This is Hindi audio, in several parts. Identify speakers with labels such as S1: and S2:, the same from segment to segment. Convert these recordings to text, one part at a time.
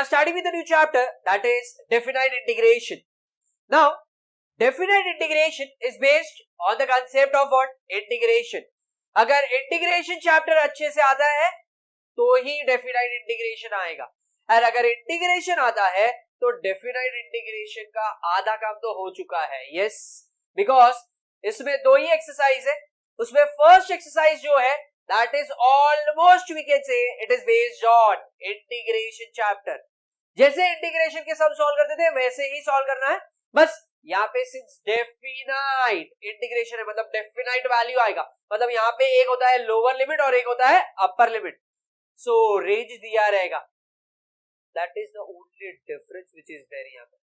S1: are starting with a new chapter, that is definite integration. Now, definite integration is based on the concept of what? Integration. अगर integration chapter अच्छे से आता है तो ही definite integration आएगा, और अगर integration आता है तो definite integration का आधा काम तो हो चुका है. Yes, because इसमें दो ही एक्सरसाइज है. उसमें फर्स्ट एक्सरसाइज जो है that is almost we can say it is based on integration chapter. जैसे इंटीग्रेशन के सम सॉल्व करते थे वैसे ही सॉल्व करना है. बस यहाँ पे सिंस डेफिनाइट इंटीग्रेशन है मतलब डेफिनाइट वैल्यू आएगा, मतलब यहाँ पे एक होता है लोअर लिमिट और एक होता है अपर लिमिट. सो रेंज दिया रहेगा. That is the only difference which is there यहाँ पे.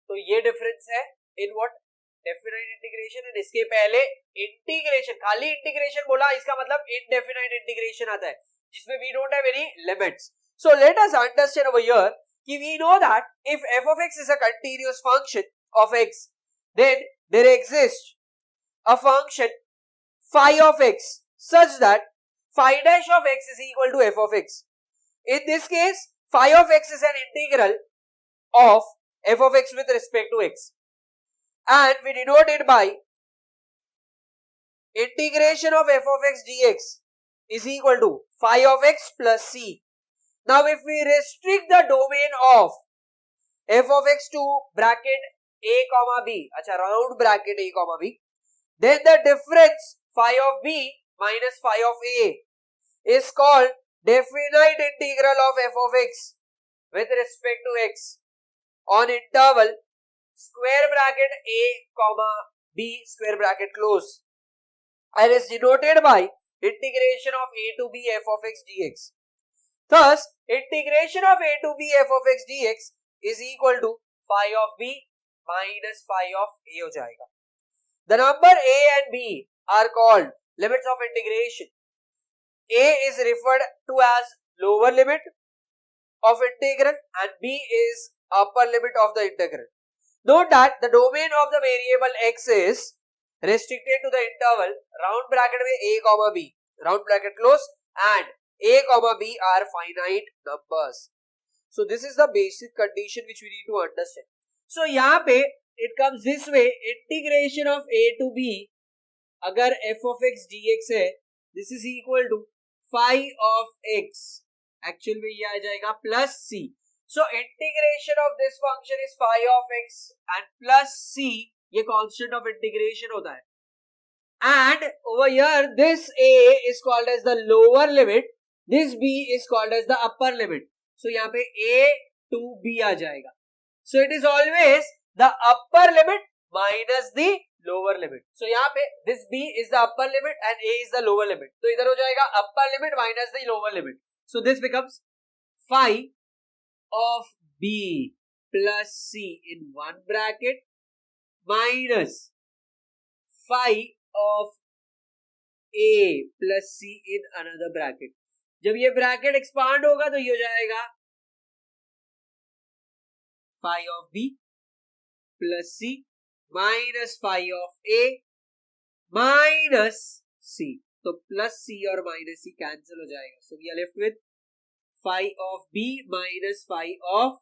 S1: तो ये डिफरेंस है in what? Definite integration. And इसके पहले इंटीग्रेशन, खाली इंटीग्रेशन बोला इसका मतलब इनडेफिनाइट इंटीग्रेशन आता है जिसमें we don't have any limits. So let us understand over here कि we know that if f of x is a continuous function of x, then there exists a function phi of x such that phi dash of x is equal to f of x. In this case, phi of x is an integral of f of x with respect to x, and we denote it by integration of f of x dx is equal to phi of x plus c. Now if we restrict the domain of f of x to bracket a comma b, अच्छा round bracket a comma b, then the difference phi of b minus phi of a is called definite integral of f of x with respect to x on interval square bracket a comma b square bracket close, and is denoted by integration of a to b f of x dx. Thus, integration of a to b f of x dx is equal to phi of b minus phi of a हो जाएगा. The number a and b are called limits of integration. A is referred to as lower limit of integral and b is upper limit of the integral. Note that the domain of the variable x is restricted to the interval round bracket में a comma b round bracket close and a comma b are finite numbers. So this is the basic condition which we need to understand. So यहाँ पे it comes this way, integration of a to b अगर f of x dx है, this is equal to phi of x, actual में ये आ जाएगा plus c. So integration of this function is phi of x and plus c, ये constant of integration होता है. And over here this a is called as the lower limit, this b is called as the upper limit. So यहाँ पे a to b आ जाएगा. So it is always the upper limit minus the lower limit. So यहाँ पे this b is the upper limit and a is the lower limit. तो इधर हो जाएगा upper limit minus the lower limit. So this becomes phi of b plus c in one bracket minus phi of a plus c in another bracket. जब ये ब्रैकेट एक्सपांड होगा तो ये हो जाएगा phi of b plus c minus phi of a minus c. तो प्लस c और माइनस c कैंसिल हो जाएगा. So we are left with phi of b minus phi of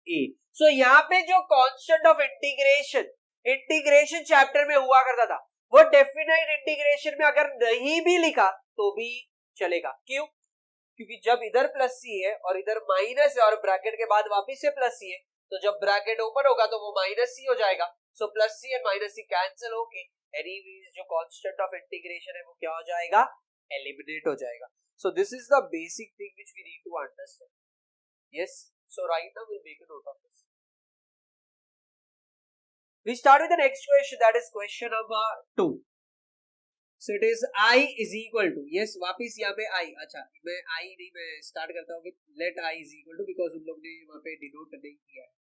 S1: a. So यहाँ पे जो कांस्टेंट ऑफ इंटीग्रेशन चैप्टर में हुआ करता था वो डेफिनाइट इंटीग्रेशन में अगर नहीं भी लिखा तो भी चलेगा. क्यों? क्योंकि जब इधर प्लस सी है और इधर माइनस है और ब्रैकेट के बाद वापस से प्लस सी है तो जब ब्रैकेट ओपन होगा तो वो माइनस सी हो जाएगा. So plus c and minus c cancel होके एनीवेज जो कांस्टेंट ऑफ इंटीग्रेशन है वो क्या हो जाएगा? एलिमिनेट हो जाएगा. So this is the basic thing which we need to understand. Yes, so right now will make a note of this. We start with the next question, that is question number 2. So it is I is equal to, yes वापिस यहाँ पे I, अच्छा मैं I नहीं, मैं start करता हूँ with let I is equal to because उन लोग ने वहाँ पे denote नहीं किया है.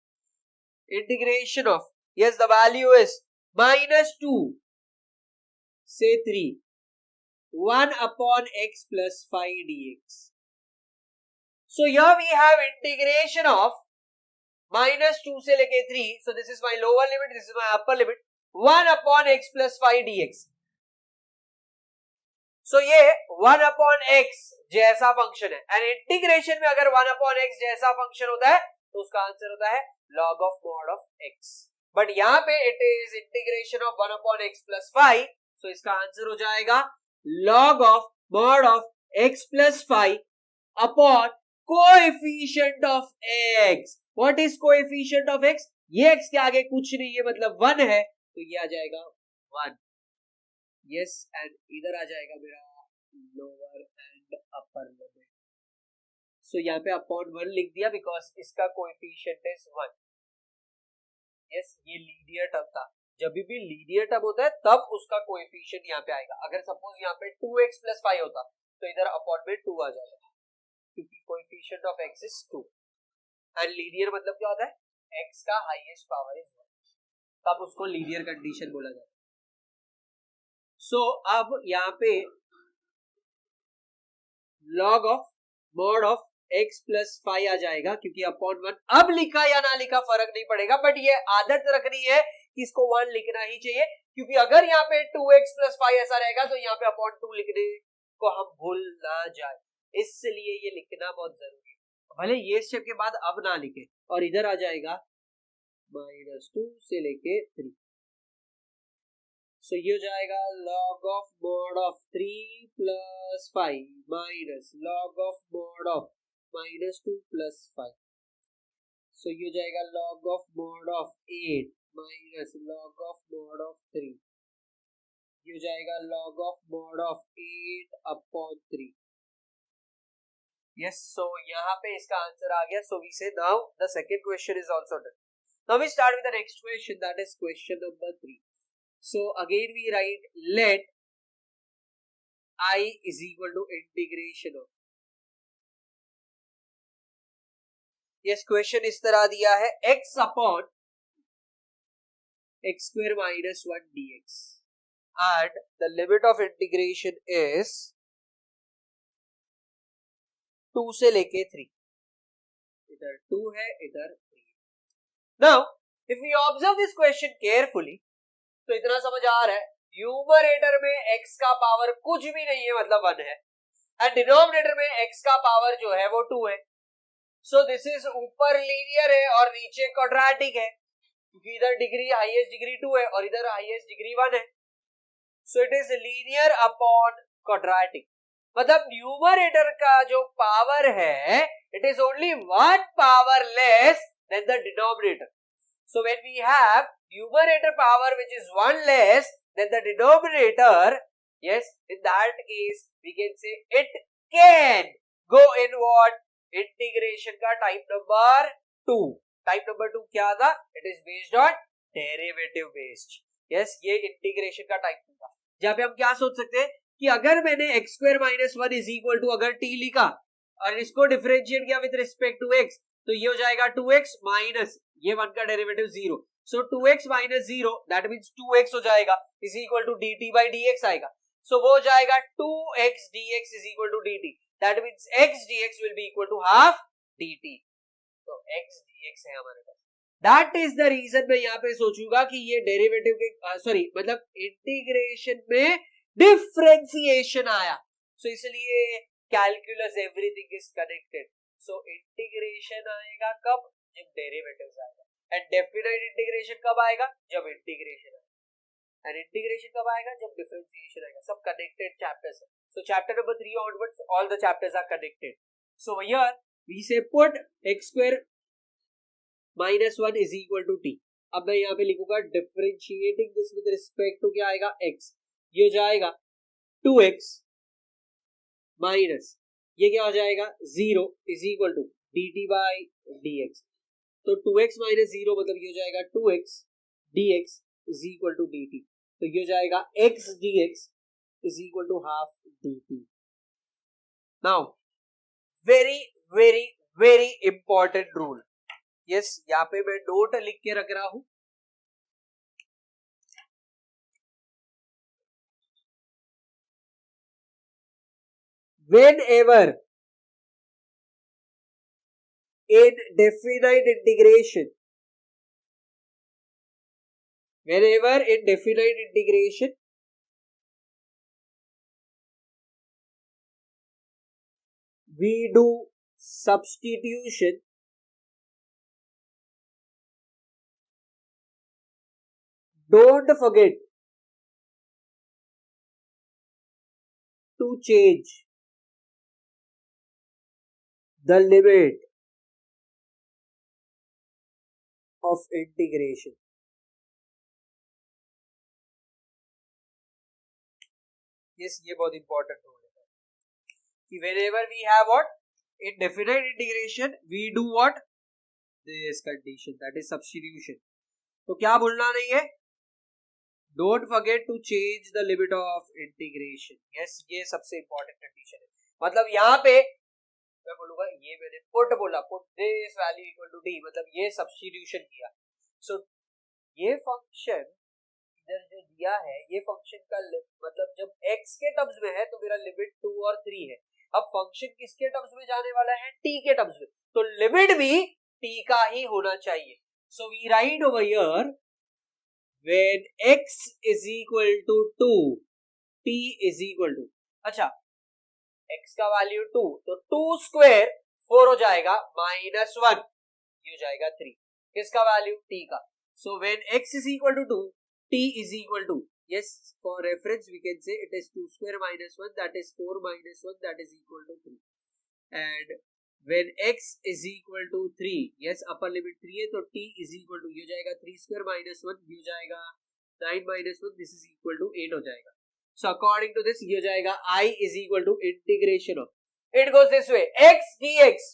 S1: Integration of, yes the value is minus 2 say 3 1 upon x plus phi dx. So here we have integration of minus 2 से लेके 3, so this is my lower limit, this is my upper limit, 1 upon x plus phi dx. So ये 1/x जैसा फंक्शन है, एंड इंटीग्रेशन में अगर 1/x जैसा फंक्शन होता है तो उसका आंसर होता है log of mod of x. But यहाँ पे it is integration of 1/x plus 5, सो इसका आंसर हो जाएगा log of mod of x plus 5 upon coefficient of x. What is coefficient of x? ये x के आगे कुछ नहीं है, मतलब 1 है, तो ये आ जाएगा 1. यस, एंड इधर आ जाएगा मेरा लोअर एंड अपर लिमिट. सो यहाँ पे अपॉन 1 लिख दिया बिकॉज इसका कोएफिशिएंट इज 1. यस, ये लीनियर टर्म था. जब भी लीनियर टर्म होता है तब उसका कोएफिशिएंट यहाँ पे आएगा. अगर सपोज यहाँ पे 2x plus 5 होता तो इधर अपॉन में 2 आ जाएगा, क्योंकि coefficient of x is 2. And linear मतलब क्या होता है? x का हाईएस्ट पावर इज 1, तब उसको लीनियर कंडीशन बोला जाता है. सो अब यहाँ पे log of mod of x plus 5 आ जाएगा, क्योंकि अपॉन 1 अब लिखा या ना लिखा फर्क नहीं पड़ेगा, बट ये आदत रखनी है कि इसको 1 लिखना ही चाहिए, क्योंकि अगर यहाँ पे 2x plus 5 ऐसा रहेगा तो यहाँ पे अपॉन 2 लिखने को हम भूल ना जाए, इसलिए ये लिखना बहुत जरूरी है. भले ये स्टेप के बाद अब ना लिखे, और इधर आ जाएगा -2 से लेके 3. सो ये हो जाएगा log of mod of 3 plus 5 minus log of mod of -2 plus 5. सो ये हो जाएगा log of mod of 8 minus log of mod of 3. ये हो जाएगा log of mod of 8 upon 3. Yes, so यहाँ पे इसका आंसर आ गया. So we say now the second question is also done. Now we start with the next question, that is question number 3. So again we write let I is equal to integration of. Yes, question इस तरह दिया है x upon x square minus 1 dx, and the limit of integration is 2 से लेके 3. इधर 2 है, इधर 3. Now if we observe this question carefully, तो इतना समझ आ रहा है न्यूमरेटर में x का पावर कुछ भी नहीं है, मतलब 1 है, एंड डिनोमिनेटर में x का पावर जो है वो 2 है. सो दिस इज ऊपर लीनियर है और नीचे क्वाड्रेटिक है, क्योंकि इधर डिग्री हाईएस्ट डिग्री 2 है और इधर हाईएस्ट डिग्री 1 है. So it is linear upon quadratic, मतलब न्यूमरेटर का जो पावर है it is only 1 power less than the denominator. So when we have numerator power which is 1 less than the denominator, yes, in that case we can say it can go in what? Integration का type number 2. Type number 2 क्या था? It is based on derivative based. Yes, ये integration का type 2 था. जहाँ पे हम क्या सोच सकते हैं कि अगर मैंने x square minus 1 is equal to अगर t लिखा और इसको डिफरेंशिएट किया with respect to x, तो ये हो जाएगा 2x माइनस ये 1 का derivative 0. So 2x minus 0 that means 2x हो जाएगा is equal to dt by dx आएगा. सो वो हो जाएगा 2x dx is equal to dt, that means x dx will be equal to half dt. तो x dx है हमारे पास. दैट इज द रीजन मैं यहाँ पे सोचूंगा कि ये डेरिवेटिव के सॉरी मतलब इंटीग्रेशन में डिफरेंशिएशन आया. सो इसलिए calculus everything is connected. So integration आएगा कब? जब डेरिवेटिव्स आएगा. एंड डेफिनेट इंटीग्रेशन कब आएगा? जब इंटीग्रेशन आएगा. एंड इंटीग्रेशन कब आएगा? जब डिफरेंशिएशन आएगा. सब कनेक्टेड चैप्टर्स है. सो chapter number 3 onwards all the chapters are connected. So here we say put x square minus 1 is equal to t. अब मैं यहाँ पे लिखूंगा differentiating this with respect to क्या आएगा? x. ये हो जाएगा 2x माइनस ये क्या हो जाएगा? 0 is equal to dt by dx. तो 2x माइनस 0 मतलब ये हो जाएगा 2x dx is equal to dt. तो ये हो जाएगा x dx is equal to half dt. Now very very very important rule. Yes, यहाँ पे मैं नोट लिख के रख रहा हूं. Whenever in definite integration, whenever in definite integration we do substitution don't forget to change the limit of integration. Yes, ये बहुत important rule है कि whenever we have what indefinite integration, we do what this condition, that is substitution. तो क्या भूलना नहीं है, don't forget to change the limit of integration. yes, ये सबसे important condition है. मतलब यहाँ पे मैं बोलूंगा, ये मैंने put बोला, put this value equal to d, मतलब ये substitution किया. so ये function इधर जो दिया है, ये फंक्शन का मतलब जब x के टर्म्स में है तो मेरा लिमिट 2 और 3 है. अब फंक्शन किसके टर्म्स में जाने वाला है, t के टर्म्स में, तो लिमिट भी t का ही होना चाहिए. So we write over here when x is equal to 2, t is equal to, अच्छा x का वैल्यू 2, तो 2 स्क्वायर 4 हो जाएगा, -1 ये हो जाएगा 3. किसका वैल्यू, t का. so when x is equal to 2, t is equal to, yes, for reference we can say it is 2 square minus 1, that is 4 minus 1, that is equal to 3. and when x is equal to 3, yes, upper limit 3 है तो t is equal to, ये हो जाएगा 3 square minus 1, ये हो जाएगा 9 minus 1, this is equal to 8 हो जाएगा. so according to this ये हो जाएगा I is equal to integration of, it goes this way, x dx.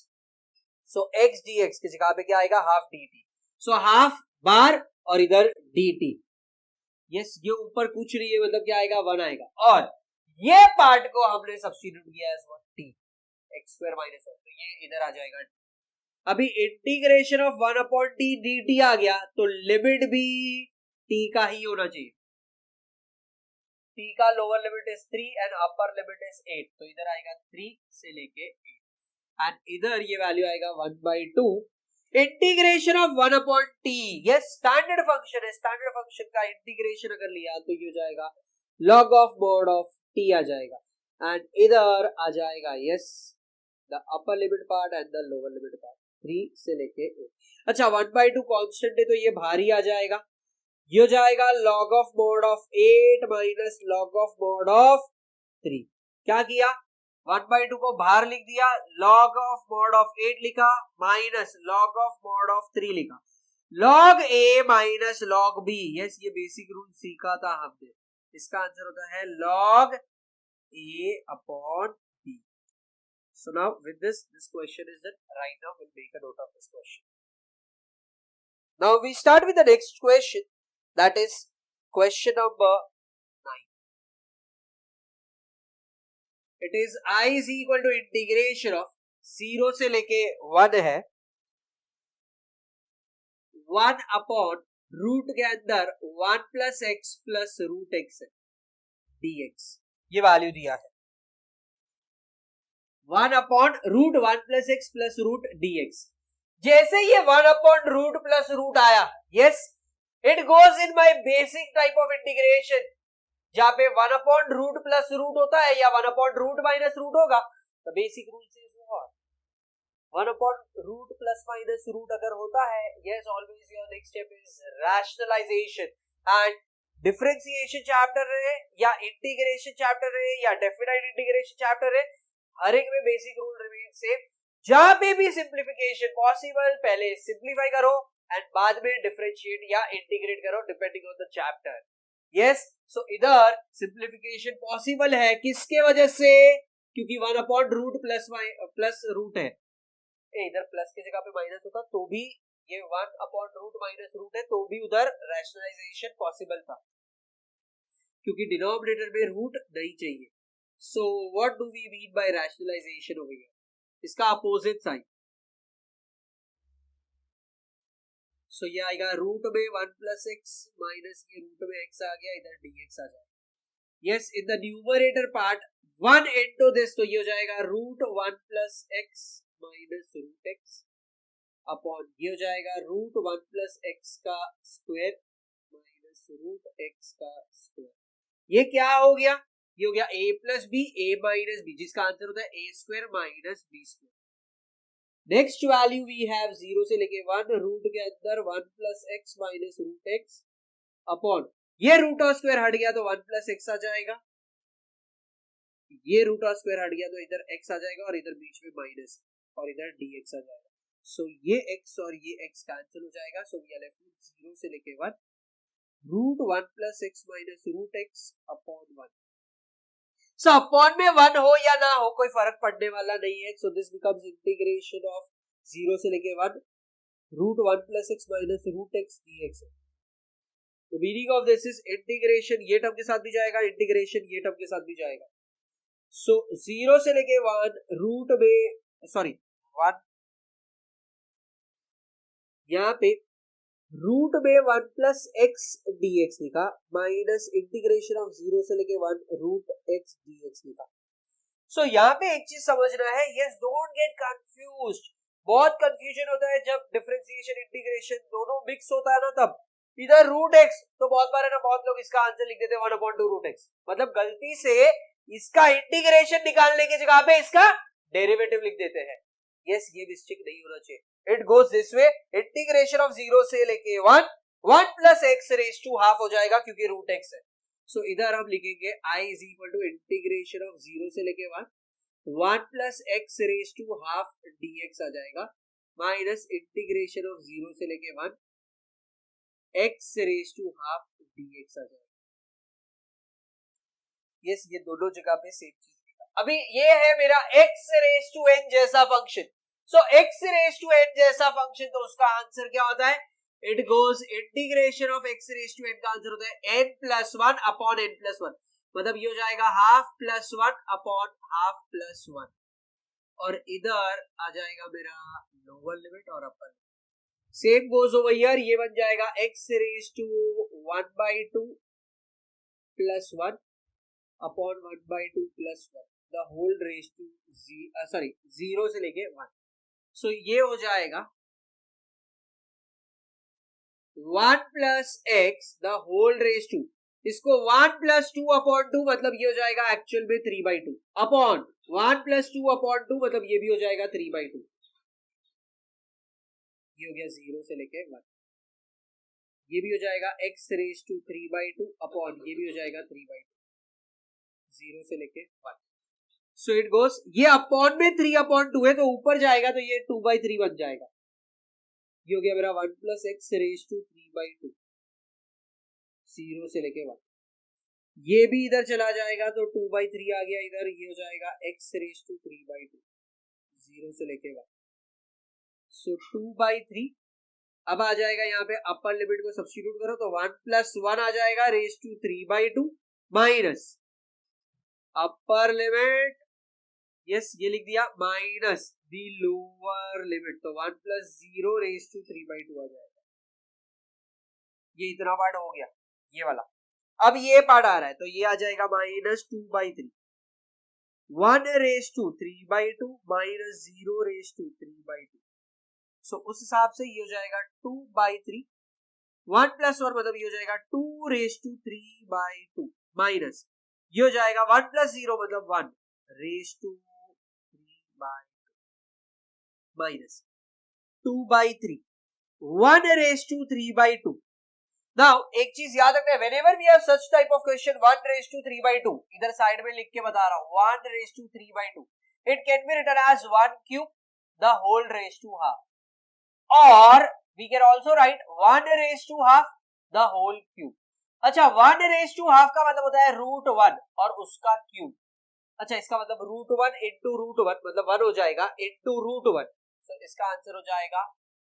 S1: so x dx की जगह पे क्या आएगा, half dt. so half बार और इधर dt. यस, ये ऊपर कुछ नहीं है, मतलब क्या आएगा, 1 आएगा. और ये पार्ट को हमने सब्स्टिट्यूट किया as what, t x square minus 1, तो ये इधर आ जाएगा. अभी integration of 1 upon t dt आ गया, तो लिमिट भी t का ही होना चाहिए. t का lower limit is 3 and upper limit is 8, तो इधर आएगा 3 से लेके 8 एंड इधर ये वैल्यू आएगा 1/2 integration of 1 upon t. Yes, standard function है, स्टैंडर्ड फंक्शन का इंटीग्रेशन अगर लिया तो ये हो जाएगा log of mod of t आ जाएगा एंड इधर आ जाएगा yes the upper limit part and the lower limit part 3 से लेके 8. अच्छा 1/2 कांस्टेंट है तो ये भारी आ जाएगा, ये हो जाएगा log of mod of 8 minus log of mod of 3. क्या किया, 1/2 को बाहर लिख दिया, log ऑफ mod ऑफ 8 लिखा minus log of mod of 3 लिखा, log a minus log b. Yes, ये बेसिक रूल सीखा था हमने. इसका आंसर होता है log a upon b. So now with this question is done. Right now we'll make a note of this question. Now we start with the next question, that is question number 9. It is I is equal to integration of 0 से लेके 1 है, 1 अपॉन रूट के अंदर 1 plus x plus root x है dx. ये वैल्यू दिया है 1 upon root 1 plus x plus root dx. जैसे ये 1 अपॉन रूट प्लस रूट आया, yes, it goes in my basic type of integration, जहां पे 1 अपॉन रूट प्लस रूट होता है या 1 अपॉन रूट माइनस रूट होगा. तो बेसिक रूल से 1 upon root plus minus root अगर होता है, yes, always your next step is rationalisation. And differentiation chapter है या इंटीग्रेशन चैप्टर है या डेफिनाइट इंटीग्रेशन चैप्टर है, हर एक में बेसिक रूल रिमेन सेम. जहां पे भी सिंप्लीफिकेशन पॉसिबल, पहले सिंप्लीफाई करो एंड बाद में डिफरेंशिएट या इंटीग्रेट करो depending on the chapter. Yes, so इधर सिंप्लीफिकेशन पॉसिबल है किसके वजह से, क्योंकि 1 अपॉन रूट प्लस रूट है. इधर प्लस की जगह पे माइनस होता तो भी ये 1 अपॉन रूट माइनस रूट है तो भी उधर रैशनलाइजेशन पॉसिबल था, क्योंकि डिनोमिनेटर में रूट नहीं चाहिए. So what do we mean by rationalisation over here, इसका अपोजिट साइन. सो ये आएगा रूट में 1 प्लस एक्स माइनस ये रूट में एक्स आ गया, इधर dx आ जाएगा. Yes, in the numerator part 1 into this, तो ये हो जाएगा root 1 plus x minus root x upon ये हो जाएगा रूट 1 प्लस एक्स का स्क्वायर माइनस रूट एक्स का स्क्वायर. ये क्या हो गया, ये हो गया a plus b a minus b, जिसका आंसर होता है a square minus b square. Next value we have 0 से लेके 1, रूट के अंदर 1 plus x minus root x upon, ये रूट और स्क्वायर हट गया तो 1 प्लस एक्स आ जाएगा, ये रूट और स्क्वायर हट गया तो इधर x आ जाएगा और इधर बीच में माइनस और इधर dx आ जाएगा। सो ये x और ये x कैंसिल हो जाएगा। So we are left with 0 से लेके 1, root 1 plus x minus root x upon 1। So upon में 1 हो या ना हो कोई फर्क पड़ने वाला नहीं है। So this becomes integration of 0 से लेके 1 root 1 plus x minus root x dx। The meaning of this is integration ये टर्म के साथ भी जाएगा, इंटीग्रेशन ये टर्म के साथ भी जाएगा। सो 0 से लेके 1 रूट में, सॉरी 1 यहां पे रूट में 1 प्लस एक्स dx लिखा माइनस इंटीग्रेशन ऑफ 0 से लेके 1 रूट एक्स dx लिखा। सो यहाँ पे एक चीज समझना है, यस डोंट गेट कंफ्यूज्ड। बहुत कंफ्यूजन होता है जब डिफरेंशिएशन इंटीग्रेशन दोनों मिक्स होता है ना, तब इधर रूट एक्स तो बहुत बार है ना, बहुत लोग इसका आंसर लिख देते हैं 1/2 रूट एक्स, मतलब गलती से इसका इंटीग्रेशन निकालने की जगह पे इसका डेरिवेटिव लिख देते हैं। यस ये मिस्टेक नहीं होना चाहिए। It goes this way, integration of 0 से लेके 1 plus x raise to half हो जाएगा क्योंकि रूट एक्स है। सो इधर हम लिखेंगे i is equal to integration of 0 से लेके 1 plus x raise to half dx आ जाएगा माइनस इंटीग्रेशन ऑफ 0 से लेके 1 x raise to half dx आ जाएगा। यस ये दोनों जगह पे सेम चीज। अभी ये है मेरा x रेज टू n जैसा function. So x raise to n जैसा फंक्शन, तो उसका आंसर क्या होता है? It goes integration of x raise to n का आंसर होता है n plus 1 upon n plus 1, मतलब ये हो जाएगा half plus 1 upon half plus 1, और इधर आ जाएगा मेरा लोअर लिमिट और upper limit. Same goes over here, ये बन जाएगा x raise to 1/2 plus 1 upon 1/2 plus 1 the whole raise to 0 से लेके 1। सो ये हो जाएगा 1 plus x the whole raise to, इसको 1 प्लस 2 अपॉन 2, मतलब ये हो जाएगा एक्चुअल में 3/2 अपॉन 1 प्लस 2 अपॉन 2, मतलब ये भी हो जाएगा 3/2। ये हो गया 0 से लेके 1। ये भी हो जाएगा x रेज टू 3/2 अपॉन, ये भी हो जाएगा 3/2 0 से लेके 1। सो इट गोस, ये अपॉन में 3/2 है तो ऊपर जाएगा तो ये 2/3 बन जाएगा। ये हो गया मेरा 1 प्लस एक्स रेज टू 3/2 0 से लेके 1। ये भी इधर चला जाएगा तो 2/3 आ गया इधर, ये हो जाएगा x रेज टू 3/2 0 से लेके 1। सो 2/3 अब आ जाएगा यहाँ पे अपर लिमिट को सब्स्टिट्यूट करो तो 1 प्लस 1 आ जाएगा raise to 3/2 minus upper limit, yes ये लिख दिया, माइनस दी लोअर लिमिट, तो 1 प्लस 0 रेज टू 3/2 आ जाएगा। ये इतना पार्ट हो गया ये वाला। अब ये पार्ट आ रहा है तो ये आ जाएगा minus 2/3, 1 raise to 3/2 minus 0 raise to 3/2। So उस हिसाब से ये हो जाएगा 2/3, 1 प्लस 1 मतलब ये हो जाएगा 2 रेज टू 3/2 माइनस, ये हो जाएगा 1 प्लस 0 मतलब 1 raise to 3/2 minus 2/3, 1 raise to 3/2। Now एक चीज याद रखना है, whenever we have such type of question 1 raised to 3/2, इधर साइड में लिख के बता रहा हूं 1 raised to 3/2, it can be written as 1 cube the whole raised to half, or we can also write 1 raised to half the whole cube। अच्छा 1 raised to half का मतलब होता है √1 और उसका क्यूब। अच्छा इसका मतलब √1 into √1 मतलब 1 हो जाएगा into √1, so इसका आंसर हो जाएगा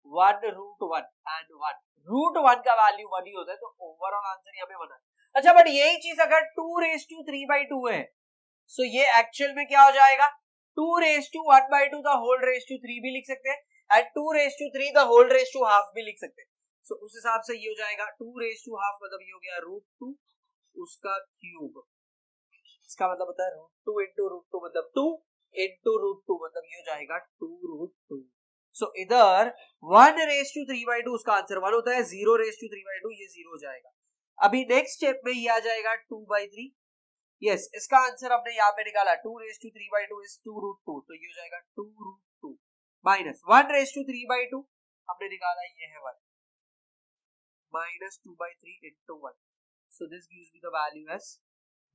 S1: 1 √1 and 1, √1 का वैल्यू 1 ही होता है, तो ओवरऑल आंसर यहाँ पे 1 है। अच्छा बट यही चीज अगर 2 raised to 3/2 है, सो ये एक्चुअल में क्या हो जाएगा 2 raised to 1/2 the whole raised to 3 भी लिख सकते हैं, and 2 raised to 3 the whole raised to half भी लिख सकते हैं। सो उस हिसाब से ये हो जाएगा 2 raised to half मतलब ये हो गया √2 उसका क्यूब, इसका मतलब होता है √2 into √2 मतलब 2 into √2 मतलब ये हो जाएगा 2√2। सो इधर 1 raised to 3/2 उसका आंसर 1 होता है, 0 raised to 3/2 ये 0 हो जाएगा। अभी नेक्स्ट स्टेप में ये आ जाएगा 2/3, यस इसका आंसर हमने यहाँ पे निकाला 2^3/2 इज 2√2, तो ये हो जाएगा 2√2 माइनस 1^3/2 हमने निकाला ये है 1 minus 2/3 into 1. So this gives me the value as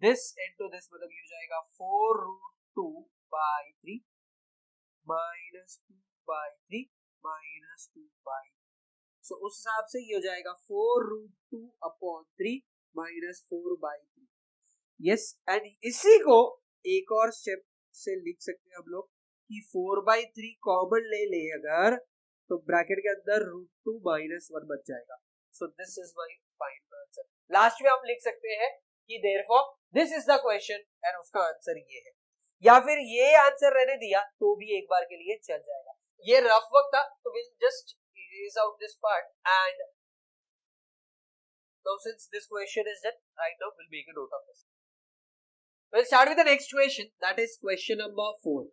S1: this into this मतलब ये हो जाएगा 4√2/3 minus 2/3 minus 2/3. So उस हिसाब से ये हो जाएगा 4√2/3 minus 4/3. Yes, and इसी को एक और स्टेप से लिख सकते हैं हम लोग कि 4/3 कॉमन ले अगर तो ब्रैकेट के अंदर √2 minus 1 बच जाएगा. So this is my final answer. Last में हम लिख सकते हैं कि therefore this is the question and उसका आंसर ये है, या फिर ये आंसर रहने दिया तो भी एक बार के लिए चल जाएगा. ये रफ वर्क था, तो we'll just erase out this part and now since this question is done, right now we'll make a note of this. We'll start with the next question, that is question number 4.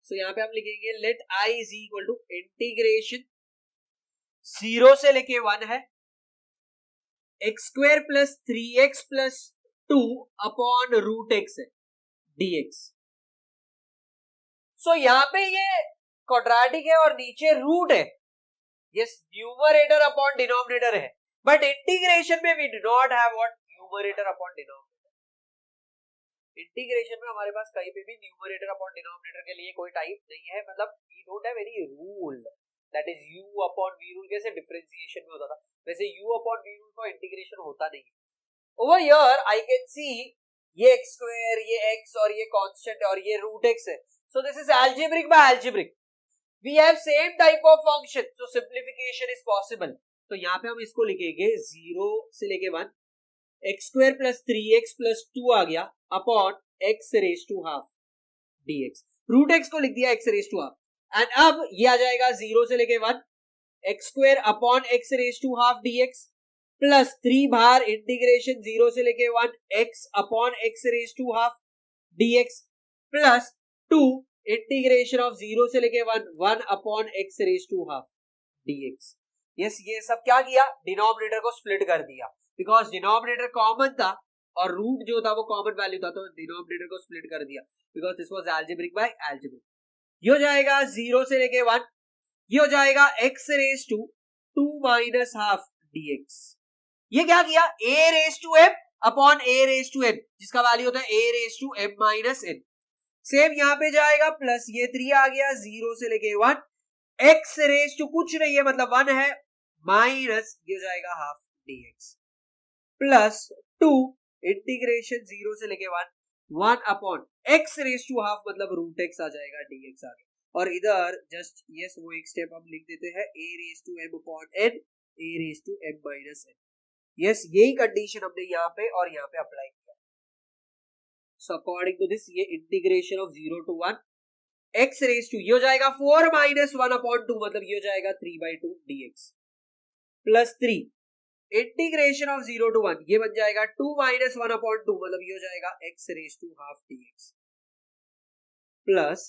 S1: So यहाँ पे हम लिखेंगे let I is equal to integration 0 से लेके 1 है x² plus 3x plus 2 upon √x है dx. So यहाँ पे ये क्वाड्रेटिक है और नीचे रूट है. यस न्यूमरेटर अपॉन डिनोमिनेटर है, बट इंटीग्रेशन में we do not have what numerator upon denominator. Integration में हमारे पास कहीं पे भी न्यूमरेटर अपॉन डिनोमिनेटर के लिए कोई टाइप नहीं है, मतलब we don't have any rule. That is u upon v rule कैसे डिफरेंशिएशन में होता था, वैसे u upon v rule for integration होता नहीं. Over here I can see ये x², ये x और ये कांस्टेंट और ये √x है. So this is algebraic by algebraic. We have same type of function, so simplification is possible. तो यहाँ पे हम इसको लिखेंगे 0 से लेके 1 x² plus 3x plus 2 आ गया अपॉन x⁻½ dx. √x को लिख दिया x⁻². एंड अब ये आ जाएगा 0 से लेके 1 x² upon x⁻² dx plus 3 बाहर इंटीग्रेशन 0 से लेके 1 x upon x⁻² dx plus 2 integration of 0 से लेके 1 अपॉन x⁻² dx. यस ये सब क्या किया, डिनोमिनेटर को स्प्लिट कर दिया, बिकॉज डिनोमिनेटर कॉमन था और रूट जो था वो कॉमन वैल्यू था, तो डिनोमिनेटर को स्प्लिट कर दिया because this was algebraic by algebraic. ये हो जाएगा 0 से लेके 1, ये हो जाएगा x⁻² माइनस हाफ dx. ये क्या किया a⁻m अपॉन a⁻n जिसका वैल्यू होता है a⁻m माइनस n. सेम यहाँ पे जाएगा प्लस ये 3 आ गया 0 से लेके 1 x⁻² कुछ नहीं है मतलब 1 है माइनस ये जाएगा हाफ dx प्लस 2 इंटीग्रेशन 0 से लेके 1 अपॉन x⁻² मतलब √x आ जाएगा dx आ गया. और इधर जस्ट यस वो एक स्टेप हम लिख देते हैं a⁻m upon n a⁻m minus n. Yes यही कंडीशन हमने यहाँ पे और यहाँ पे अप्लाई किया. सो अकॉर्डिंग टू दिस ये इंटीग्रेशन ऑफ 0 to 1 x⁻² ये हो जाएगा 4 माइनस 1 अपॉन 2 मतलब ये हो जाएगा 3/2 dx plus 3 integration of 0 to 1 ये बन जाएगा 2 माइनस 1 अपॉन 2 मतलब ये हो जाएगा x⁻² dx प्लस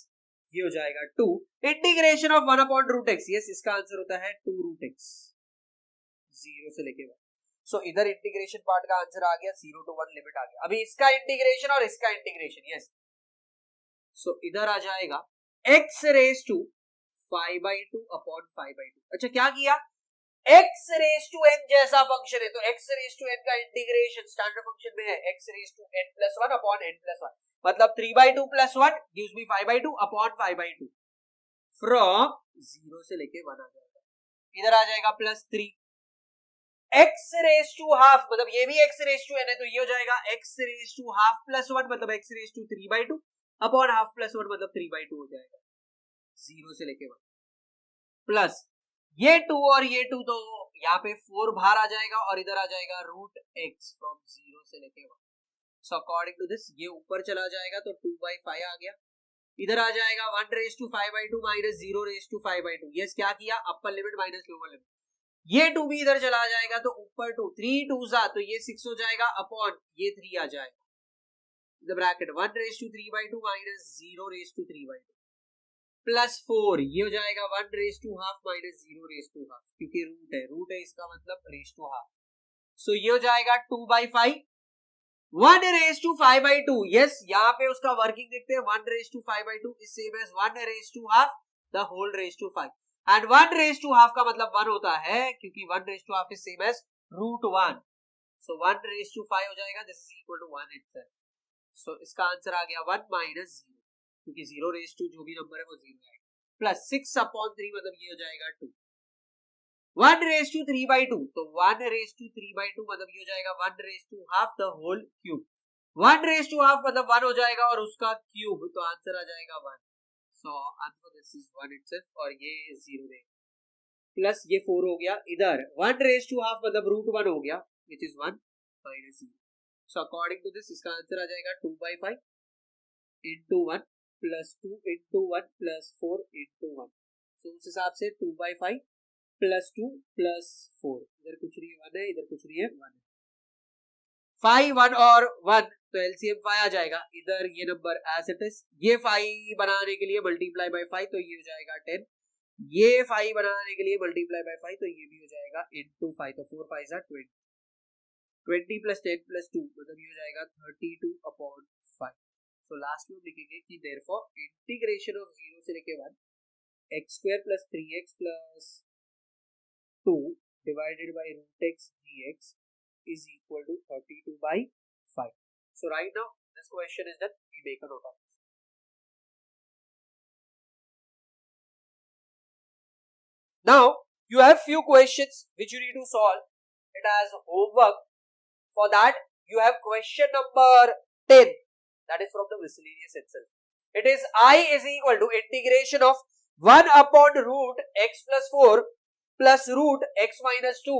S1: ये हो जाएगा 2 integration of 1 upon √x. Yes इसका आंसर होता है 2√x 0 से लेके 1. सो इधर इंटीग्रेशन पार्ट का आंसर आ गया 0 to 1 लिमिट आ गया. अभी इसका इंटीग्रेशन और इसका इंटीग्रेशन. यस सो इधर आ जाएगा x⁻² 5/2 अपॉन 5/2. अच्छा क्या किया x⁻n जैसा फंक्शन है तो x⁻n का इंटीग्रेशन स्टैंडर्ड फंक्शन में है x⁻n plus 1 upon n plus 1 मतलब 3/2 plus 1 gives me 5/2 upon 5/2 from 0 से लेके 1 आ जाएगा. इधर आ जाएगा प्लस 3 x⁻½ मतलब ये भी x⁻n है तो ये हो जाएगा x⁻½ प्लस 1 मतलब x⁻3/2 अपॉन हाफ प्लस 1 मतलब 3/2 हो जाएगा 0 से लेके 1 प्लस ये 2 और ये 2 तो यहाँ पे 4 बाहर आ जाएगा और इधर आ जाएगा √x फ्रॉम 0 से लेके 1. सो अकॉर्डिंग टू दिस ये ऊपर चला जाएगा तो 2/5 आ गया. इधर आ जाएगा 1⁵/2 माइनस 0⁵5/2. यस क्या किया अपर लिमिट माइनस लोअर लिमिट. ये 2 भी इधर चला जाएगा तो ऊपर 2 3 2s तो ये 6 हो जाएगा अपॉन ये 3 आ जाएगा द ब्रैकेट 1⁵3/2 माइनस 0⁵3/2 प्लस 4 ये हो जाएगा 1⁵½ माइनस 0⁵½ क्योंकि रूट है इसका मतलब 1/2. सो ये हो जाएगा 2/5 1 raised to 5 by 2. Yes, यहाँ पे उसका वर्किंग देखते हैं. 1 raised to 5 by 2 is same as 1 raised to half the whole raised to 5. And 1 raised to half का मतलब 1 होता है, क्योंकि 1 raised to half is same as root 1. So 1 raised to 5 हो जाएगा. This is equal to 1 itself. So इसका आंसर आ गया 1 minus 0, क्योंकि 0 raised to जो भी नंबर है वो 0 आएगा. प्लस 6 upon 3 मतलब ये हो जाएगा 2. 1 raised to 3 by 2, तो 1 raised to 3 by 2 मतलब ये हो जाएगा 1 raised to half the whole cube. 1 raised to half मतलब 1 हो जाएगा और उसका क्यूब, तो आंसर आ जाएगा 1. So answer this is 1 itself और ये 0 है. प्लस ये 4 हो गया. इधर 1 raised to half मतलब रूट 1 हो गया, which is 1 minus 0. So according to this इसका आंसर आ जाएगा 2 by 5 into 1 plus 2 into 1 plus 4 into 1. So उस हिसाब से 2 by 5 प्लस 2 प्लस 4. इधर कुछ नहीं है 1 है, इधर कुछ नहीं है 1 है. 5 1 और 1 तो एलसीएम 5 आ जाएगा. इधर ये नंबर एज इट इज. ये 5 बनाने के लिए मल्टीप्लाई बाय 5 तो ये हो जाएगा 10. ये 5 बनाने के लिए मल्टीप्लाई बाय 5 तो ये भी हो जाएगा इनटू 5. तो 4 5 are 20. 20 प्लस 10 प्लस 2 मतलब ये हो जाएगा 32 अपॉन 5. सो लास्ट में हम लिखेंगे कि देयरफॉर इंटीग्रेशन ऑफ 0 से लेके 1 x square plus 3x plus 2 divided by root x dx is equal to 32 by 5. So right now this question is done. We make a note of this. Now you have few questions which you need to solve. It has homework. For that you have question number 10. That is from the miscellaneous itself. It is I is equal to integration of 1 upon root x plus 4 plus root x minus 2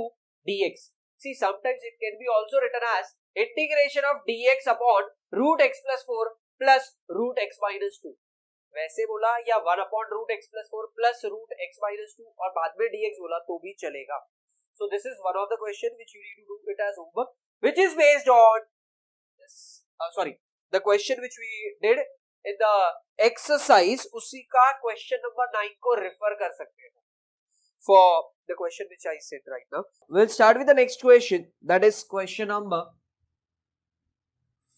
S1: dx. See, sometimes it can be also written as integration of dx upon root x plus 4 plus root x minus 2. वैसे बोला या 1 upon root x plus 4 plus root x minus 2 और बाद में dx बोला तो भी चलेगा. So this is one of the question which you need to do it as homework, which is based on the question which we did in the exercise. उसी का question number 9 को refer कर सकते हैं for the question which I said right now. We'll start with the next question, that is question number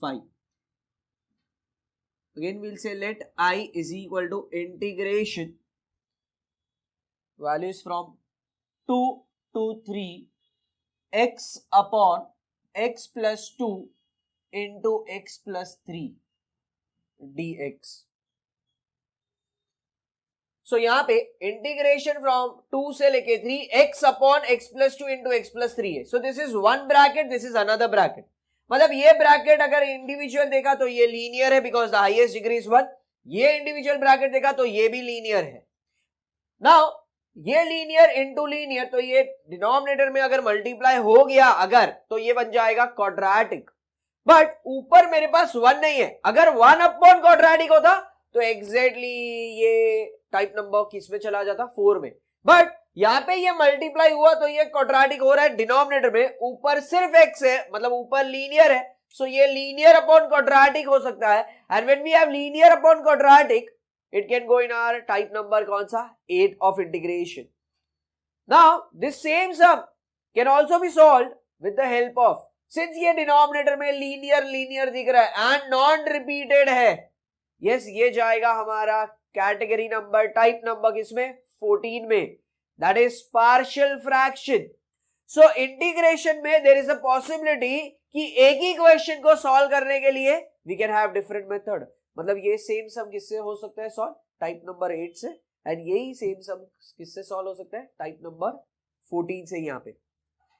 S1: 5. Again we'll say let I is equal to integration values from 2 to 3 x upon x plus 2 into x plus 3 dx. So यहाँ पे इंटीग्रेशन फ्रॉम 2 से लेके 3 x upon x plus 2 into x plus 3 है. So this is one bracket, this is another bracket. मतलब ये ब्रैकेट अगर इंडिविजुअल देखा तो ये लीनियर है because the highest degree is 1. ये इंडिविजुअल ब्रैकेट देखा तो ये भी लीनियर है. नाउ ये लीनियर इंटू लीनियर, तो ये डिनोमिनेटर में अगर मल्टीप्लाई हो गया अगर, तो ये बन जाएगा क्वाड्रेटिक. बट ऊपर मेरे पास 1 नहीं है. अगर 1 अपॉन क्वाड्रेटिक होता तो एग्जैक्टली ये टाइप नंबर किस में चला जाता, 4 में. बट यहाँ पे ये मल्टीप्लाई हुआ तो ये क्वाड्रेटिक हो रहा है डिनोमिनेटर में. ऊपर सिर्फ x है, मतलब ऊपर लीनियर है. सो ये लीनियर अपॉन क्वाड्रेटिक हो सकता है. And when we have linear upon quadratic it can go in our type number कौन सा, 8 of integration. Now this same sum can also be solved with the help of, since ये डिनोमिनेटर में लीनियर दिख रहा है एंड नॉन रिपीटेड है, यस ये जाएगा हमारा कैटेगरी नंबर टाइप नंबर किसमें, 14 में. That is partial fraction. So integration में देयर इज अ पॉसिबिलिटी कि एक ही क्वेश्चन को सॉल्व करने के लिए we can have different method. मतलब ये सेम सम किससे हो सकता है सॉल्व, टाइप नंबर 8 से. एंड यही सेम सम किससे सॉल्व हो सकता है, टाइप नंबर 14 से. यहाँ पे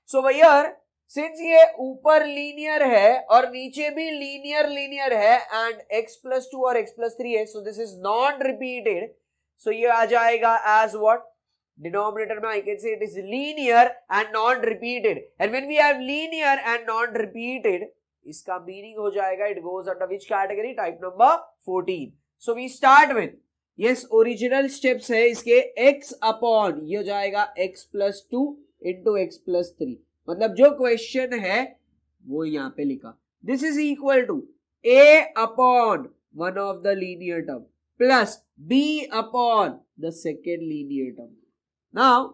S1: सो हियर सिंस ये ऊपर लीनियर है और नीचे भी लीनियर है एंड x प्लस 2 और x प्लस 3 है, so this is non repeated. So ये आ जाएगा एज व्हाट, डिनोमिनेटर में I can say it is linear and non repeated. And when we have linear and non repeated, इसका मीनिंग हो जाएगा it goes under which category, type number 14. So we start with yes original steps है इसके, x अपॉन ये हो जाएगा x plus 2 into x plus 3. मतलब जो क्वेश्चन है वो यहां पे लिखा. This is equal to a upon one of the linear term plus b upon the second linear term. Now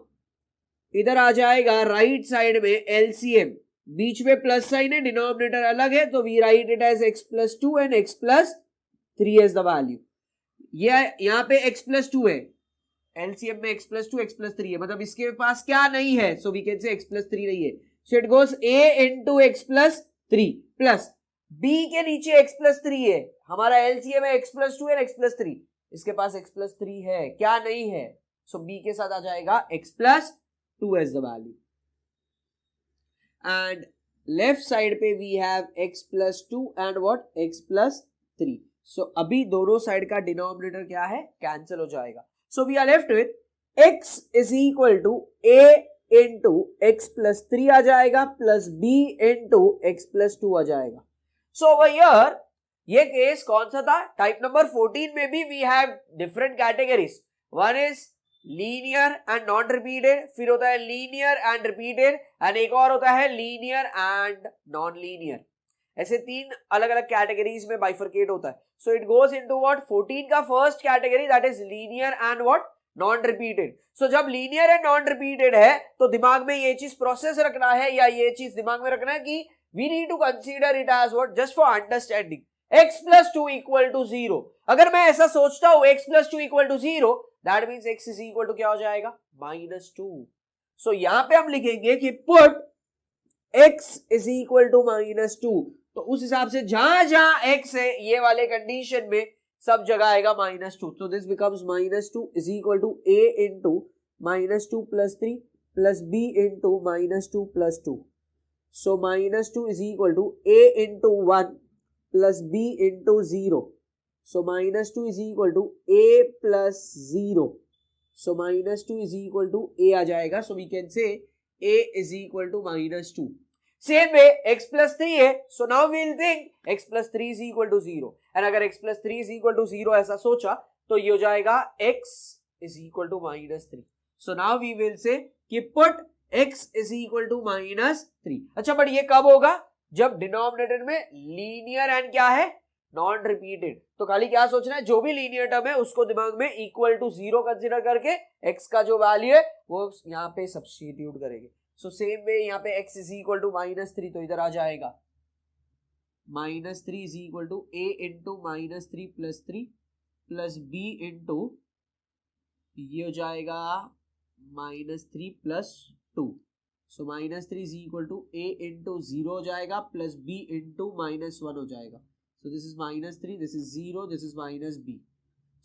S1: इधर आ जाएगा राइट साइड में एलसीएम. बीच में प्लस साइन है, डिनोमिनेटर अलग है, तो we write it as x plus 2 and x plus 3 as the value. ये यहाँ पे x प्लस 2 है, एलसीएम में x प्लस 2 x प्लस 3 है, मतलब इसके पास क्या नहीं है, so we can say x plus 3 नहीं है. So it goes a into x plus 3 plus b के नीचे x प्लस 3 है, हमारा एलसीएम है x plus 2 and x plus 3, इसके पास x प्लस 3 है, क्या नहीं है, सो b के साथ आ जाएगा x plus 2 as the value. And left side पे we have x plus 2 and what x plus 3. So अभी दोनों साइड का डिनोमिनेटर क्या है, कैंसिल हो जाएगा. So we are left with x is equal to a into x plus 3 आ जाएगा plus b into x plus 2 आ जाएगा. सो ओवर हियर ये केस कौन सा था, टाइप नंबर 14 में भी we have different categories. One is linear and non repeated, फिर होता है लीनियर एंड रिपीटेड, एंड एक और होता है लीनियर एंड नॉन लीनियर. ऐसे तीन अलग अलग कैटेगरीज में बाइफरकेट होता है. So it goes into what, 14 का first category that is linear and what, non repeated. So जब लीनियर एंड नॉन रिपीटेड है तो दिमाग में ये चीज प्रोसेस रखना है, या ये चीज दिमाग में रखना है कि we need to consider it as what, just for understanding, x plus 2 equal to 0. अगर मैं ऐसा सोचता हूं x plus 2 equal to 0, that means x is equal to क्या हो जाएगा, -2. सो यहां पे हम लिखेंगे कि put x is equal to -2. तो उस हिसाब से जहां जहां x है ये वाले कंडीशन में सब जगह आएगा -2. तो this becomes -2 is equal to a into -2 plus 3 plus b into -2 plus 2. So -2 is equal to a into 1 plus b into 0. So -2 is equal to a plus 0. So -2 is equal to a आ जाएगा. So we can say a is equal to -2. Same way x plus 3 है, so now we will think x plus 3 is equal to 0. And अगर x plus 3 is equal to 0 ऐसा सोचा तो ये हो जाएगा x is equal to -3. So now we will say कि put x is equal to -3. अच्छा, बट ये कब होगा, जब डिनोमिनेटर में लीनियर एंड क्या है, नॉन रिपीटेड. तो खाली क्या सोचना है, जो भी लीनियर टर्म है उसको दिमाग में इक्वल टू 0 कंसीडर करके x का जो वैल्यू है वो यहाँ पे सब्स्टिट्यूट करेंगे. सो सेम वे यहाँ पे x इज इक्वल टू -3, तो इधर आ जाएगा -3 is equal to a into -3 plus 3 plus b into ये हो जाएगा -3 plus 2. So -3 is equal to a into 0 हो जाएगा प्लस b इंटू -1 हो जाएगा. So this is -3, this is 0, this is -b.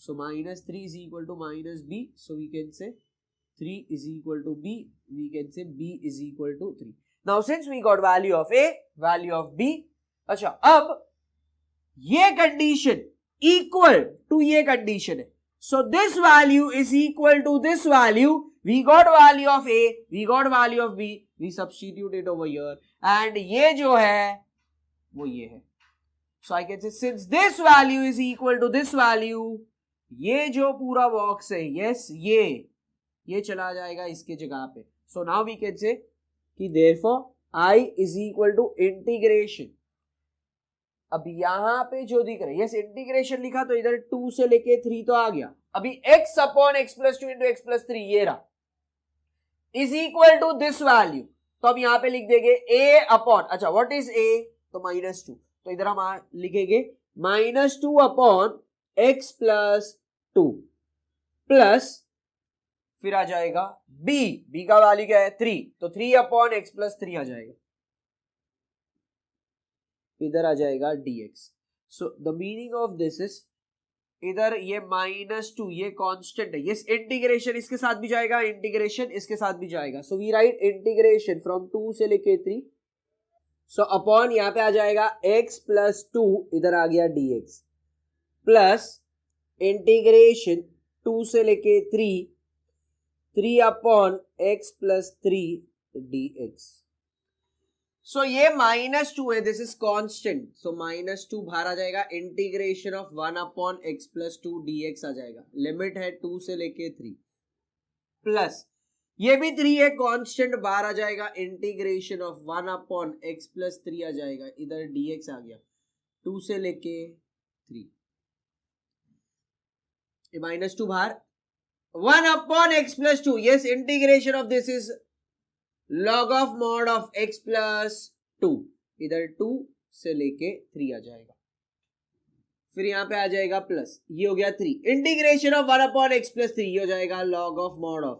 S1: So -3 is equal to -b. So we can say 3 is equal to b, we can say b is equal to 3. Now since we got value of a, value of b, अच्छा अब ये कंडीशन इक्वल टू ये कंडीशन है, so this value is equal to this value, we got value of a, we got value of b, we substitute it over here, and ये जो है वो ये है. So I can say since this value is equal to this value, ये जो पूरा बॉक्स है, yes, ये चला जाएगा इसके जगह पे. सो नाउ वी कैन से कि therefore i is equal to integration. अब यहां पे जो दिख रहा है, यस इंटीग्रेशन लिखा तो इधर 2 से लेके 3 तो आ गया. अभी x upon x plus 2 into x plus 3 ये रहा is equal to this value. तो अब यहां पे लिख देंगे a अपॉन, अच्छा व्हाट इज a, तो -2. तो इधर हम लिखेंगे -2 अपॉन x प्लस 2 प्लस फिर आ जाएगा b का वैल्यू क्या है 3, तो 3 अपॉन x प्लस 3 आ जाएगा, इधर आ जाएगा dx. So the meaning of this is इधर ये -2 ये कांस्टेंट है, ये इंटीग्रेशन इसके साथ भी जाएगा, इंटीग्रेशन इसके साथ भी जाएगा. So we write integration from 2 से लेके 3. सो अपॉन यहाँ पे आ जाएगा x प्लस 2, इधर आ गया dx प्लस इंटीग्रेशन 2 से लेके 3 upon x plus 3 dx. So ये -2 है, दिस इज कांस्टेंट, सो -2 बाहर आ जाएगा, integration of 1 upon x plus 2 dx आ जाएगा. लिमिट है 2 से लेके 3 प्लस ये भी 3 है कांस्टेंट, बाहर आ जाएगा, integration of 1 upon x plus 3 आ जाएगा, इधर dx आ गया 2 से लेके 3. ये -2 बाहर, 1 upon x plus 2. Yes, integration of this is log of mod of x plus 2, इधर 2 से लेके 3 आ जाएगा, फिर यहां पे आ जाएगा प्लस, ये हो गया 3, integration of 1 upon x plus 3, ये हो जाएगा log of mod of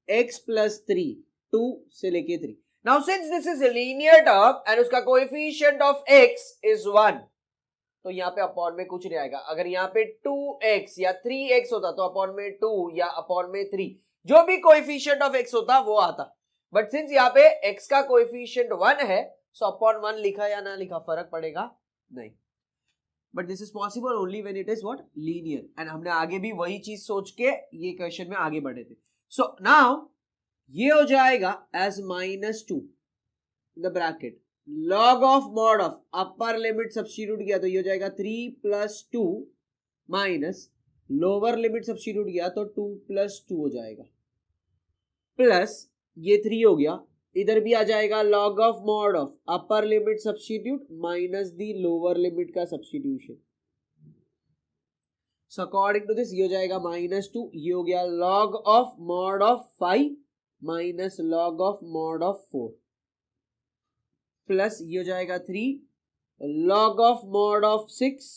S1: x plus 3, 2 से लेके 3. Now since this is a linear term and उसका coefficient of x is 1, तो यहाँ पे अपॉन में कुछ नहीं आएगा. अगर यहाँ पे 2x या 3x होता तो अपॉन में 2 या अपॉन में 3, जो भी कोएफिशिएंट ऑफ x होता वो आता. बट सिंस यहाँ पे x का कोएफिशिएंट 1 है, सो अपॉन 1 लिखा या ना लिखा फर्क पड़ेगा नहीं. But this is possible only when it is what, linear. And हमने आगे भी वही चीज सोच के ये क्वेश्चन में आगे बढ़े थे. सो नाउ ये हो जाएगा as -2 the bracket log of mod of upper limit substitute किया तो ये हो जाएगा 3 plus 2 minus lower limit substitute किया तो 2 प्लस 2 हो जाएगा, प्लस ये 3 हो गया, इधर भी आ जाएगा log of mod of upper limit substitute minus the lower limit का substitution. So according to this ये हो जाएगा -2, ये हो गया log of mod of 5 minus log of mod of 4, plus ये हो जाएगा 3 log of mod of 6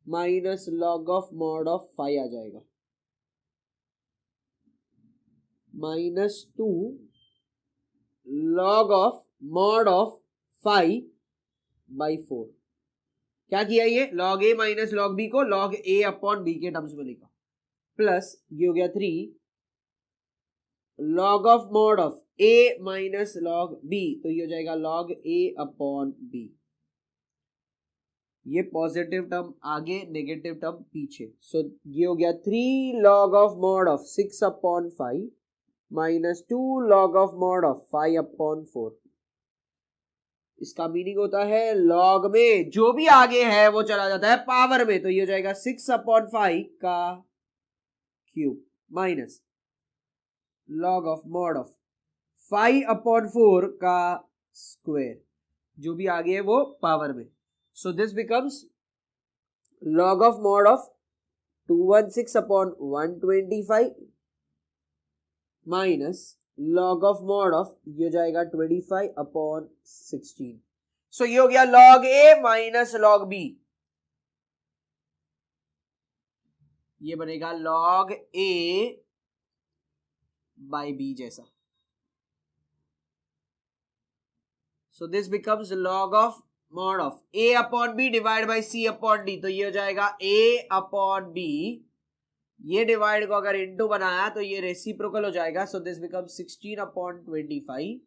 S1: minus log of mod of 5 आ जाएगा, -2 log of mod of 5 by 4. क्या किया ये, log a minus log b को log a अपॉन b के टर्म्स में लिखा, प्लस ये हो गया 3 log of mod of a minus log b, तो ये हो जाएगा log a अपॉन b. ये पॉजिटिव टर्म आगे, नेगेटिव टर्म पीछे. सो ये हो गया 3 log of mod of 6 upon 5 minus 2 log of mod of 5 upon 4. इसका मीनिंग होता है log में जो भी आगे है वो चला जाता है पावर में, तो ये हो जाएगा 6 अपॉन 5 का cube minus log of mod of 5 upon 4 का स्क्वायर, जो भी आगे है वो पावर में. सो this becomes log of mod of 216 upon 125 minus log of mod of ये हो जाएगा 25 अपॉन 16. सो ये हो गया log a minus log b, ये बनेगा log a by b जैसा. So this becomes log of mod of a upon b divided by c upon d, तो ये हो जाएगा a upon b, ये डिवाइड को अगर इनटू बनाया तो ये रेसिप्रोकल हो जाएगा. So this becomes 16 upon 25.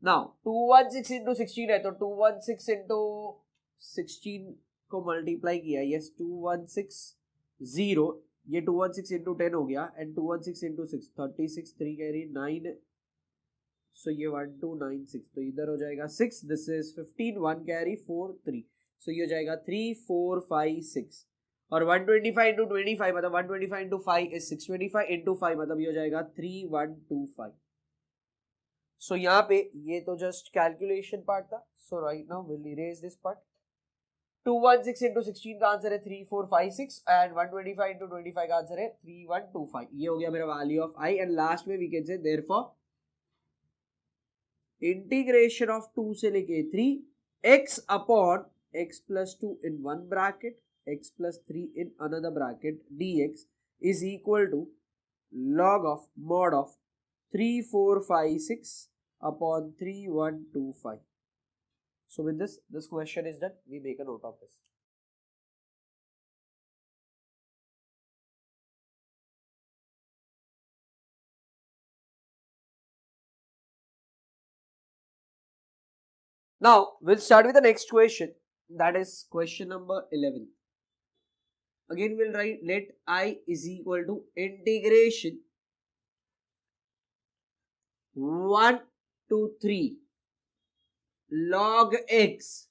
S1: Now 216 into 16 है तो 216 into 16 को मल्टीप्लाई किया, यस 216 ये 216 इंटू 10 हो गया, एंड 216 इंटू 6 36, 3 कैरी 9, सो ये 1296, तो इधर हो जाएगा 6, दिस इज 15, 1 कैरी 4 3, सो ये हो जाएगा 3 4 5 6, और 125 इंटू 25 मतलब 125 इंटू 5 इज 625 इंटू 5 मतलब ये हो जाएगा 3125. सो यहाँ पे ये तो जस्ट कैलकुलेशन पार्ट था. So right now will erase this part. 216 into 16 का आंसर है 3456 एंड 125 into 25 का आंसर है 3125. ये हो गया मेरा value of i, and last में we can say therefore integration of 2 से लेके 3 x upon x plus 2 in one bracket x plus 3 in another bracket dx is equal to log of mod of 3456 upon 3125. So with this question is done. We make a note of this. Now we'll start with the next question. That is question number 11. Again we'll write let I is equal to integration 1 to 3 log x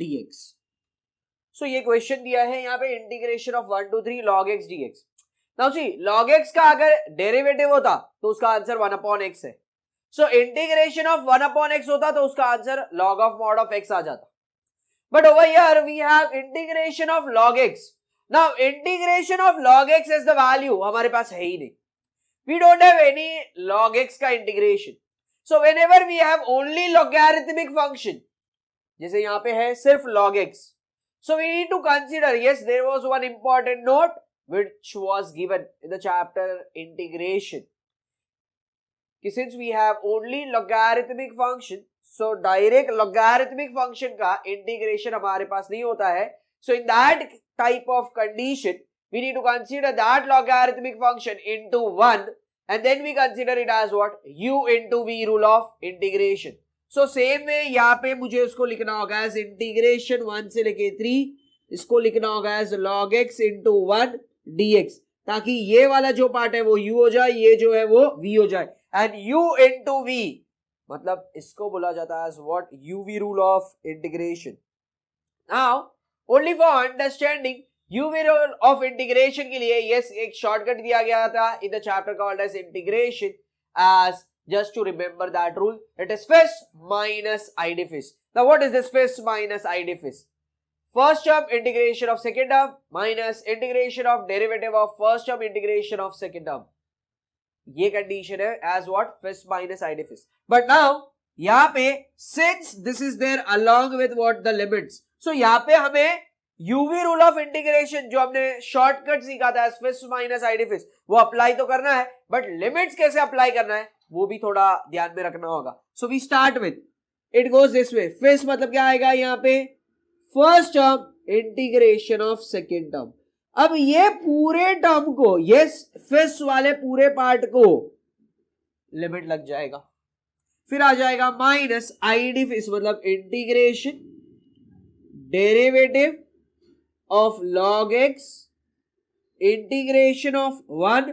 S1: dx. So ये क्वेश्चन दिया है यहाँ पे integration of 1 to 3 log x dx. Now see log x का अगर डेरिवेटिव होता तो उसका आंसर 1 अपॉन x है. So integration of 1 upon x होता तो उसका answer log of mod of x आ जाता. But over here we have integration of log x. Now integration of log x is the value हमारे पास है ही नहीं. we don't have any log x का integration. So whenever we have only logarithmic function, जैसे यहाँ पे है सिर्फ log x, so we need to consider, yes, there was one important note which was given in the chapter integration, कि since we have only logarithmic function, so direct logarithmic function का integration हमारे पास नहीं होता है. So in that type of condition, we need to consider that logarithmic function into 1 and then we consider it as what? U into V rule of integration. So same way यहाँ पे मुझे उसको लिखना होगा as integration 1 से लेके 3, इसको लिखना होगा as log x into 1 dx, ताकि ये वाला जो पार्ट है वो u हो जाए, ये जो है वो v हो जाए. And u into v मतलब इसको बोला जाता है as what? UV rule of integration. Now only for understanding UV rule of integration के लिए yes एक shortcut दिया गया था in the chapter called as integration, as just to remember that rule, it is Fish minus Ideffish. Now what is this Fish minus Ideffish? First term integration of second term minus integration of derivative of first term integration of second term. ये condition है as what? Fish minus Ideffish. But now यहाँ पे since this is there along with what? The limits. So यहाँ पे हमें UV rule of integration जो हमने shortcut सीखा था Fish minus Ideffish वो अप्लाई तो करना है, but limits कैसे अप्लाई करना है वो भी थोड़ा ध्यान में रखना होगा. So we start with, it goes this way. Fish मतलब क्या आएगा यहाँ पे? First term integration of second term. अब ये पूरे टर्म को, यस फिश वाले पूरे पार्ट को लिमिट लग जाएगा, फिर आ जाएगा माइनस आईडी फिश मतलब integration derivative of log x integration of 1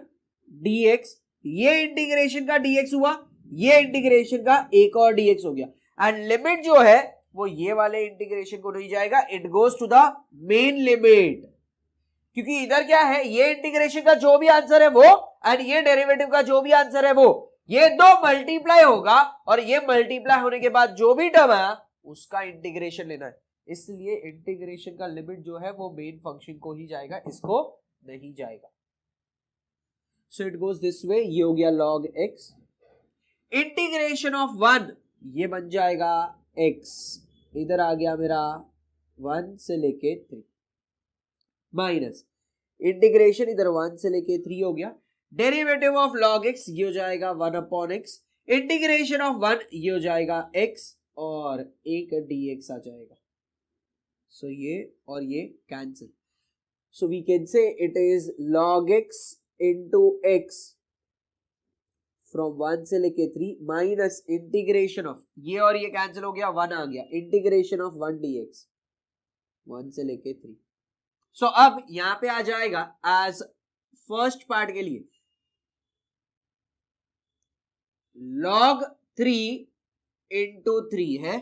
S1: dx. ये इंटीग्रेशन का dx हुआ, ये इंटीग्रेशन का एक और dx हो गया. एंड लिमिट जो है वो ये वाले इंटीग्रेशन को नहीं जाएगा, it goes to the main limit, क्योंकि इधर क्या है, ये इंटीग्रेशन का जो भी आंसर है वो एंड ये डेरिवेटिव का जो भी आंसर है वो, ये दो मल्टीप्लाई होगा और ये मल्टीप्लाई होने के बाद जो भी टर्म है उसका इंटीग्रेशन लेना है. इसलिए इंटीग्रेशन का लिमिट जो है वो मेन फंक्शन को ही जाएगा, इसको नहीं जाएगा. सो इट गोज दिस वे. ये हो गया log x. इंटीग्रेशन ऑफ 1 ये बन जाएगा x, इधर आ गया मेरा 1 से लेके 3 माइनस इंटीग्रेशन इधर 1 से लेके 3 हो गया. डेरिवेटिव ऑफ log x ये हो जाएगा 1 अपॉन x, इंटीग्रेशन ऑफ 1 ये हो जाएगा x और एक dx आ जाएगा. सो ये और ये cancel. So we can say it is log x into x from 1 से लेके 3 माइनस इंटीग्रेशन ऑफ, ये और ये कैंसिल हो गया, 1 आ गया, इंटीग्रेशन ऑफ 1 dx 1 से लेके 3. सो अब यहां पे आ जाएगा एज फर्स्ट पार्ट के लिए log 3 into 3 है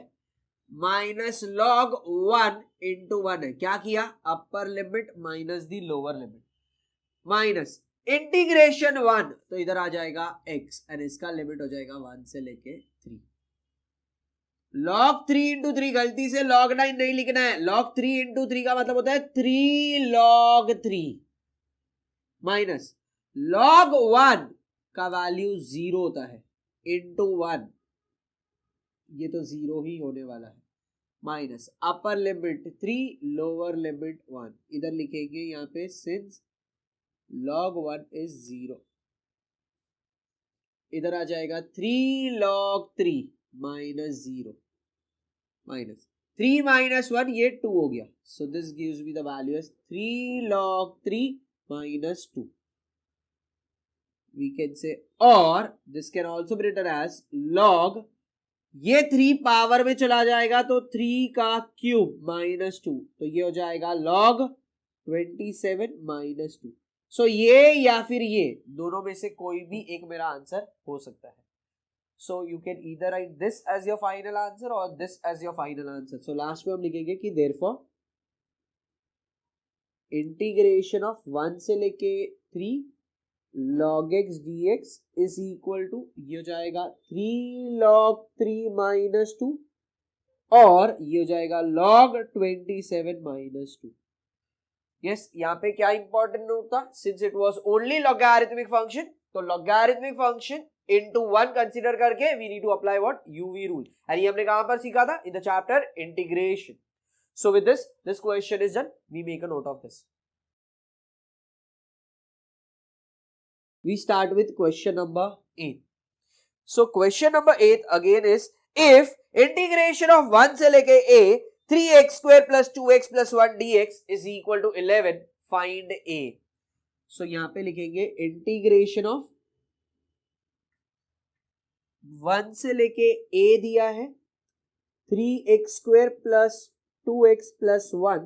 S1: माइनस log 1 into 1 है. क्या किया? अपर limit minus the lower limit minus integration 1 तो इधर आ जाएगा x एंड इसका लिमिट हो जाएगा 1 से लेके 3. log 3 into 3 गलती से log 9 नहीं लिखना है. log 3 into 3 का मतलब होता है 3 log 3 माइनस log 1 का वैल्यू 0 होता है into 1, ये तो 0 ही होने वाला है, minus upper limit 3 lower limit 1. इधर लिखेंगे यहाँ पे सिंस log 1 is 0, इधर आ जाएगा 3 log 3 माइनस 0 माइनस 3 माइनस 1 ये 2 हो गया. So this gives me the value as 3 log 3 minus 2. We can say, और this can also be written as log, ये 3 पावर में चला जाएगा तो 3 का क्यूब माइनस 2 तो ये हो जाएगा log 27 माइनस 2. सो ये या फिर ये दोनों में से कोई भी एक मेरा आंसर हो सकता है. So you can either write this as your final answer और this as your final answer. So last में हम लिखेंगे कि देयरफॉर इंटीग्रेशन ऑफ 1 से लेके 3 log x dx is equal to, ये हो जाएगा 3 log 3 माइनस 2 और ये हो जाएगा log 27 माइनस 2. यस, यहाँ पे क्या इंपॉर्टेंट नोट था, since it was only logarithmic function, तो लॉगरिथमिक फंक्शन इनटू 1 कंसीडर करके we need to apply what, UV rule, and ये हमने कहां पर सीखा था, in the chapter integration. So with this question is done. We make a note of this. We start with question number 8. So question number 8 again is, if integration of 1 से लेके a 3x square plus 2x plus 1 dx is equal to 11, find a. So यहाँ पे लिखेंगे इंटीग्रेशन ऑफ 1 से लेके a दिया है 3x square plus 2x plus 1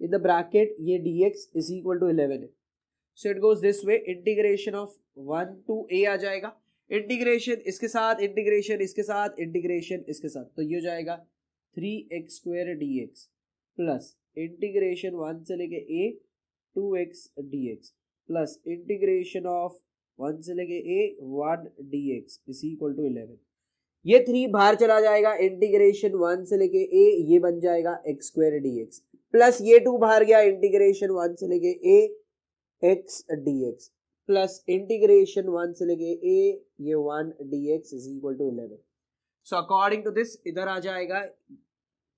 S1: in the bracket, ये dx is equal to 11 है. So it goes this way, integration of 1 to a आ जाएगा, इंटीग्रेशन इसके साथ, इंटीग्रेशन इसके साथ, इंटीग्रेशन इसके साथ, तो ये हो जाएगा 3x square dx plus integration 1 से लेके a 2x dx plus integration of 1 से लेके a 1 dx is equal to 11. ये 3 बाहर चला जाएगा, इंटीग्रेशन 1 से लेके a ये बन जाएगा x square dx प्लस ये 2 बाहर गया, इंटीग्रेशन 1 से लेके a x dx plus integration 1 से लेके a ये 1 dx is equal to 11. So according to this इधर आ जाएगा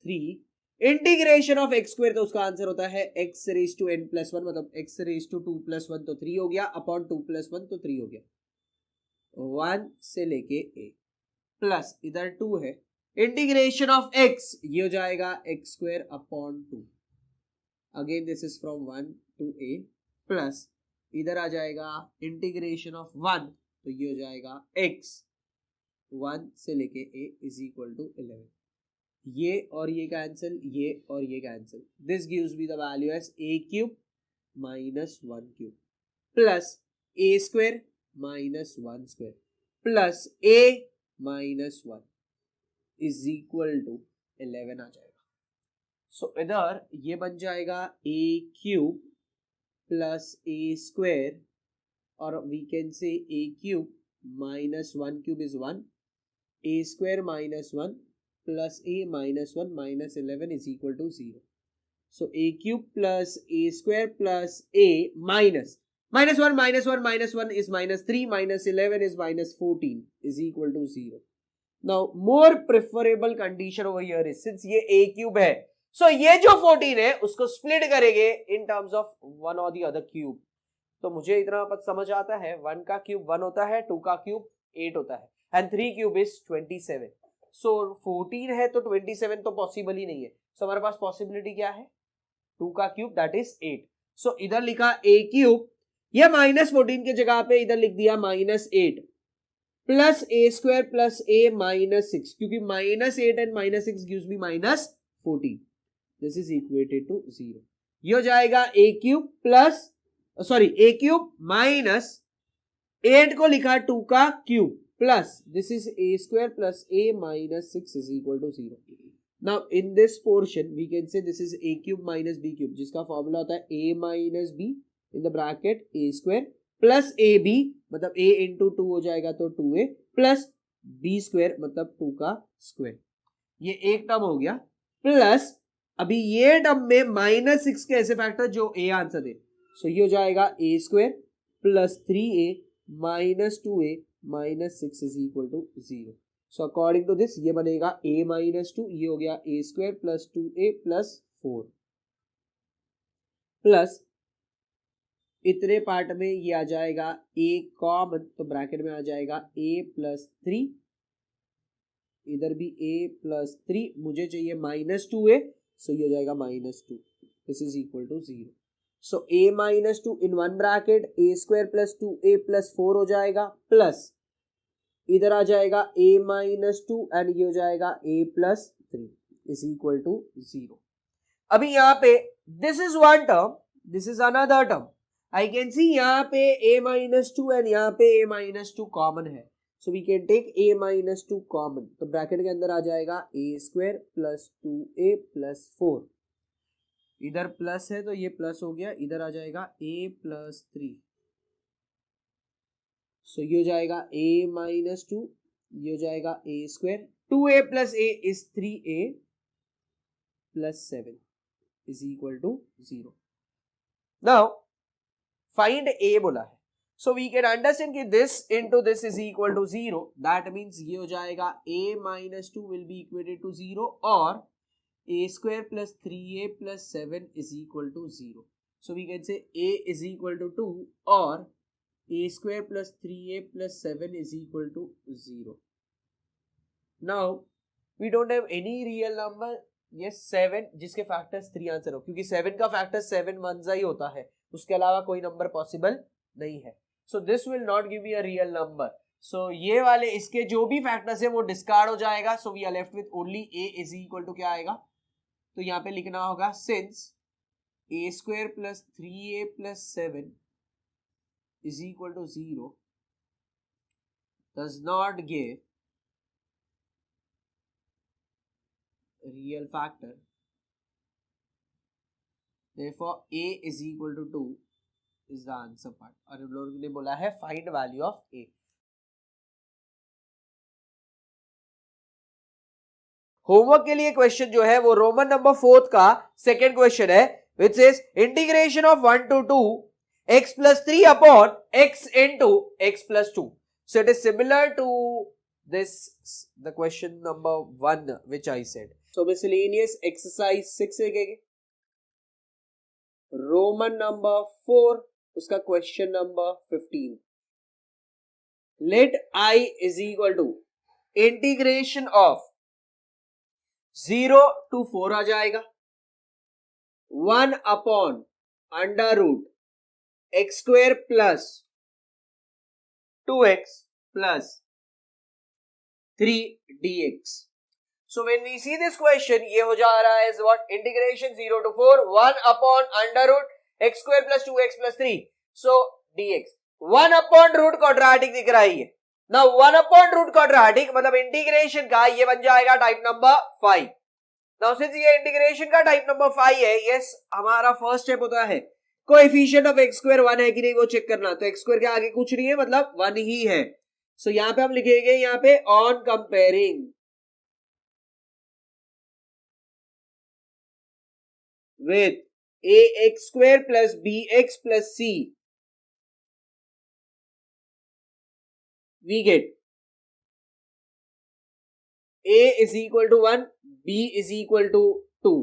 S1: 3 इंटीग्रेशन ऑफ x स्क्वायर, तो उसका आंसर होता है x raise to n plus 1, मतलब x रेज टू 2 प्लस 1 तो 3 हो गया, अपॉन 2 प्लस 1 तो 3 हो गया, 1 से लेके a प्लस इधर 2 है, इंटीग्रेशन ऑफ x ये हो जाएगा x square upon 2, again this is from 1 to a plus इधर आ जाएगा इंटीग्रेशन ऑफ 1, तो ये हो जाएगा x 1 से लेके a इज इक्वल टू 11. ये और ये कैंसिल, ये और ये cancel, this gives me the value as a cube minus 1 cube plus a square minus 1 square plus a minus 1 is equal to 11 आ जाएगा. सो इधर ये बन जाएगा a cube plus a square, और we can say a cube minus 1 cube is 1, a square minus 1 plus a minus 1 minus 11 is equal to 0. So a cube plus a square plus a minus 1 minus 1 minus 1 is minus 3 minus 11 is minus 14 is equal to 0. Now more preferable condition over here is, since ये a क्यूब है, so ये जो 14 है उसको स्प्लिट करेंगे इन टर्म्स ऑफ वन और दी अदर क्यूब. तो मुझे इतना पता समझ आता है, 1 का क्यूब 1 होता है, 2 का क्यूब 8 होता है, एंड 3 क्यूब इज 27. सो 14 है तो 27 तो पॉसिबल ही नहीं है. सो हमारे पास पॉसिबिलिटी क्या है, 2 का क्यूब दैट इज 8. सो इधर लिखा a क्यूब, यह माइनस 14 के जगह पे इधर लिख दिया minus 8 plus a square plus a minus 6, क्योंकि minus 8 and minus 6 gives me minus 14. This is equated to 0. ये हो जाएगा a cube plus a cube minus 8 को लिखा 2 का cube plus this is a square plus a minus 6 is equal to 0. Now in this portion we can say this is a cube minus b cube, जिसका फॉर्मूला होता है a minus b in the bracket a square plus ab, मतलब a इंटू 2 हो जाएगा तो 2a प्लस b स्क्वायर मतलब 2 का स्क्वायर. ये एक टर्म हो गया, प्लस अभी ये टर्म में माइनस 6 के ऐसे फैक्टर जो a आंसर दे. सो ये हो जाएगा a square plus 3a minus 2a minus 6 is equal to 0. So according to this ये बनेगा a माइनस 2, ये हो गया a square plus 2a plus 4 plus इतने पार्ट में ये आ जाएगा a कॉमन, तो ब्रैकेट में आ जाएगा a प्लस 3, इधर भी a प्लस 3, मुझे चाहिए माइनस 2a, सो ये हो जाएगा minus 2. This is equal to 0. So a minus 2 in one bracket a square plus 2a plus 4 हो जाएगा, प्लस इधर आ जाएगा a माइनस 2 एंड ये हो जाएगा a plus 3 is equal to 0. अभी यहाँ पे this is one term, this is another term. I can see यहाँ पे a माइनस 2 एंड यहाँ पे a माइनस 2 कॉमन है, so we can take a minus 2 common. तो ब्रैकेट के अंदर आ जाएगा a square plus 2a plus 4, इधर प्लस है तो ये प्लस हो गया, इधर आ जाएगा a प्लस 3, सो ये हो जाएगा a माइनस 2, ये हो जाएगा a square, 2a plus a is 3a plus 7 is equal to 0. Now find a बोला है, सो वी कैन अंडरस्टैंड कि this into this is equal to 0, that means ये हो जाएगा a minus 2 will be equated to 0 और a square plus 3a plus 7 is equal to 0. So we can say a is equal to 2 और a square plus 3a plus 7 is equal to 0. Now we don't have any real number. Yes 7 जिसके फैक्टर्स 3 आंसर हो, क्योंकि 7 का फैक्टर 7 1 ही होता है, उसके अलावा कोई नंबर पॉसिबल नहीं है. So this will not give me a real number. So ये वाले इसके जो भी फैक्टर्स है वो डिस्कार्ड हो जाएगा. So we are left with only a is equal to क्या आएगा, तो यहाँ पे लिखना होगा since a square plus 3a plus 7 is equal to 0 does not give real factor, therefore a is equal to 2 is the answer part. और हम लोगों ने बोला है find value of a. Homework के लिए क्वेश्चन जो है वो रोमन नंबर 4 का सेकेंड क्वेश्चन है, which is integration of 1 to 2 x plus 3 upon x into x plus 2. So it is similar to this, the question number 1 which I said. So miscellaneous exercise 6 लिखेंगे, रोमन नंबर 4 उसका question number 15. Let I is equal to integration of 0 to 4 आ जाएगा, 1 upon under root x square plus 2x plus 3 dx. So when we see this question, ये हो जा रहा है what? Integration 0 to 4, 1 upon under root x square plus 2x plus 3. So dx. 1 upon root quadratic दिख रहा है ये. Now 1 upon root quadratic मतलब इंटीग्रेशन का ये बन जाएगा टाइप नंबर 5. Now since ये इंटीग्रेशन का टाइप नंबर 5 है, yes हमारा फर्स्ट स्टेप होता है कोएफिशिएंट ऑफ एक्स स्क्वायर 1 है कि नहीं वो चेक करना. तो एक्स स्क्वायर के आगे कुछ नहीं है, मतलब 1 ही है. सो यहां पे हम लिखेंगे यहां पे on comparing with a x square plus b x plus c, we get a is equal to 1, b is equal to 2.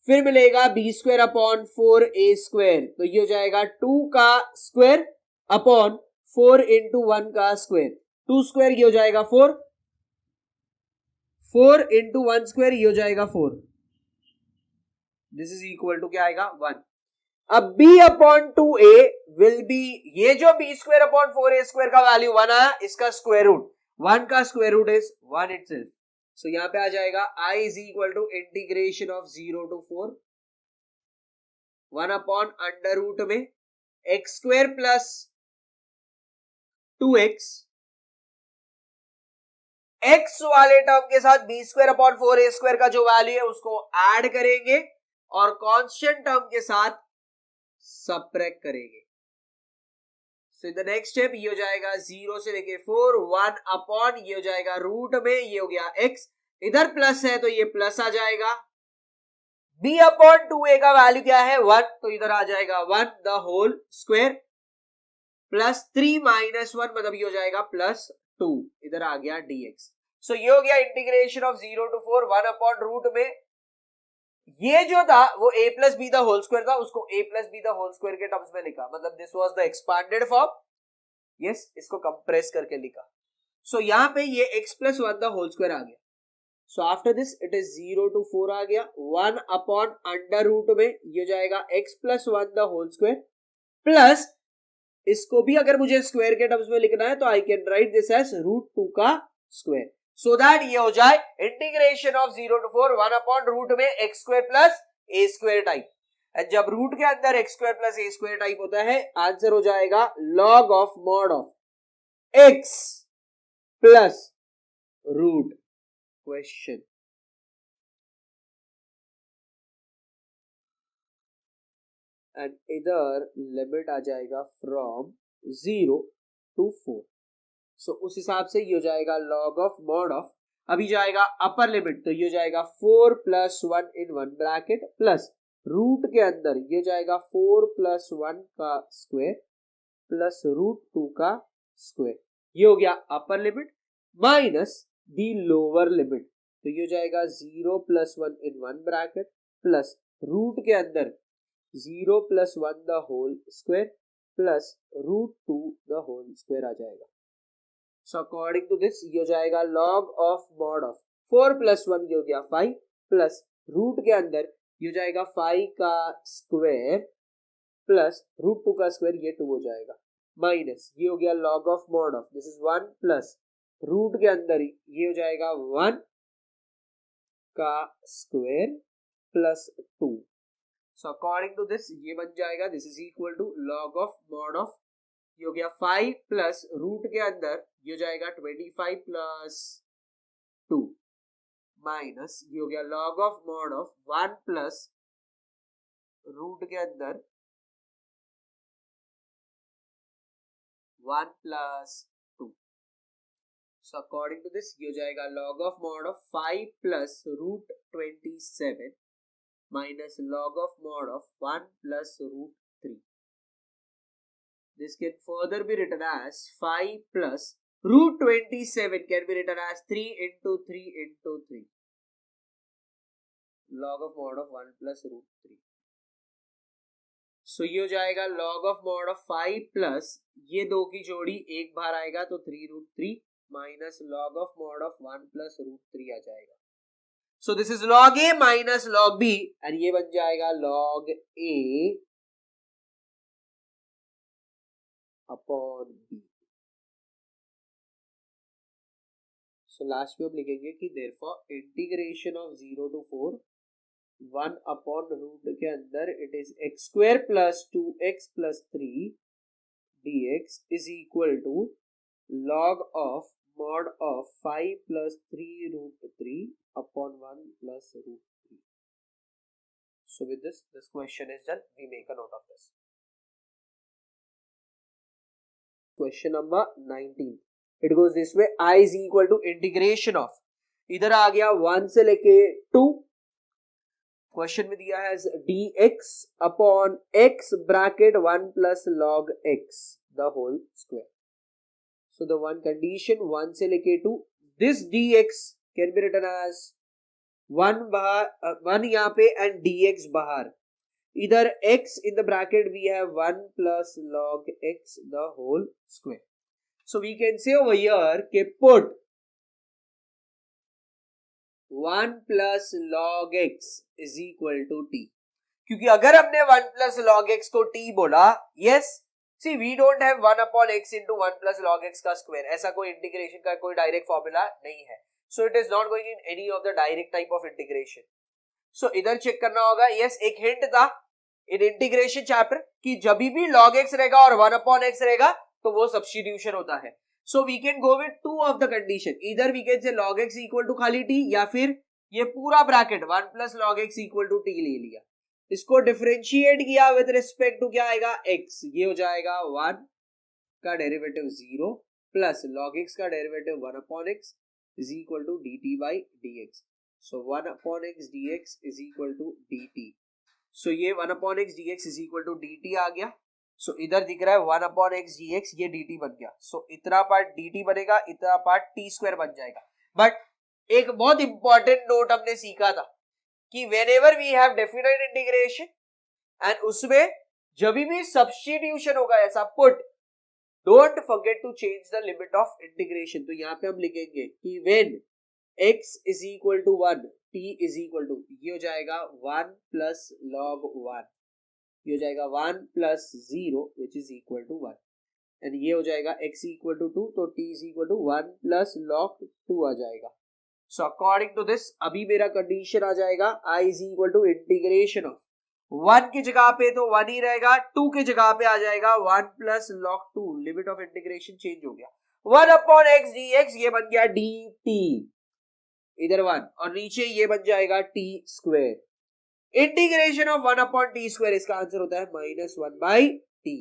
S1: फिर मिलेगा B square upon 4a square, तो ये हो जाएगा 2 का स्क्वायर अपॉन 4 इंटू 1 का स्क्वायर. 2 स्क्वायर ये हो जाएगा 4, 4 इंटू 1 स्क्वायर ये हो जाएगा 4. दिस इज इक्वल टू क्या आएगा 1. अब b upon 2a will be, ये जो b square upon 4a square का वैल्यू 1 आया, इसका स्क्वायर रूट 1 का square root is 1 itself. So यहां पे आ जाएगा I is equal to integration of 0 to 4, 1 upon under root में x square plus 2x, x वाले टर्म के साथ b square upon 4a square का जो वैल्यू है उसको ऐड करेंगे और कांस्टेंट टर्म के साथ सबट्रैक्ट करेंगे. सो इन द नेक्स्ट स्टेप ये हो जाएगा 0 से लेके 4, 1 अपॉन ये हो जाएगा रूट में, ये हो गया x, इधर प्लस है तो ये प्लस आ जाएगा. b अपॉन 2a का वैल्यू क्या है 1, तो इधर आ जाएगा 1 the whole square plus 3 minus 1 मतलब ये हो जाएगा प्लस 2, इधर आ गया dx. सो ये हो गया integration of 0 to 4, 1 upon root में ये जो था वो a plus b the whole square था, उसको a plus b the whole square के टर्म्स में लिखा, मतलब this was the expanded form. Yes इसको कंप्रेस करके लिखा. सो यहां पे ये x plus 1 the whole square आ गया. So after this it is 0 to 4 आ गया, 1 अपॉन अंडर रूट में ये हो जाएगा x plus 1 the whole square plus इसको भी अगर मुझे स्क्वायर के टर्म्स में लिखना है तो I can write this as root 2 का स्क्वायर, सो दैट ये हो जाए integration of 0 to 4, 1 upon root में x square plus a square type. And जब रूट के अंदर x square plus a square type होता है, आंसर हो जाएगा log of mod of x plus root question. And इधर लिमिट आ जाएगा फ्रॉम 0 to 4. सो उस हिसाब से ये हो जाएगा लॉग ऑफ मॉड ऑफ, अभी जाएगा अपर लिमिट तो ये हो जाएगा 4 प्लस 1 इन 1 ब्रैकेट प्लस रूट के अंदर ये जाएगा 4 प्लस 1 का स्क्वायर प्लस रूट 2 का स्क्वायर, ये हो गया upper limit minus the lower limit, तो ये हो जाएगा 0 plus 1 in one bracket plus root के अंदर 0 plus 1 the whole square plus root 2 the whole square आ जाएगा। सो अकॉर्डिंग टू दिस ये हो जाएगा log of mod of 4 plus 1 ये हो गया 5 प्लस रूट के अंदर ये हो जाएगा 5 का स्क्वायर प्लस रूट 2 का स्क्वायर, ये 2 हो जाएगा माइनस ये हो गया log of mod of this is 1 plus root के अंदर ये हो जाएगा 1 का square plus 2। So according to this ये बन जाएगा this is equal to log of mod of ये हो गया 5 प्लस रूट के अंदर ये हो जाएगा 25 प्लस 2 माइनस ये हो गया log of mod of 1 plus root के अंदर 1 plus 2। So according to this ये हो जाएगा log of mod of 5 plus root 27 minus log of mod of 1 plus root 3. This can further be written as 5 plus root 27 can be written as 3 into 3 into 3. Log of mod of 1 plus root 3. So ये हो जाएगा log of mod of 5 plus ये दो की जोड़ी एक बार आएगा तो 3 root 3 minus log of mod of 1 plus root 3 आ जाएगा। So this is log A minus log B and ये बन जाएगा log A upon B। So last में हम लिखेंगे कि therefore integration of 0 to 4 1 upon root के अंदर it is x square plus 2x plus 3 dx is equal to log of mod of 5 plus 3 root 3 upon 1 plus root 3. So with this question is done. We make a note of this. Question number 19. It goes this way. I is equal to integration of इधर आ गया 1 से लेके 2। क्वेश्चन में दिया है dx upon x bracket 1 plus log x the whole square. So the one condition 1 से लेके 2 this dx can be written as 1 बाहर 1 यहाँ पे and dx बाहर, इधर x in the bracket we have 1 plus log x the whole square. So we can say over here कि put 1 plus log x is equal to t, क्योंकि अगर हमने 1 plus log x को t बोला yes see we don't have 1 upon x into 1 plus log x का square, ऐसा कोई इंटीग्रेशन का कोई डायरेक्ट फॉर्मूला नहीं है। So it is not going in any of the direct type of integration. So इधर चेक करना होगा yes एक हिंट था in integration chapter कि जब भी log x रहेगा और 1 upon x रहेगा तो वो substitution होता है। So we can go with two of the condition, either we can say log x equal to खाली t या फिर ये पूरा bracket 1 plus log x equal to t ले लिया, इसको डिफरेंशिएट किया विद रिस्पेक्ट टू क्या आएगा x, ये हो जाएगा 1 का डेरिवेटिव 0 प्लस log x का derivative 1 upon x is equal to dt by dx. So 1 upon x dx is equal to dt. So ये 1 upon x dx is equal to dt आ गया। So इधर दिख रहा है 1 upon x dx, ये dt बन गया। So इतना पार्ट dt बनेगा, इतना पार्ट t स्क्वायर बन जाएगा। बट एक बहुत इंपॉर्टेंट नोट हमने सीखा था कि whenever we have definite integration and उसमें जब भी substitution होगा ऐसा put don't forget to change the limit of integration। तो यहाँ पे हम लिखेंगे कि when x is equal to 1 t is equal to ये हो जाएगा 1 plus log 1, ये हो जाएगा 1 plus 0 which is equal to 1 and ये हो जाएगा x equal to 2 तो t is equal to 1 plus log 2 आ जाएगा। So according to this अभी मेरा कंडीशन आ जाएगा I is equal to integration of 1 की जगह पे तो 1 ही रहेगा, 2 की जगह पे आ जाएगा 1 plus log 2, limit of integration change हो गया 1 upon x dx, ये बन गया dt, इधर 1 और नीचे ये बन जाएगा t square, integration of 1 upon t square, इसका आंसर होता है -1 by t,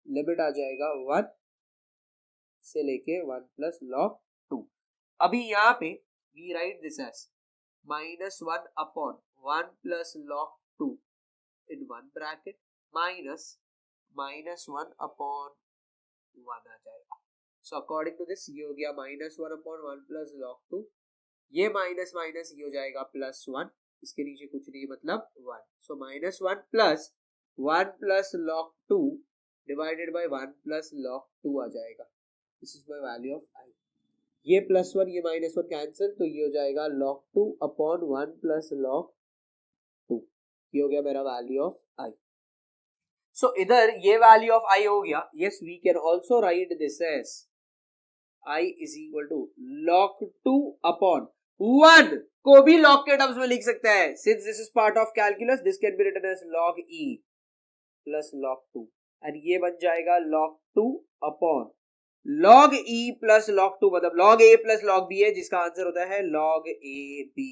S1: लिमिट आ जाएगा 1 से लेके 1 plus log 2। अभी यहाँ पे we write this as -1 upon 1 plus log 2 in one bracket minus -1/1 आ जाएगा. सो अकॉर्डिंग टू दिस ये हो गया -1/1 प्लस log 2. ये माइनस माइनस ये हो जाएगा +1. इसके नीचे कुछ नहीं मतलब 1. सो -1 plus 1 plus log 2 divided by 1 plus log 2 आ जाएगा. This is my value of i. ये +1 ये -1 कैंसिल, तो ये हो जाएगा log 2 अपॉन 1 प्लस log 2. ये हो गया मेरा वैल्यू ऑफ i. सो इधर ये वैल्यू ऑफ i हो गया. Yes, we can also write this as i is equal to log 2 upon 1 को भी log के टर्म्स में लिख सकते हैं. Since this is part of calculus, this can be written as log e plus log 2 and ये बन जाएगा log 2 upon log e plus log 2, मतलब log a plus log b है, जिसका आंसर होता है log a b.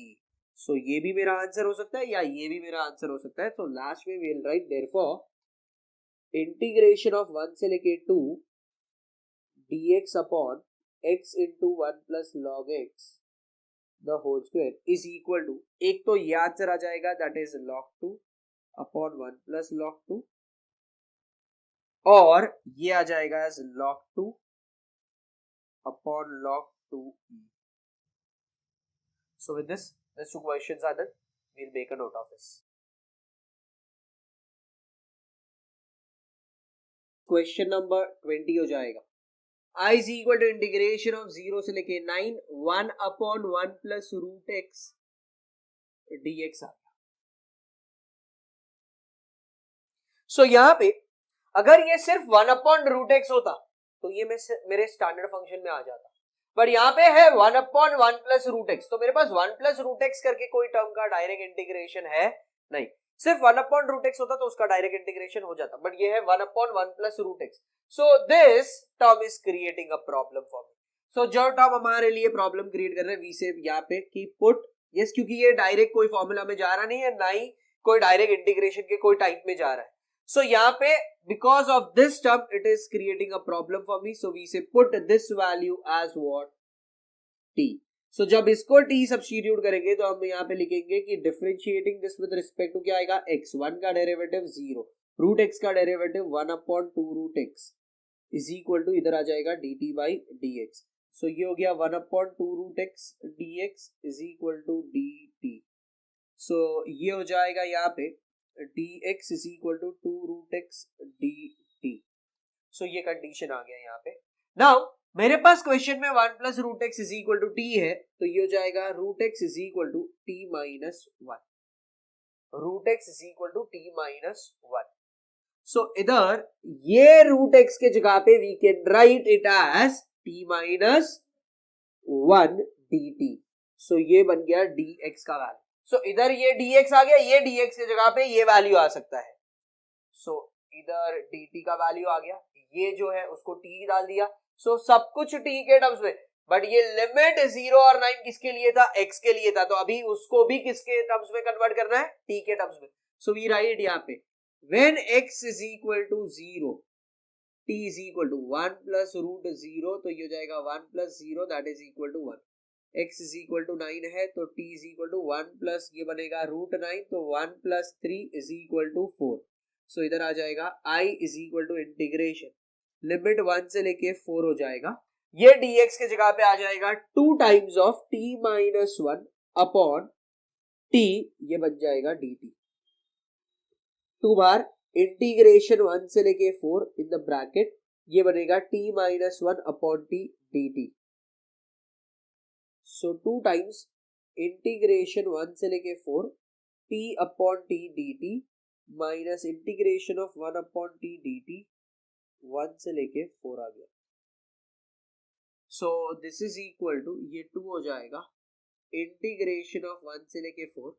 S1: सो ये भी मेरा आंसर हो सकता है या ये भी मेरा आंसर हो सकता है. तो लास्ट में we will write therefore integration of 1 से लेके 2 dx upon x into 1 plus log x the whole square is equal to, एक तो ये आंसर आ जाएगा that is log 2 upon 1 plus log 2, और ये आ जाएगा as log 2 upon log 2e. So with this, these two questions are done. We'll make a note of this. Question number 20 हो जाएगा. I is equal to integration of 0 से लेके 9 1 upon 1 plus root x dx आ गया. So यहाँ पे अगर ये सिर्फ 1 upon root x होता तो ये मेरे स्टैंडर्ड फंक्शन में आ जाता, बट यहाँ पे है 1 अपॉन 1 प्लस रूट एक्स. तो मेरे पास 1 प्लस रूट एक्स करके कोई टर्म का डायरेक्ट इंटीग्रेशन है नहीं. सिर्फ 1 अपॉन रूट एक्स होता तो उसका डायरेक्ट इंटीग्रेशन हो जाता, बट ये है 1 upon 1 plus root x. So this term is creating a problem for me. So जो टर्म हमारे लिए प्रॉब्लम क्रिएट कर रहे हैं, वी से यहाँ पे की पुट यस, क्योंकि ये डायरेक्ट कोई फॉर्मूला में जा रहा नहीं है, ना ही कोई डायरेक्ट इंटीग्रेशन के कोई टाइप में जा रहा है. So यहाँ पे because of this term it is creating a problem for me, so we say put this value as what t. So जब इसको t सब्स्टिट्यूट करेंगे तो हम यहाँ पे लिखेंगे कि differentiating this with respect to क्या आएगा, x1 का डेरिवेटिव 0, रूट x का derivative 1 upon 2 root x is equal to इधर आ जाएगा dt बाई dx. सो ये हो गया 1 upon 2 root x dx is equal to dt. सो ये हो जाएगा यहाँ पे dx is equal to 2 root x dt. So ये कंडीशन आ गया यहाँ पे. Now मेरे पास क्वेश्चन में 1 plus root x is equal to t है, तो ये हो जाएगा root x is equal to t minus 1. Root x is equal to t minus 1. So इधर ये रूट एक्स के जगह पे we can write it as t minus 1 dt. सो ये बन गया dx का वैल्यू. सो इधर ये dx आ गया, ये dx के जगह पे ये वैल्यू आ सकता है. सो इधर dt का वैल्यू आ गया, ये जो है उसको t डाल दिया. सो सब कुछ t के टर्म्स में, बट ये लिमिट 0 और 9 किसके लिए था, x के लिए था, तो अभी उसको भी किसके टर्म्स में कन्वर्ट करना है, t के टर्म्स में. सो वी राइट यहाँ पे when x is equal to 0 t is equal to 1 plus root 0, तो ये हो जाएगा 1 plus 0 that is equal to 1. x is equal to 9 है तो t is equal to 1 plus ये बनेगा root 9, तो 1 plus 3 is equal to 4. so इधर आ जाएगा I is equal to integration limit 1 से लेके 4 हो जाएगा. ये dx के जगह पे आ जाएगा 2 times of t minus 1 upon t, ये बन जाएगा dt. 2 बार इंटीग्रेशन 1 से लेके 4 इन द ब्रैकेट, ये बनेगा t minus 1 upon t dt. सो 2 टाइम्स इंटीग्रेशन 1 से लेके 4 t upon t dt minus integration of 1 upon t dt 1 से लेके 4 आ गया. So this is equal to ये 2 हो जाएगा इंटीग्रेशन ऑफ 1 से लेके 4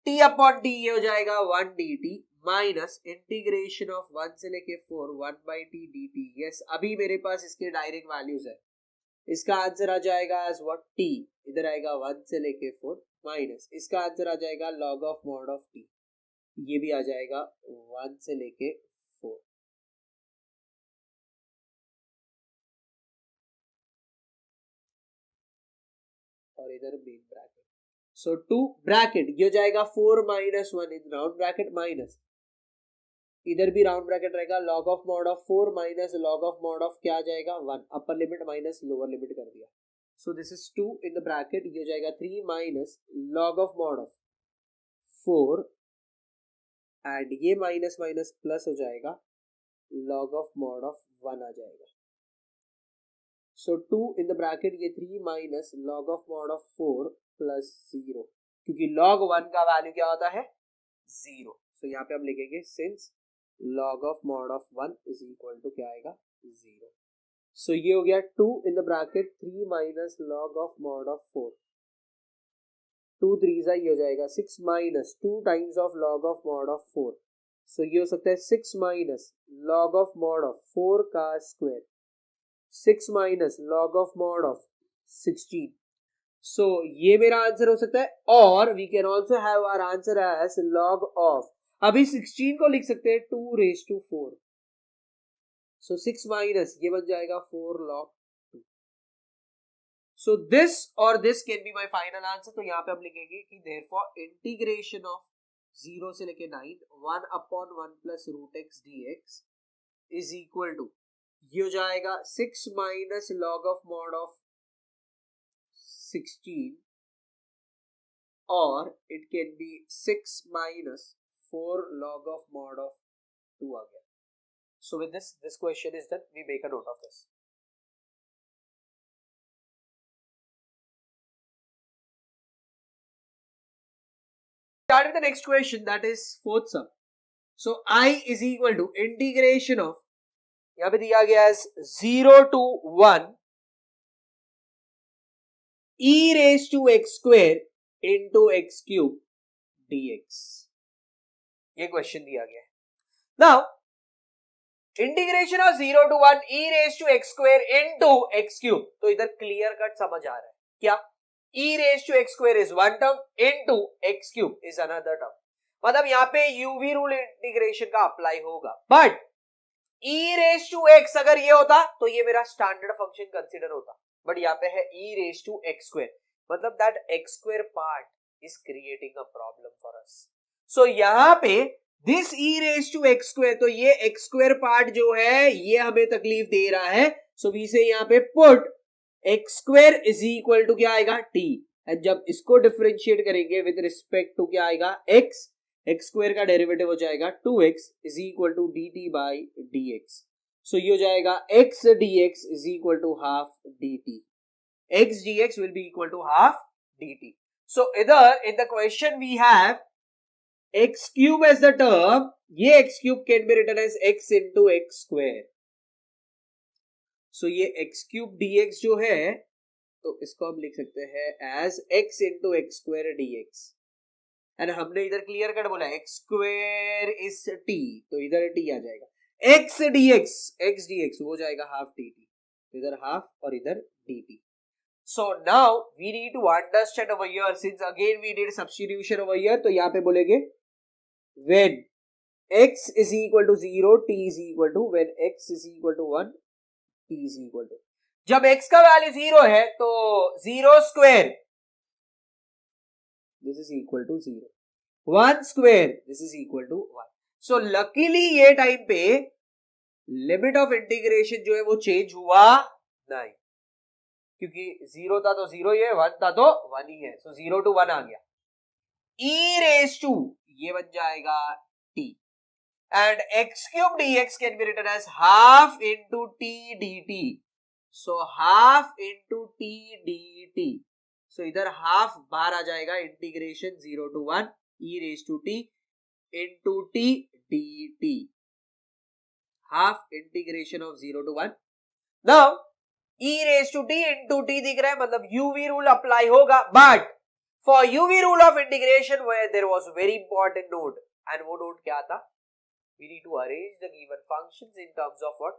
S1: t अपॉन t, ये हो जाएगा 1 dt माइनस इंटीग्रेशन ऑफ 1 से लेके 4 1 by t dt. यस, अभी मेरे पास इसके डायरेक्ट वैल्यूज है. इसका आंसर आ जाएगा एज व्हाट t, इधर आएगा 1 से लेके 4 माइनस इसका आंसर आ जाएगा log of mod of t, ये भी आ जाएगा 1 से लेके 4. और इधर मेन ब्रैकेट सो 2 ब्रैकेट ये हो जाएगा 4 minus 1 in round bracket minus इधर भी राउंड ब्रैकेट रहेगा log of mod of 4 minus log of mod of क्या आ जाएगा 1 अपर लिमिट माइनस लोअर लिमिट कर दिया. सो this is 2 in the bracket ये हो जाएगा 3 minus log of mod of 4 and ये माइनस माइनस प्लस हो जाएगा लॉग ऑफ मॉड ऑफ 1 आ जाएगा. सो 2 इन द ब्रैकेट ये 3 minus log of mod of 4 plus 0 क्योंकि log 1 का वैल्यू क्या होता है 0. सो यहाँ पे हम लिखेंगे since log of mod of 1 is equal to क्या आएगा 0. सो ये हो गया 2 इन the bracket 3 minus log of mod of 4 2 3 ये हो जाएगा 6 minus 2 times of log of mod of 4. So ये हो सकता है 6 minus log of mod of 4 का square 6 minus log of mod of 16. So ये मेरा आंसर हो सकता है और we can also have our answer as log of अभी 16 को लिख सकते हैं 2 रेज टू 4. सो 6 माइनस ये बन जाएगा 4 log 2. सो दिस और this can be my final answer. तो यहाँ पे हम लिखेंगे कि देयरफॉर इंटीग्रेशन ऑफ 0 से लेके 9 1 upon 1 plus root x dx is equal to ये हो जाएगा 6 minus log of mod of 16 और it can be 6 minus 4 log of mod of 2 आ गया. So with this question is done. We make a note of this. Start with the next question, that is fourth sum. So I is equal to integration of यहाँ पे दिया गया है 0 to 1 e raised to x square into x cube dx. ये क्वेश्चन दिया गया है. Now integration of 0 to 1 e raised to x square into x cube. तो इधर क्लियर कट समझ आ रहा है क्या e raised to x square is one term into x cube is another term. मतलब यहाँ पे uv रूल इंटीग्रेशन का अप्लाई होगा. But e raised to x अगर ये होता तो ये मेरा स्टैंडर्ड फंक्शन कंसीडर होता. बट यहाँ पे है e raised to x square. मतलब that x square part is creating a problem for us. So यहाँ पे this e raised to x square तो ये x square पार्ट जो है ये हमें तकलीफ दे रहा है. सो वी से यहाँ पे put x square is equal to क्या आएगा t. एंड जब इसको डिफरेंशिएट करेंगे विद रिस्पेक्ट टू क्या आएगा x स्क्वायर का डेरिवेटिव हो जाएगा 2x is equal to dt by dx. So ये हो जाएगा x dx is equal to half dt. x dx will be equal to half dt. So either in the question we have x cube as the term. ये x cube can be written as x into x square. So ये x cube dx जो है तो इसको हम लिख सकते हैं as x into x square dx. And हमने इधर क्लियर कट बोला x square is t तो इधर t आ जाएगा. x dx हो जाएगा half dt. इधर half और इधर dt. So now we need to understand over here, since again we did substitution over here, तो यहाँ पे बोलेंगे when x is equal to 0 t is equal to, when x is equal to 1 t is equal to. जब x का वैल्यू 0 है तो 0 square this is equal to 0, 1 square this is equal to 1. So luckily ये टाइम पे लिमिट ऑफ इंटीग्रेशन जो है वो चेंज हुआ नहीं, क्योंकि 0 था तो 0 ही है, 1 था तो 1 ही है. सो 0 to 1 आ गया. e raised to ये बन जाएगा t and x cube dx can be written as half into t dt. So half into t dt. So इधर half बाहर आ जाएगा. Integration 0 to 1 e raised to t into t dt. Half integration of 0 to 1. Now e raised to t into t दिख रहा है, मतलब uv rule अप्लाई होगा. But for uv rule of integration where there was very important note, and वो note क्या था? We need to arrange the given functions in terms of what?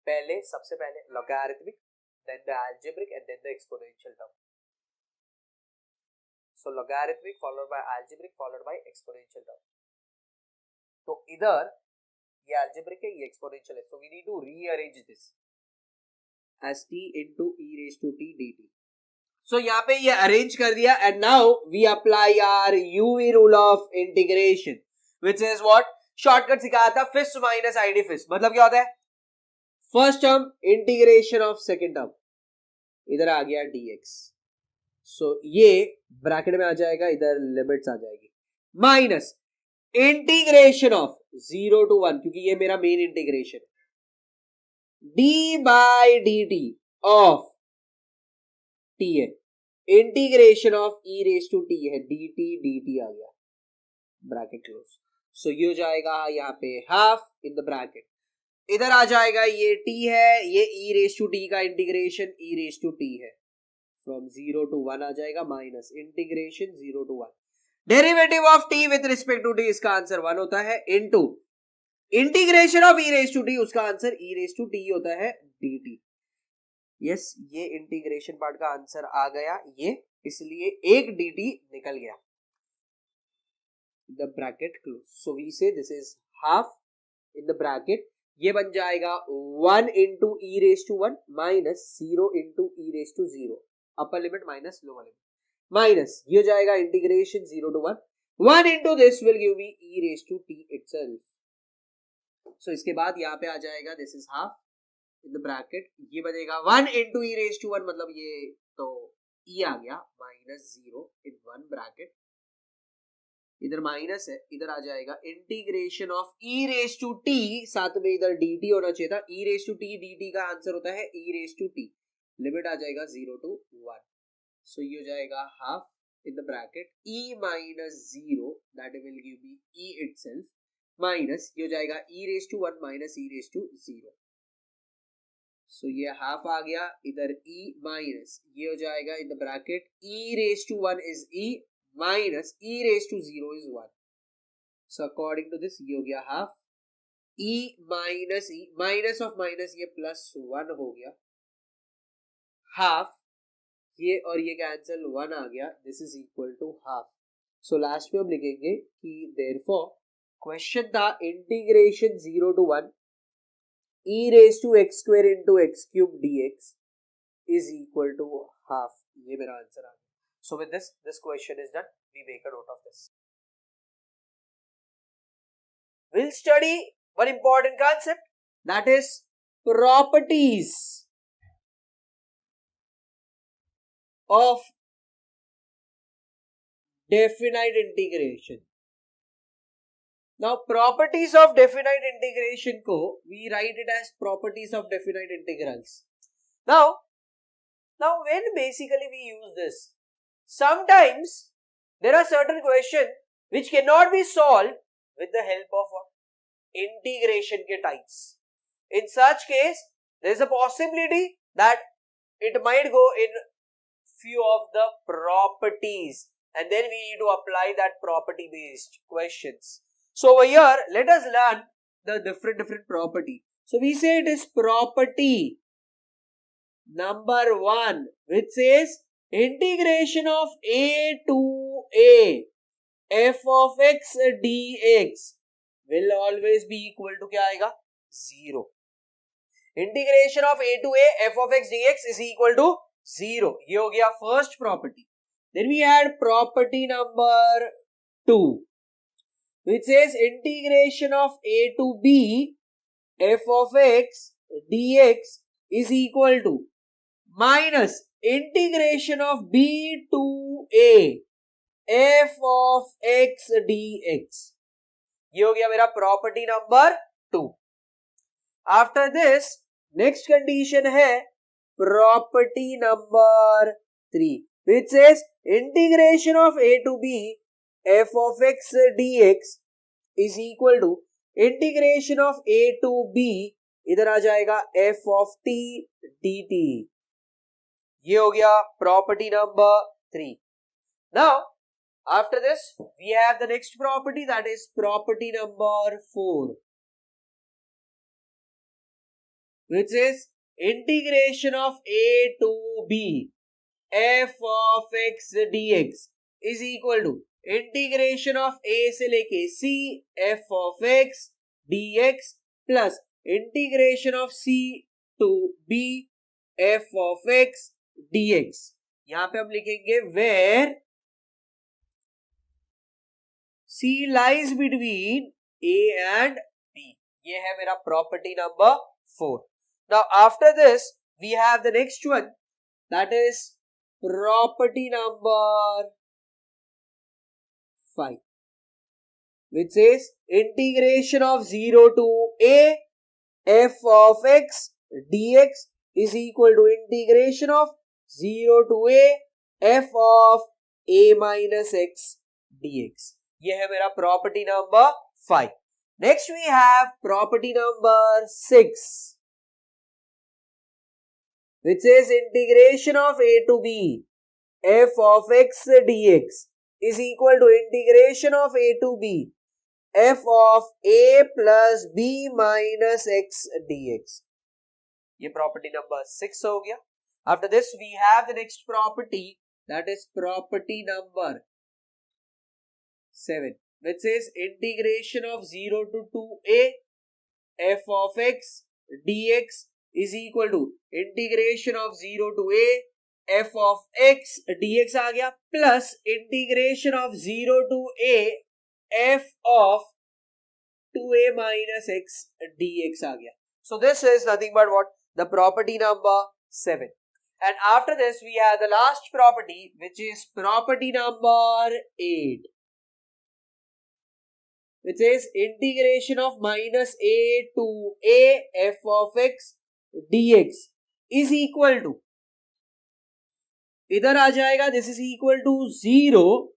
S1: पहले सबसे पहले logarithmic, then the algebraic and then the exponential term. So logarithmic followed by algebraic followed by exponential term. तो इधर ये algebraic है, ये exponential है. So we need to rearrange this as t into e raised to t dt. सो यहाँ पे ये अरेंज कर दिया and now we apply our UV rule of integration which is what shortcut सिखाया था फिस्ट माइनस आईडी फिस्ट मतलब क्या होता है first term integration of second term इधर आ गया dx सो ये ब्रैकेट में आ जाएगा इधर लिमिट्स आ जाएगी माइनस इंटीग्रेशन ऑफ 0 to 1 क्योंकि ये मेरा main integration d by dt of t है integration of e raise to t है dt आ गया ब्रैकेट क्लोज सो ये हो जाएगा यहाँ पे हाफ इन द ब्रैकेट इधर आ जाएगा ये t है ये e रेज टू t का integration e raise to t है फ्रॉम 0 to 1 आ जाएगा minus integration 0 to 1 derivative of t with respect to t इसका आंसर 1 होता है into integration of e raise to t उसका answer e raise to t होता है dt यस ये इंटीग्रेशन पार्ट का आंसर आ गया ये इसलिए एक dt निकल गया the bracket close so we say this is half in the bracket ये बन जाएगा 1 into e raise to 1 minus 0 into e raise to 0 upper limit minus lower limit minus ये हो जाएगा integration 0 to 1 into this will give me e raise to t itself so इसके बाद यहाँ पे आ जाएगा this is half in the bracket ये बनेगा 1 इंटू ई रेज टू 1 मतलब ये तो ई आ गया माइनस 0 इन 1 ब्रैकेट इधर माइनस है इधर आ जाएगा integration of e raise to t साथ में इधर dt होना चाहिए था e raise to t dt का आंसर होता है e raise to t limit आ जाएगा 0 to 1 सो ये हो जाएगा half in the bracket e minus 0 that will give me e itself minus ये हो जाएगा e raise to 1 minus e raise to 0 so ये हाफ आ गया इधर e माइनस ये हो जाएगा in the bracket e raise to 1 is e minus e raise to 0 is 1 so according to this ये हो गया half e minus of minus ये प्लस 1 हो गया हाफ ये और ये कैंसिल 1 आ गया this is equal to half so last में हम लिखेंगे कि देयरफॉर क्वेश्चन था integration 0 to 1 e raise to x square into x cube dx is equal to half ये मेरा आंसर आ गया so with this question is done we make a note of this we'll study one important concept that is properties of definite integration now properties of definite integration ko we write it as properties of definite integrals now when basically we use this sometimes there are certain questions which cannot be solved with the help of what? Integration ke types. In such case, there is a possibility that it might go in few of the properties and then we need to apply that property based questions. So over here, let us learn the different property. So we say it is property number 1 which says integration of a to a f of x dx will always be equal to क्या आएगा 0 integration of a to a f of x dx is equal to 0 ये हो गया first property then we add property number 2 which says integration of a to b f of x dx is equal to minus integration of b to a f of x dx ये हो गया मेरा property number 2 after this next condition है property number 3 which says integration of a to b f of x dx is equal to integration of a to b इधर आ जाएगा f of t dt ये हो गया property number 3 now after this we have the next property that is property number 4 which is integration of a to b f of x dx is equal to integration of a से लेके c f of x dx plus integration of c to b f of x dx यहां पे हम लिखेंगे where C lies between A and B. ये है मेरा property number 4. Now after this we have the next one, that is property number 5, which says integration of 0 to A f of x dx is equal to integration of 0 to A f of A minus x dx. ये है मेरा property number 5. Next we have property number 6, which is integration of A to B f of x dx is equal to integration of A to B f of A plus B minus x dx. ये प्रॉपर्टी नंबर 6 हो गया. After this we have the next property, that is property number 7, which says integration of 0 to 2a f of x dx is equal to integration of 0 to a f of x dx आ गया, plus integration of 0 to a f of 2a minus x dx आ गया. So this is nothing but what? The property number 7. And after this we have the last property, which is property number 8, which is integration of minus a to a f of x dx is equal to, इधर आ जाएगा, this is equal to 0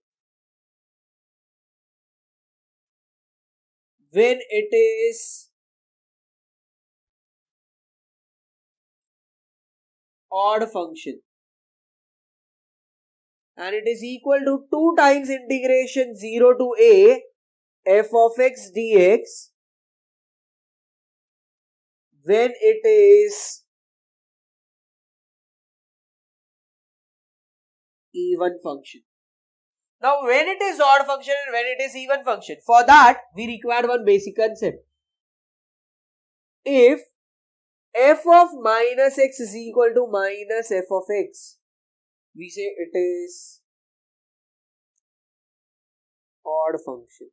S1: when it is odd function, and it is equal to 2 times integration 0 to a f of x dx when it is even function. Now when it is odd function and when it is even function, for that we require one basic concept. If f of minus x is equal to minus f of x, we say it is odd function.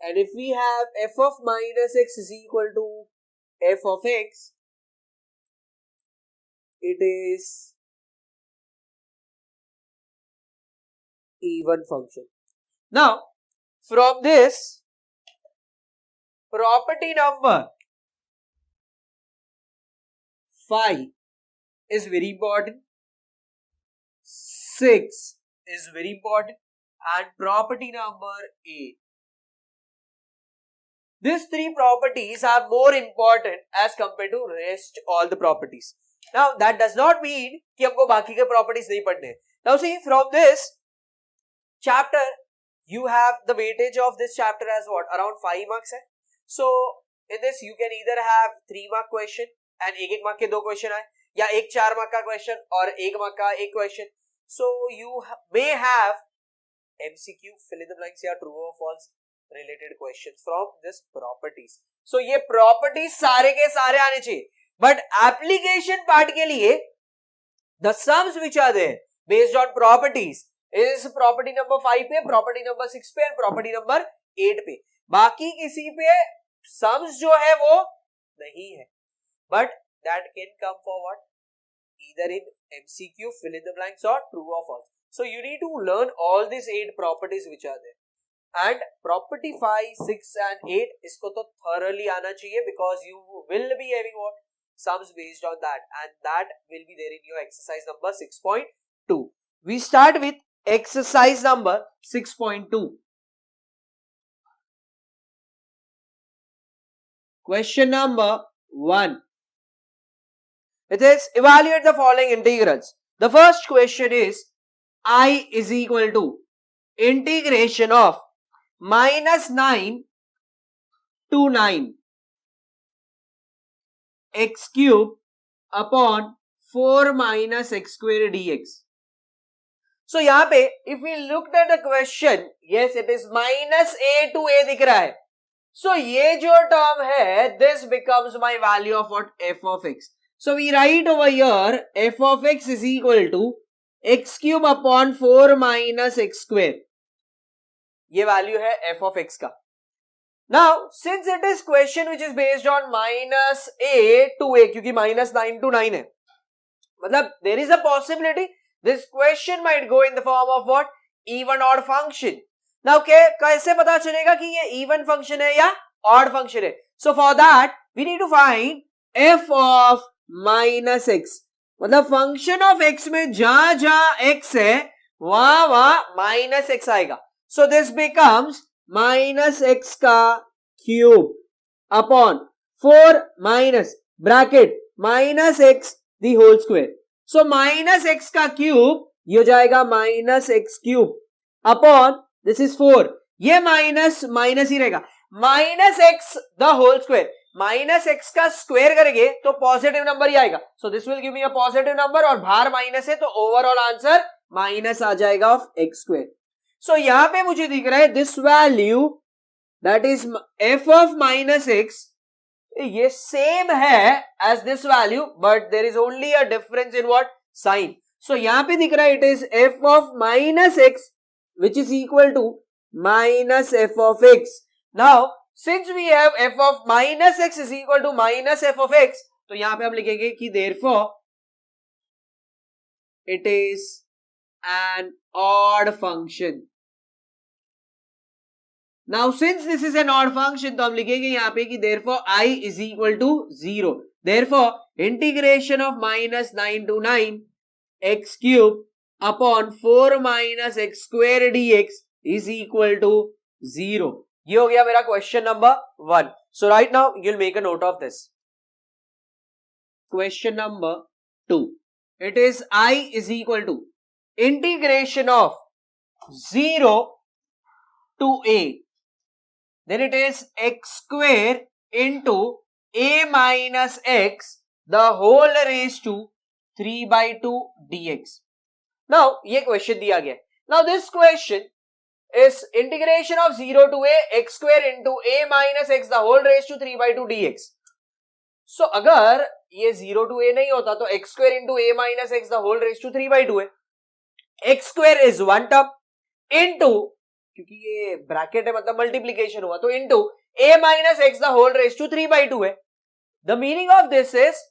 S1: And if we have f of minus x is equal to f of x, it is even function. Now, from this, property number 5 is very important, 6 is very important, and property number 8. These 3 properties are more important as compared to rest all the properties. Now that does not mean कि हमको बाकी के properties नहीं पढ़ने. Now see, from this chapter you have the weightage of this chapter as what? Around 5 marks है. So in this you can either have 3 mark question and एक mark के 2 question आए, या एक 4 mark का question और 1 mark का 1 question. So you may have MCQ, fill in the blanks या true or false related questions from this properties. So ये properties सारे के सारे आने चाहिए, but application part के लिए the sums which are there based on properties is property number 5 पे, property number 6 पे and property number 8 पे. बाकी किसी पे sums जो है वो नहीं है, but that can come for what? Either in MCQ, fill in the blanks, or true or false. So you need to learn all these 8 properties which are there. And property 5, 6 and 8 इसको तो thoroughly आना चाहिए, because you will be having what? Sums based on that, and that will be there in your exercise number 6.2. We start with exercise number 6.2. Question number 1. It is evaluate the following integrals. The first question is I is equal to integration of minus 9 to 9 x cube upon 4 minus x square dx. So यहाँ पे if we looked at the question, yes it is minus a to a दिख रहा है. So ये जो term है, this becomes my value of what? F of x. So we write over here f of x is equal to x cube upon 4 minus x square. ये वैल्यू है f of x का. Now since it is question which is based on minus a to a, क्योंकि minus 9 to 9 है, मतलब there is a possibility this question might go in the form of what? Even odd function. Now कैसे पता चलेगा कि ये even function है या odd function है? So for that we need to find f of minus x. मतलब function of x में जहां x है वहां minus x आएगा. So this becomes minus x का cube upon 4 minus bracket minus x the whole square. So minus x का क्यूब ये हो जाएगा minus x cube upon this is 4. ये माइनस माइनस ही रहेगा, minus x the whole square. Minus x का स्क्वायर करेंगे तो पॉजिटिव नंबर ही आएगा. सो this will give me a positive number और बाहर माइनस है तो ओवरऑल आंसर माइनस आ जाएगा ऑफ x स्क्वायर. सो यहां पे मुझे दिख रहा है this value that is f of minus x, ये सेम है as this value but there is only a difference in what? Sign. So यहां पे दिख रहा है it is f of minus x which is equal to minus f of x. Now since we have f of minus x is equal to minus f of x, तो यहां पे हम लिखेंगे कि therefore it is an odd function. Now since this is an odd function तो हम लिखेंगे यहां पे कि therefore I is equal to 0. Therefore integration of minus 9 to 9 x cube upon 4 minus x square dx is equal to 0. ये हो गया मेरा question number 1. So right now you'll make a note of this. Question number 2. It is I is equal to integration of 0 to a. Then it is x square into a minus x the whole raised to 3 by 2 dx. Now ये क्वेश्चन दिया गया है. Now this question is integration of 0 to a x square into a minus x the whole raised to 3 by 2 dx. So अगर ये 0 to a नहीं होता तो x square into a minus x the whole raised to 3 by 2 है. x square is one term into, क्योंकि ये ब्रैकेट है मतलब मल्टीप्लीकेशन हुआ, तो into a minus x the whole raised to 3 by 2 है. The meaning of this is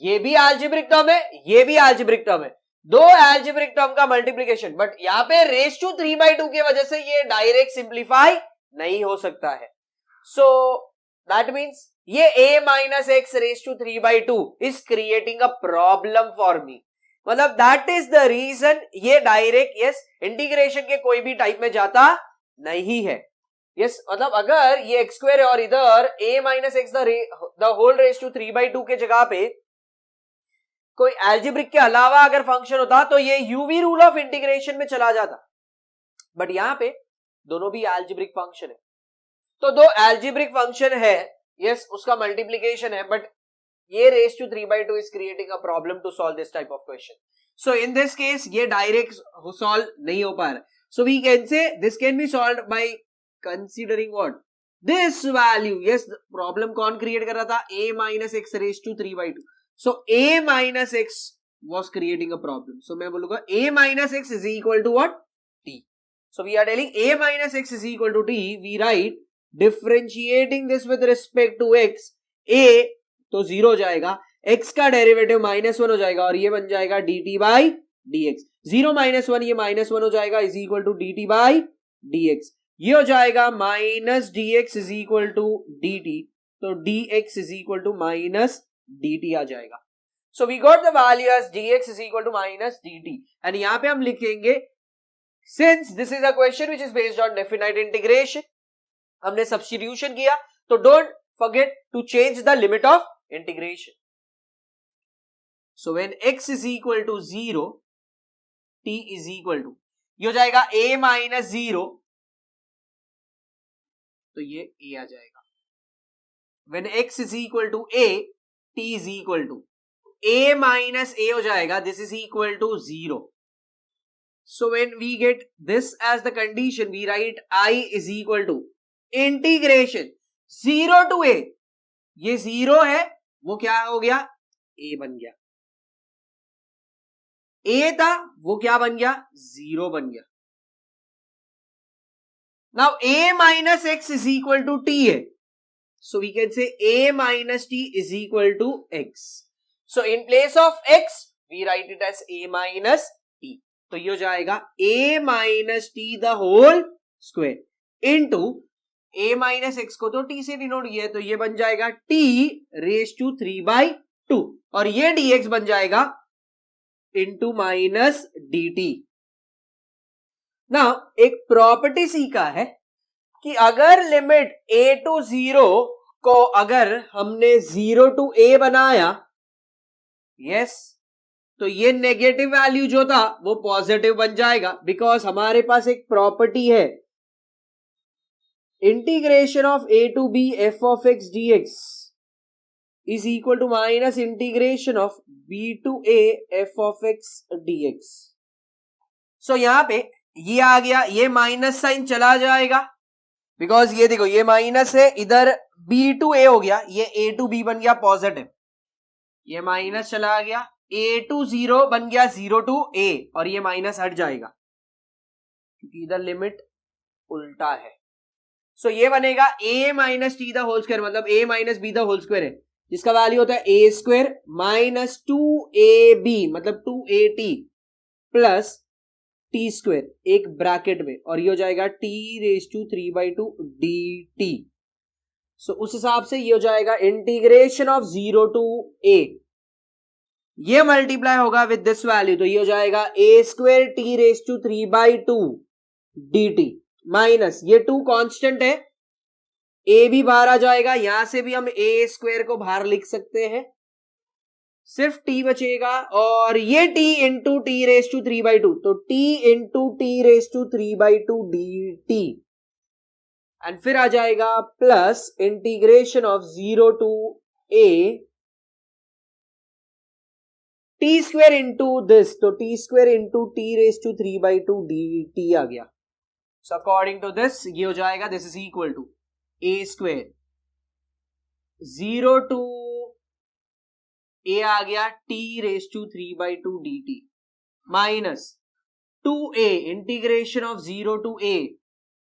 S1: ये भी algebraic term है, ये भी algebraic term है, दो एल्जेब्रिक टर्म का मल्टीप्लिकेशन, बट यहां पे रेस टू 3 by 2 की वजह से ये डायरेक्ट सिंप्लीफाई नहीं हो सकता है. सो दैट मींस ये a minus x raise to 3 by 2 is creating a problem for me. मतलब दैट इज द रीजन ये डायरेक्ट यस इंटीग्रेशन के कोई भी टाइप में जाता नहीं है. यस मतलब अगर ये एक्स स्क्वायर है और इधर a minus x the whole raise to 3 by 2 के जगह पे कोई एल्जेब्रिक के अलावा अगर फंक्शन होता तो ये यूवी रूल ऑफ इंटीग्रेशन में चला जाता, बट यहां पे दोनों भी एल्जेब्रिक फंक्शन है. तो दो एल्जेब्रिक फंक्शन है यस उसका मल्टीप्लिकेशन है, बट ये raise to 3 by 2 is creating a problem to solve this type of question. So in this case ये डायरेक्ट सॉल्व नहीं हो पा रहा. So we can say this can be solved by considering what? This value. Yes problem कौन क्रिएट कर रहा था? a minus x raise to 3 by 2. So a minus x was creating a problem. So मैं बोलूंगा a minus x is equal to what? t. So we are telling a minus x is equal to t. We write differentiating this with respect to x. a तो 0 हो जाएगा, x का डेरिवेटिव -1 हो जाएगा और ये बन जाएगा dt by dx. 0 minus 1 ये -1 हो जाएगा is equal to dt by dx. ये हो जाएगा minus dx is equal to dt. तो dx is equal to minus dt आ जाएगा. So we got the value as dx is equal to minus dt and यहां पे हम लिखेंगे since this is a question which is based on definite integration, हमने substitution किया तो don't forget to change the limit of integration. So when x is equal to 0 t is equal to ये हो जाएगा a minus 0, तो ये a आ जाएगा. When x is equal to a t is equal to a minus a हो जाएगा, this is equal to 0. So when we get this as the condition, we write I is equal to integration 0 to a. ये 0 है वो क्या हो गया? a बन गया, a था वो क्या बन गया, 0 बन गया. Now a minus x is equal to t है, so we can say a minus t is equal to x. So in place of x we write it as a minus t. तो ये हो जाएगा a minus t the whole square into a minus x को तो t से डिनोट किया है, तो ये बन जाएगा t raised to 3/2 और ये dx बन जाएगा into minus dt. Now एक प्रॉपर्टी सीखा है कि अगर लिमिट a to 0 को अगर हमने 0 to a बनाया, yes, तो ये नेगेटिव वैल्यू जो था वो पॉजिटिव बन जाएगा, बिकॉज हमारे पास एक प्रॉपर्टी है integration of a to b f of x dx is equal to minus integration of b to a f of x dx. सो यहां पे ये आ गया, ये माइनस साइन चला जाएगा बिकॉज ये देखो ये माइनस है, इधर b to a हो गया, ये a to b बन गया पॉजिटिव, ये माइनस चला गया, a to 0 बन गया 0 to a और ये माइनस हट जाएगा क्योंकि इधर लिमिट उल्टा है. सो ये बनेगा a minus t the whole square, मतलब a minus b the whole square है, जिसका वैल्यू होता है a स्क्वायर माइनस 2ab मतलब 2at प्लस टी स्क्वायर एक ब्रैकेट में, और ये हो जाएगा t raise to 3/2 dt. So उस हिसाब से ये हो जाएगा इंटीग्रेशन ऑफ 0 to a, ये मल्टीप्लाई होगा विद दिस वैल्यू, तो ये हो जाएगा a square t raise to 3/2 dt minus ये 2 कांस्टेंट है, a भी बाहर आ जाएगा, यहां से भी हम a स्क्वायर को बाहर लिख सकते हैं, सिर्फ t बचेगा और ये t into t raise to 3/2, तो t into t raise to 3/2 dt and फिर आ जाएगा plus integration of 0 to a t square into this, तो t square into t raise to 3/2 dt आ गया. सो अकॉर्डिंग टू दिस ये हो जाएगा, this is equal to a square 0 to a आ गया t raise to 3/2 dt minus 2a integration of 0 to a,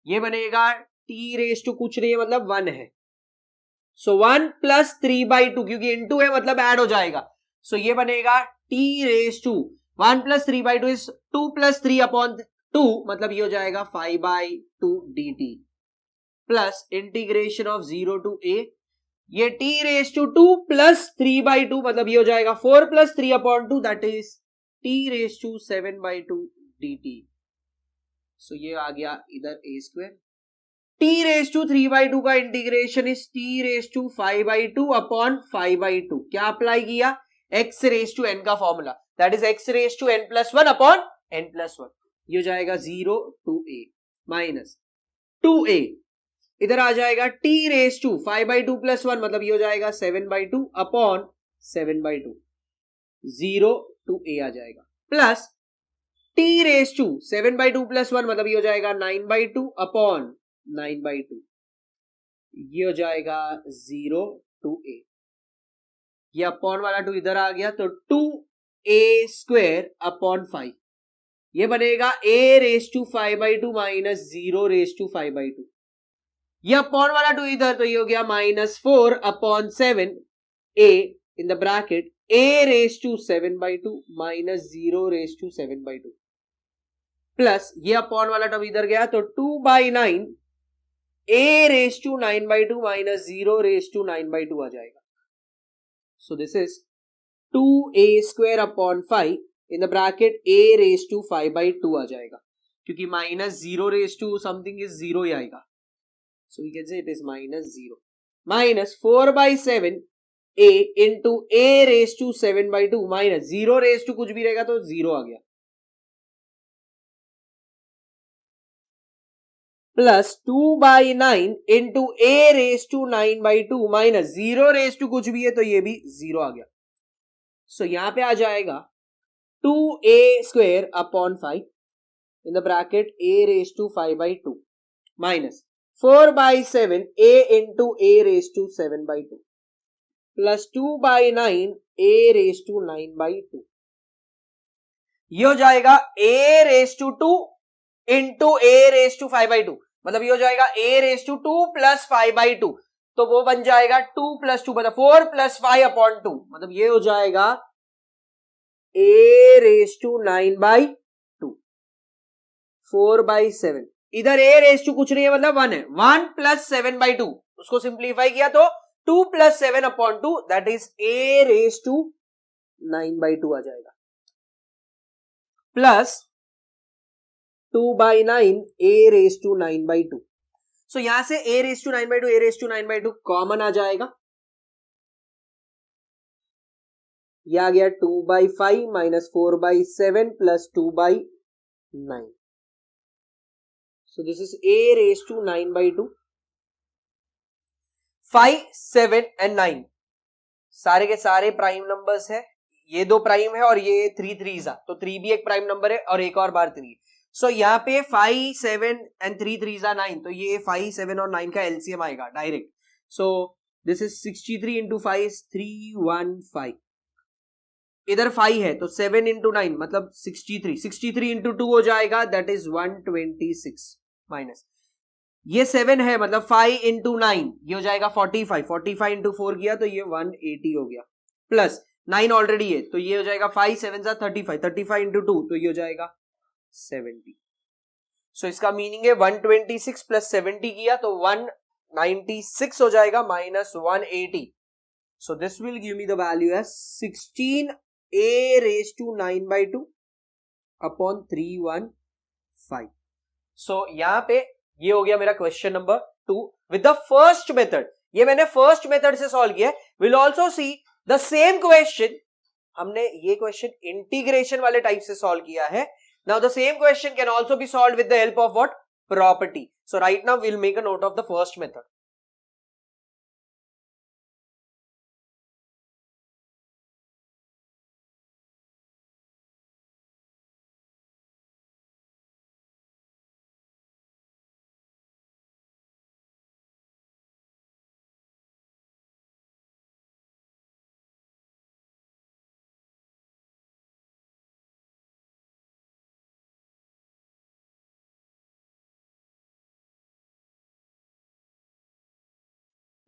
S1: ये बनेगा t रेज टू कुछ नहीं है मतलब 1 है, सो 1 प्लस 3/2 क्योंकि इनटू है मतलब ऐड हो जाएगा, सो ये बनेगा t raise to 1 plus 3/2 is 2 plus 3 upon 2 मतलब ये हो जाएगा 5/2 dt plus integration of 0 to a, ये t रेज टू 2 प्लस 3/2 मतलब ये हो जाएगा 4 plus 3 upon 2 that is t raise to 7/2 dt. सो ये आ गया इधर a square, t raise to 3/2 का integration is t raise to 5/2 upon 5/2, क्या अप्लाई किया, x रेज टू n का formula, that is x raise to n plus 1 upon n plus 1, ये हो जाएगा 0 to a माइनस 2a, इधर आ जाएगा t रेज टू 5/2 प्लस 1 मतलब ये हो जाएगा 7/2 अपॉन 7/2, 0 to a आ जाएगा plus t raise to 7/2 plus 1 मतलब ये हो जाएगा 9/2 अपॉन 9/2, ये हो जाएगा 0 to a, ये अपॉन वाला 2 इधर आ गया तो 2a स्क्वायर अपॉन 5, ये बनेगा a raise to 5/2 minus 0 raise to 5/2, ये अपॉन वाला 2 इधर तो ये हो गया minus 4 upon 7 a in the bracket a raise to 7/2 minus 0 raise to 7/2 plus ये अपॉन वाला टर्म इधर गया तो 2/9 a raise to 9/2 minus 0 raise to 9/2 आ जाएगा. So this is 2a square upon 5 in the bracket a raise to 5/2 आ जाएगा क्योंकि minus 0 raise to something is 0 ही आएगा. So we can say it is minus 0 minus 4/7 a into a raised to 7/2 minus 0 raised to कुछ भी रहेगा तो 0 आ गया plus 2/9 into a raised to 9/2 minus 0 raised to कुछ भी है तो ये भी 0 आ गया. सो यहां पे आ जाएगा 2a square upon 5 in the bracket a raised to 5/2 minus 4/7 a into a raised to 7/2 plus 2/9 a raise to 9/2, ये हो जाएगा a raise to 2 into a raise to 5/2, मतलब ये हो जाएगा a रेज टू 2 प्लस 5/2, तो वो बन जाएगा 2 प्लस 2 मतलब 4 प्लस 5/2, मतलब ये हो जाएगा a रेज टू 9/2, 4/7, इधर a रेज टू कुछ नहीं है मतलब 1 है, 1 प्लस 7/2, उसको सिंप्लीफाई किया तो 2 plus 7/2, that is a raise to 9/2 आ जाएगा, plus 2/9 a raise to 9/2, so यहां से a raise to 9/2 a raise to 9/2 common आ जाएगा, ये आ गया 2/5 minus 4/7 plus 2/9, so this is a raised to 9/2, 5, 7 and 9 सारे के सारे प्राइम नंबर्स है, ये दो प्राइम है और ये 3 3s, तो 3 भी एक प्राइम नंबर है और एक और बार 3, सो यहाँ पे 5, 7 and 3 3s 9, तो ये 5, 7 और 9 का एलसीएम आएगा direct, so this is 63 into 5 315, इधर 5 है तो 7 इंटू 9 मतलब 63, 63 इंटू 2 हो जाएगा, दैट इज 126, माइनस ये 7 है मतलब 5 इंटू 9 ये हो जाएगा 45, 45 इंटू 4 किया तो ये 180 हो गया, प्लस 9 ऑलरेडी है तो ये हो जाएगा 5 7 35, 35 इंटू 2 तो ये हो जाएगा 70, सो इसका मीनिंग है 126 प्लस 70 किया तो 196 हो जाएगा minus 180, so this will give me the value as 16 a raised to 9/2 upon 315, so यहां पे ये हो गया मेरा question number 2 with the first method, ये मैंने फर्स्ट मेथड से सॉल्व किया है, will also see the same question, हमने ये क्वेश्चन इंटीग्रेशन वाले टाइप से सॉल्व किया है, now the same question can also be solve with the help of what, property, so right now will make a note of the first method.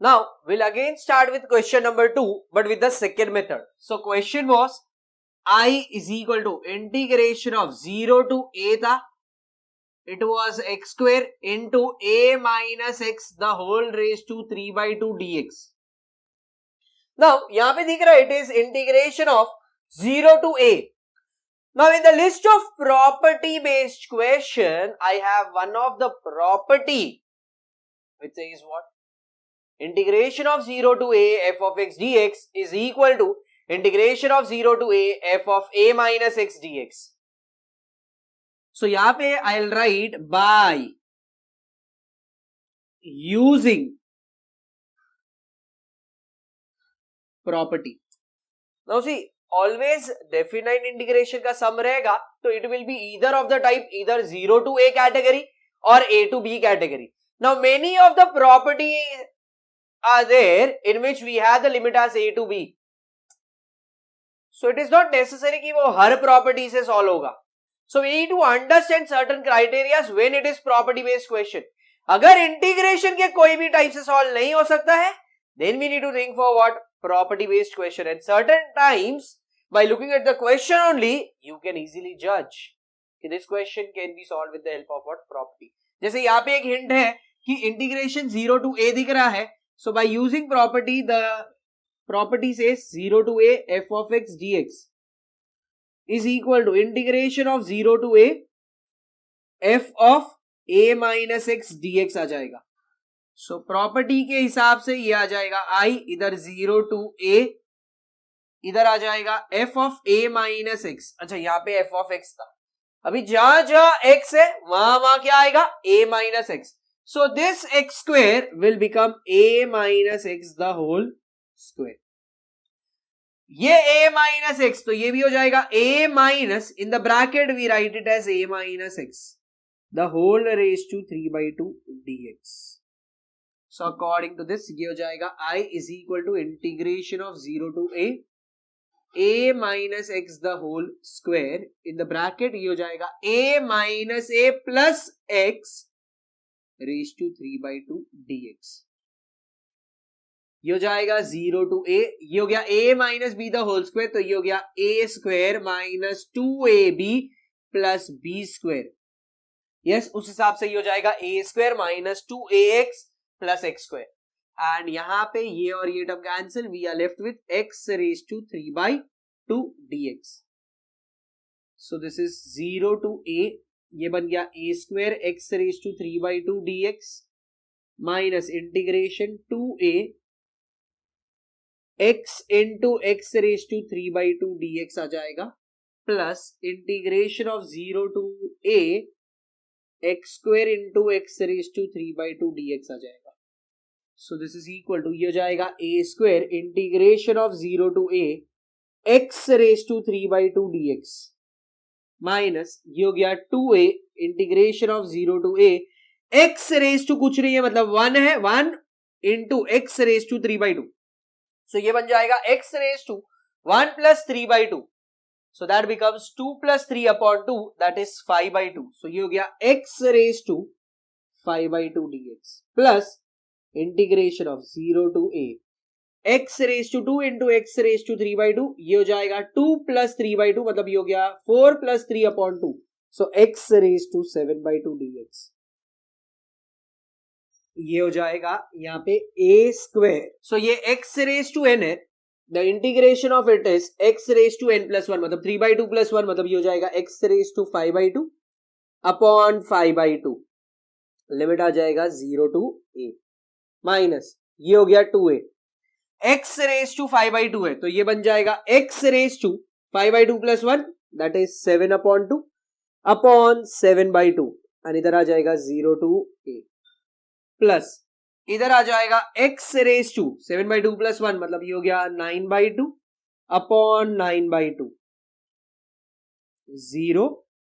S1: Now, we'll again start with question number 2, but with the second method. So, question was I is equal to integration of 0 to a tha, it was x square into a minus x the whole raised to 3/2 dx. Now, यहाँ पे दिख रहा है it is integration of 0 to a. Now, in the list of property based question, I have one of the property which says what? Integration of 0 to a f of x dx is equal to integration of 0 to a f of a minus x dx. So यहाँ पे I'll write by using property. Now see, always definite integration का sum रहेगा तो it will be either of the type either 0 to a category or a to b category. Now many of the property are there in which we have the limit as a to b. So it is not necessary कि वो हर property से solve होगा. So we need to understand certain criteria when it is property based question. अगर integration के कोई भी type से solve नहीं हो सकता है, then we need to think for what? Property based question. And certain times by looking at the question only you can easily judge कि this question can be solved with the help of what? Property. जैसे यहाँ पे एक hint है कि integration 0 to a दिख रहा है, so by using property the property says 0 to a f of x dx is equal to integration of 0 to a f of a minus x dx आ जाएगा. So property के हिसाब से ये आ जाएगा I, इधर 0 to a, इधर आ जाएगा f of a minus x. अच्छा यहाँ पे f of x था, अभी जहां जहां x है वहां क्या आएगा? a minus x. So this x square will become a minus x the whole square. ये a minus x तो ये भी हो जाएगा a minus, in the bracket we write it as a minus x the whole raised to 3/2 dx. So according to this ये हो जाएगा I is equal to integration of 0 to a a minus x the whole square in the bracket ये हो जाएगा a minus a plus x raise to 3/2 dx. ये हो जाएगा 0 to a, ये हो गया a minus b the whole square, तो ये हो गया a square minus 2ab plus b square. Yes, उस हिसाब से ये हो जाएगा a square minus 2ax plus x square. And यहां पे ये और ये term cancel, we are left with x raise to 3/2 dx. So this is 0 to a, ये बन गया a square x raise to 3/2 dx minus integration 2a x into x raise to 3/2 dx आ जाएगा plus integration of 0 to a x square into x raise to 3/2 dx आ जाएगा. So this is equal to, ये हो जाएगा a square integration of 0 to a x raise to 3/2 dx minus ये हो गया 2a integration of 0 to a x raise to कुछ नहीं है, मतलब 1 है, 1 into x raise to 3/2. So ये बन जाएगा x raised to 1 plus 3/2. So that becomes 2 plus 3 upon 2, that is 5/2. So ये हो गया x raised to 5/2 dx plus integration of 0 to a x raised to 2 into x raised to 3/2. ये हो जाएगा 2 plus 3/2, मतलब ये हो गया 4 plus 3 upon 2. So x raised to 7/2 dx. ये हो जाएगा यहाँ पे a स्क्वायर. सो ये x रेज टू n है, the integration of it is x raise to n plus 1, मतलब 3/2 प्लस 1, मतलब ये हो जाएगा x raise to 5/2 upon 5/2. Limit आ जाएगा 0 to a माइनस ये हो गया 2a. x रेज टू 5/2 है, तो ये बन जाएगा x raise to 5/2 plus 1, that is 7/2 upon 7/2, और इधर आ जाएगा 0 to a प्लस इधर आ जाएगा x रेज टू 7/2 प्लस 1, मतलब ये हो गया 9/2 अपॉन 9/2, 0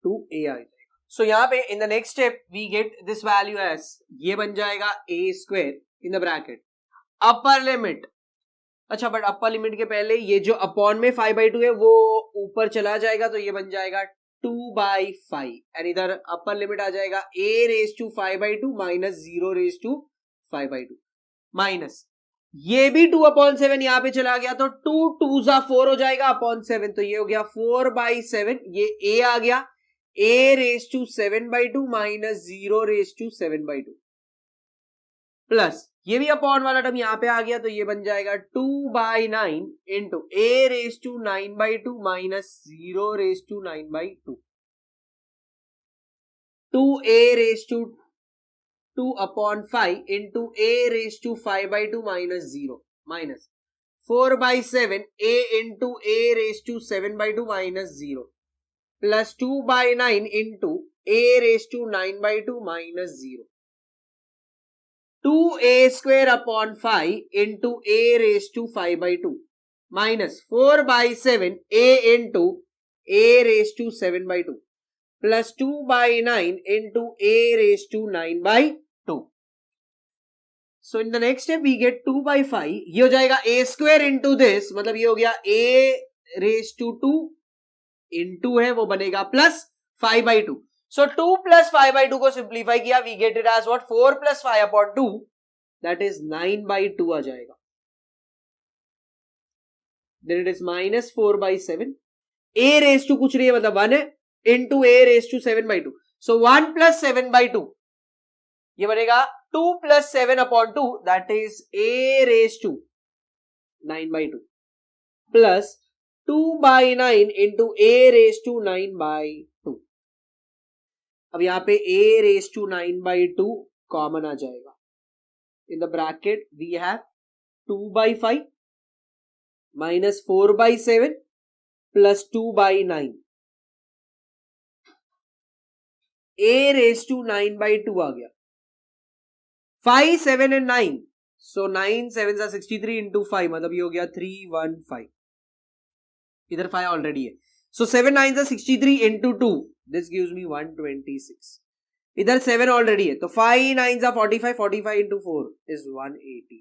S1: to a आ जाएगा. सो यहाँ पे in the next step we get this value as, ये बन जाएगा a square in the bracket upper limit. अच्छा, बट अपर लिमिट के पहले ये जो अपॉन में 5/2 है वो ऊपर चला जाएगा, तो ये बन जाएगा 2/5, एंड इधर अपर लिमिट आ जाएगा a raise to 5/2 minus 0 raise to 5/2 minus ये भी 2/7 यहाँ पे चला गया, तो 2 2s 4 हो जाएगा अपॉन 7, तो ये हो गया 4/7. ये a आ गया, a raise to 7/2 minus 0 raise to 7/2 plus ये भी अपॉन वाला टर्म यहाँ पे आ गया, तो ये बन जाएगा 2/9 into a raise to 9/2 minus 0 raise to 9/2, 2a raise to 2/5 into a raise to 5/2 minus 0 minus 4/7 a into a raise to 7/2 minus 0 plus 2/9 into a raise to 9/2 minus 0, 2a square upon 5 into a raise to 5/2 minus 4/7 a into a raise to 7/2 plus 2/9 into a raise to 9/2. So in the next step we get 2/5. ये हो जाएगा a स्क्वायर इंटू दिस, मतलब ये हो गया a रेज टू 2 इंटू है वो बनेगा प्लस 5/2. So 2 plus 5/2 को सिंप्लीफाई किया, we get it as what? 4 plus 5 upon 2, that is 9/2 आ जाएगा. Then it is minus 4/7. a raised to कुछ नहीं है, मतलब 1 है, into a raised to 7/2. So 1 plus 7/2, ये बनेगा 2 plus 7 upon 2, that is a raised to 9/2 plus 2/9 into a raised to 9/2. अब यहाँ पे a रेज टू 9/2 कॉमन आ जाएगा. In the bracket we have 2/5 minus 4/7 plus 2/9. a raise to 9/2 आ गया. 5, 7 and 9. So 9 7s are 63 into 5, मतलब ये हो गया 315. इधर 5 ऑलरेडी है. So 7 9s are 63 into 2. This gives me 126. इधर 7 ऑलरेडी है, तो 5 9s are 45, 45 into 4 is 180.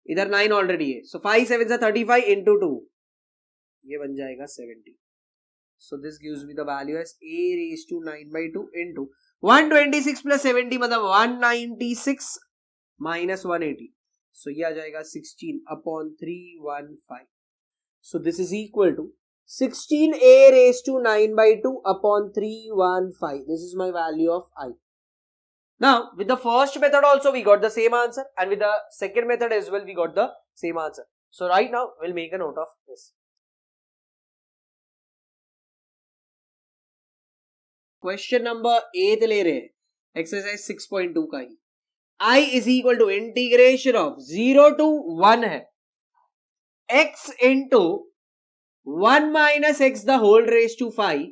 S1: इधर 9 ऑलरेडी है, so 5 7s are 35 into 2 ये बन जाएगा 70. So this gives me the value as a raised to 9/2 into 126 plus 70 मतलब 196 minus 180. So ये आ जाएगा 16 upon 315. So this is equal to 16a raised to 9/2 upon 315. This is my value of I. Now with the first method also we got the same answer, and with the second method as well we got the same answer. So right now we'll make a note of this. Question number 8 ले रहे हैं एक्सरसाइज 6.2 का ही. I is equal to integration of 0 to 1 है x into 1 minus x the whole raised to 5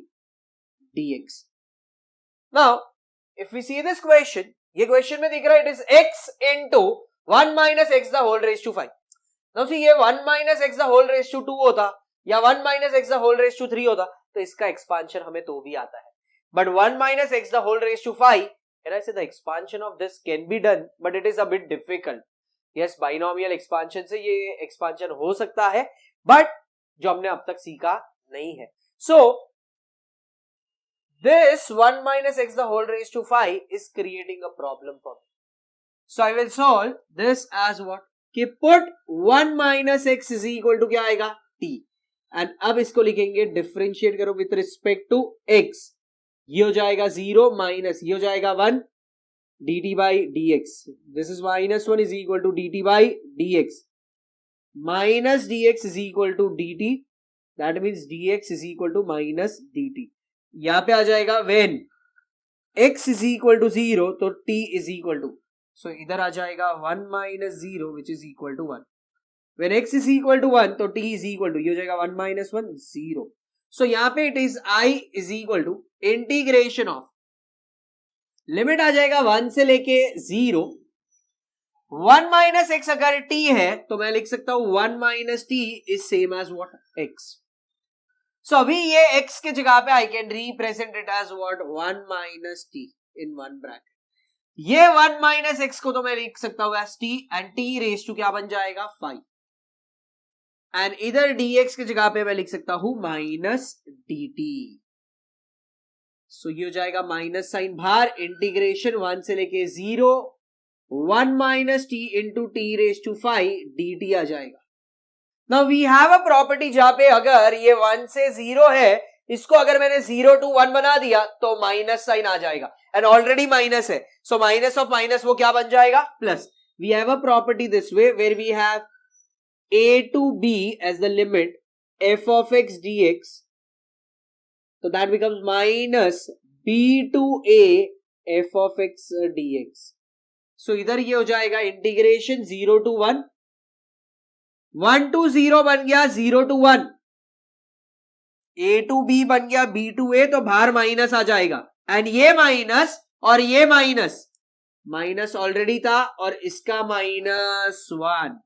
S1: dx. Now if we see this question, ये क्वेश्चन में दिख रहा है it is x into 1 minus x the whole raised to 5. Now see ये 1 minus x the whole raised to 2 होता या 1 minus x the whole raised to 3 होता तो इसका एक्सपांशन हमें तो भी आता है. But 1 minus x the whole raised to 5, and I say the expansion of this can be done, but it is a bit difficult. Yes, binomial expansion से ये expansion हो सकता है, but जो हमने अब तक सीखा नहीं है. So, this 1 minus x the whole raised to 5 is creating a problem for me. So, I will solve this as what? कि put 1 minus x is equal to क्या आएगा? t. And अब इसको लिखेंगे differentiate करो with respect to x. ये हो जाएगा 0 माइनस ये हो जाएगा 1 dt by dx. This is -1 is equal to dt by dx. Minus dx is equal to dt. That means dx is equal to minus dt. यहां पे आ जाएगा when x is equal to 0 तो t is equal to, so इधर आ जाएगा 1 minus 0 which is equal to 1. when x is equal to 1 तो t इज इक्वल टू ये हो जाएगा 1 माइनस 1 0. सो यहां पे it is I is equal to integration of, limit आ जाएगा 1 से लेके 0. 1 माइनस एक्स अगर t है तो मैं लिख सकता हूं 1 minus t is same as what x. So अभी ये x के जगह पे I can represent it as what 1 minus t in one bracket. ये 1 माइनस एक्स को तो मैं लिख सकता हूं as t, and t raise to क्या बन जाएगा 5. एंड इधर dx के जगह पे मैं लिख सकता हूं माइनस dt. सो ये हो जाएगा माइनस साइन बाहर, इंटीग्रेशन 1 से लेके 0 1 minus t into t raise to 5 dt आ जाएगा. Now we have a property जहां पे अगर ये 1 से 0 है, इसको अगर मैंने 0 to 1 बना दिया तो माइनस साइन आ जाएगा, एंड ऑलरेडी माइनस है, सो माइनस ऑफ माइनस वो क्या बन जाएगा plus. We have a property this way where we have a to b as the limit f of x dx, so that becomes minus b to a f of x dx. so इधर ये हो जाएगा इंटीग्रेशन 0 to 1, 1 to 0 बन गया 0 to 1, a to b बन गया b to a, तो बाहर माइनस आ जाएगा, एंड ये माइनस और ये माइनस, माइनस ऑलरेडी था और इसका -1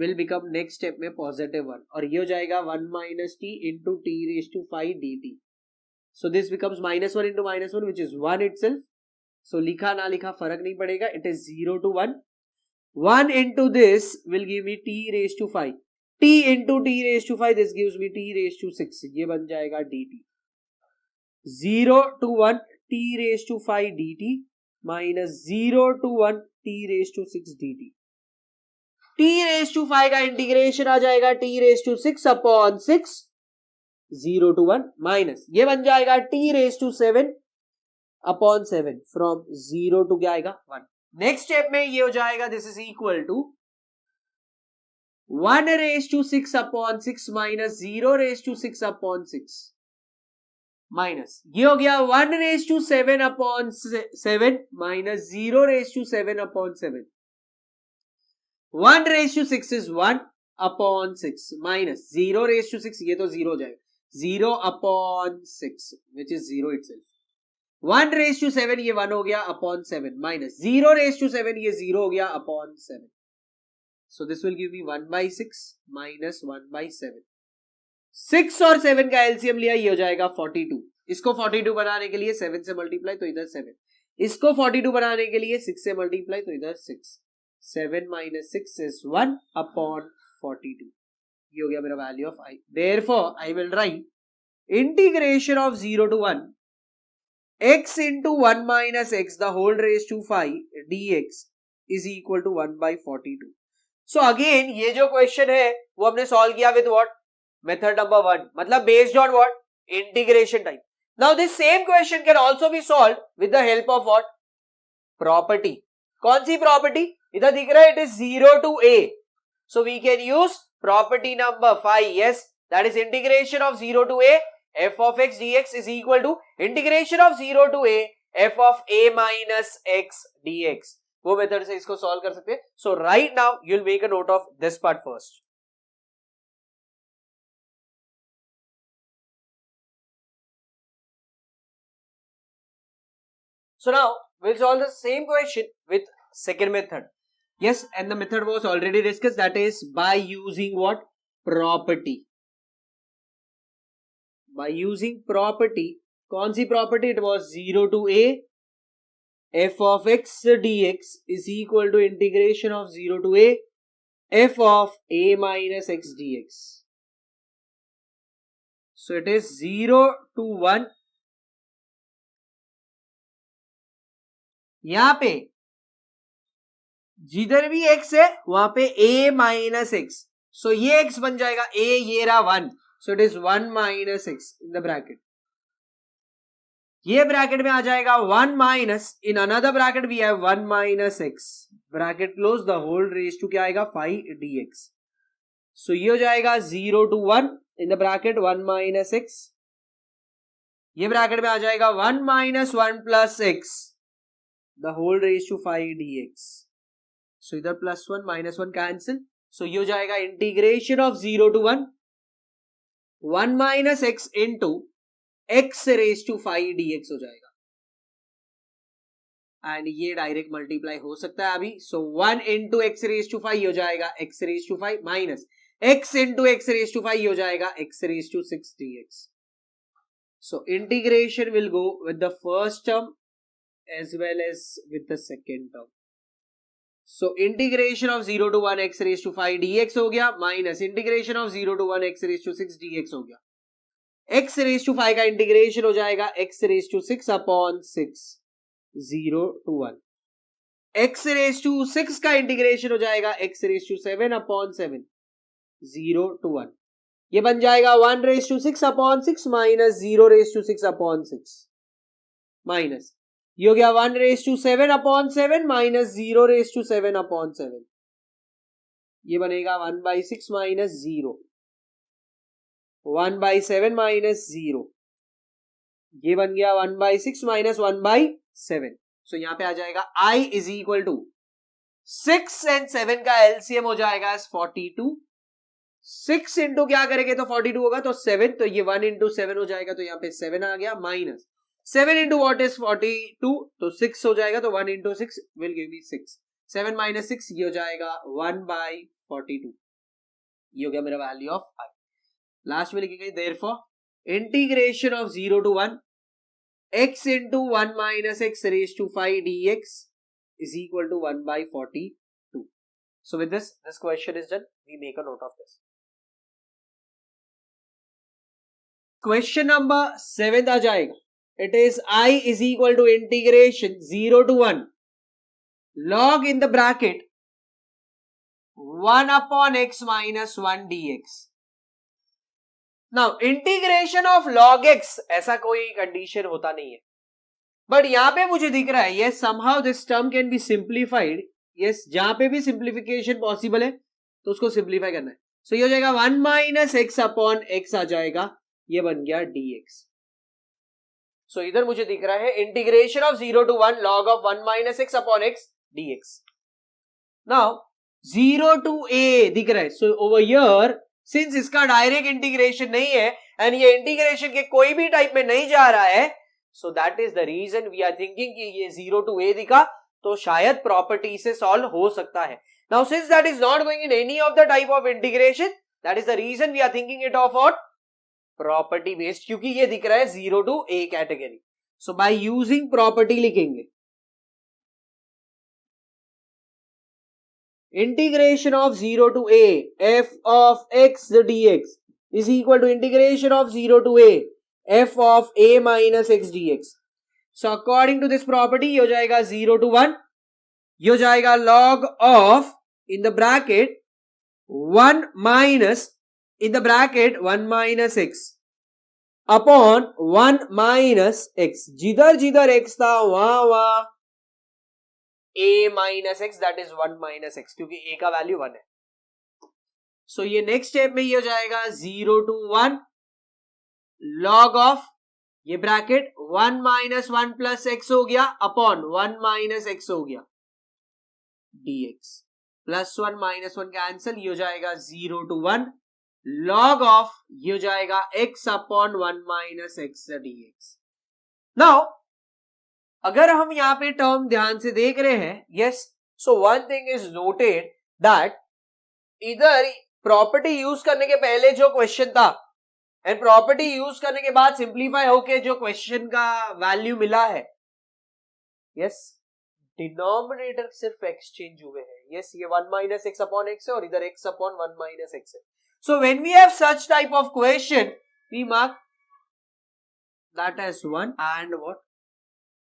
S1: will become next step में +1, और ये हो जाएगा 1 minus t into t raised to 5 dt. so this becomes -1 into -1 which is 1 itself. so लिखा ना लिखा फर्क नहीं पड़ेगा, it is 0 to 1. 1 into this will give me t raised to 5, t into t raised to 5 this gives me t raised to 6, ये बन जाएगा dt. 0 to 1 t raised to 5 dt minus 0 to 1 t raised to 6 dt. t raised to 5 का इंटीग्रेशन आ जाएगा t raised to 6 upon 6, 0 to 1 minus ये बन जाएगा t raised to 7 upon 7 from 0 to क्या आएगा 1. नेक्स्ट स्टेप में ये हो जाएगा this is equal to 1 raised to 6 upon 6 minus 0 raised to 6 upon 6 minus ये हो गया 1 raised to 7 upon 7 माइनस 0 raised to 7 upon 7. 1 raised to 6 is 1 upon 6 minus 0 raised to 6, ये तो 0 हो जाएगा, 0 upon 6 which is 0 itself. 1 raised to 7 ये 1 हो गया upon 7 minus 0 raised to 7 ये 0 हो गया upon 7. so this will give me 1 by 6 minus 1 by 7. 6 और 7 का एलसीएम लिया, ये हो जाएगा 42. इसको 42 बनाने के लिए 7 से मल्टीप्लाई तो इधर 7, इसको 42 बनाने के लिए 6 से मल्टीप्लाई तो इधर 6. 7 minus 6 is 1 upon 42. ये हो गया मेरा value of i. Therefore I will write integration of 0 to 1 x into 1 minus x the whole raised to 5 dx is equal to 1 by 42. So again ये जो क्वेश्चन है वो हमने सॉल्व किया विद व्हाट, मेथड नंबर 1, मतलब based on what, integration type. Now this same question can also be solved with the help of what, property. कौन सी प्रॉपर्टी? इधर दिख रहा है it is 0 to a, so we can use property number 5. yes, that is integration of 0 to a f of x dx is equal to integration of 0 to a f of a minus x dx. वो मेथड से इसको सॉल्व कर सकते हैं. So right now you will make a note of this part first. So now we'll solve the same question with second method. Yes, and the method was already discussed, that is by using what, property. By using property, कौन सी property? It was 0 to a f of x dx is equal to integration of 0 to a f of a minus x dx. So it is 0 to 1. यहां पे जिधर भी x है वहां पे a माइनस x, सो ये x बन जाएगा a, ये रहा 1, so it is 1 minus x in the bracket. ये ब्रैकेट में आ जाएगा 1 minus, in another bracket we have 1 minus x, bracket close, the whole raise to क्या आएगा 5 dx. सो ये हो जाएगा 0 to 1 in the bracket 1 minus x, ये ब्रैकेट में आ जाएगा 1 minus 1 plus x the whole raised to 5 dx. So इधर plus 1 minus 1 cancel. So ये हो जाएगा integration of 0 to 1 1 minus x into x raised to 5 dx हो जाएगा. एंड ये डायरेक्ट मल्टीप्लाई हो सकता है अभी. सो 1 into x raised to 5 हो जाएगा x raised to 5 minus x into x raised to 5 हो जाएगा x raised to 6 dx. So integration will go with the first term as well as with the second term. So integration of 0 to 1 x raised to 5 dx हो गया minus integration of 0 to 1 x raised to 6 dx हो गया. x raised to 5 का इंटीग्रेशन हो जाएगा x raised to 6 upon 6 0 to 1. x raised to 6 का इंटीग्रेशन हो जाएगा x raised to 7 upon 7 0 to 1. ये बन जाएगा 1 raised to 6 upon 6 minus 0 raised to 6 upon 6 minus, ये हो गया 1 raised to 7 अपॉन 7 माइनस 0 raised to 7 अपॉन 7. ये बनेगा 1 by 6 माइनस 0, 1 by 7 माइनस 0, ये बन गया 1 by 6 माइनस 1 by 7. सो यहां पे आ जाएगा I is equal to 6 and 7 का एलसीएम हो जाएगा 42. 6 इंटू क्या करेंगे तो 42 होगा, तो 7, तो ये 1 इंटू 7 हो जाएगा, तो यहाँ पे 7 आ गया माइनस 7 इंटू वॉट इज 42, तो 6 हो जाएगा, तो 1 into 6 will give me 6. 7 minus 6 ये हो जाएगा 1 by 42. ये हो गया मेरा वैल्यू ऑफ I. लास्ट में लिखेंगे therefore integration of 0 to 1 x into 1 minus x raised to 5 dx is equal to 1 by 42. So with this question is done. We make a note of this. Question number 7 आ जाएगा. It is I is equal to integration 0 to 1 log in the bracket 1 upon x minus 1 dx. Now integration of log x ऐसा कोई कंडीशन होता नहीं है, बट यहां पे मुझे दिख रहा है yes somehow this term can be simplified. yes, जहां पे भी सिंप्लीफिकेशन पॉसिबल है तो उसको सिंप्लीफाई करना है. सो ये हो जाएगा 1 माइनस एक्स अपॉन एक्स आ जाएगा, ये बन गया dx. सो इधर मुझे दिख रहा है integration of 0 to 1 log of 1 minus x upon x dx. Now 0 to a दिख रहा है, सो ओवर हियर सिंस इसका डायरेक्ट इंटीग्रेशन नहीं है एंड ये इंटीग्रेशन के कोई भी टाइप में नहीं जा रहा है, so that is the reason we are thinking कि ये 0 to a दिखा तो शायद प्रॉपर्टी से सॉल्व हो सकता है. Now since that is not going in any of the type of integration, that is the reason we are thinking it of what, property based, क्योंकि ये दिख रहा है 0 to a category. So by using property लिखेंगे integration of 0 to a f of x dx is equal to integration of 0 to a f of a minus x dx. So according to this property ये हो जाएगा 0 to 1, ये हो जाएगा log of in the bracket 1 minus in the bracket 1 minus x upon 1 minus x. जिधर जिधर x था वहां a minus x, that is 1 minus x, क्योंकि a का वैल्यू 1 है. So ये नेक्स्ट स्टेप में ये हो जाएगा 0 to 1 log of ये ब्रैकेट 1 minus 1 plus x हो गया अपॉन 1 minus x हो गया dx प्लस 1 minus 1 कैंसिल, ये हो जाएगा 0 to 1 log of ये हो जाएगा x upon 1 minus x dx. Now अगर हम यहां पे टर्म ध्यान से देख रहे हैं, yes, so one thing is noted that इधर प्रॉपर्टी यूज करने के पहले जो क्वेश्चन था एंड प्रॉपर्टी यूज करने के बाद सिंप्लीफाई होके जो क्वेश्चन का वैल्यू मिला है, यस, डिनोमिनेटर सिर्फ एक्सचेंज हुए हैं. यस, ये 1 माइनस एक्स अपॉन एक्स है और इधर एक्स अपॉन 1 माइनस एक्स है. So when we have such type of question we mark that as 1 and what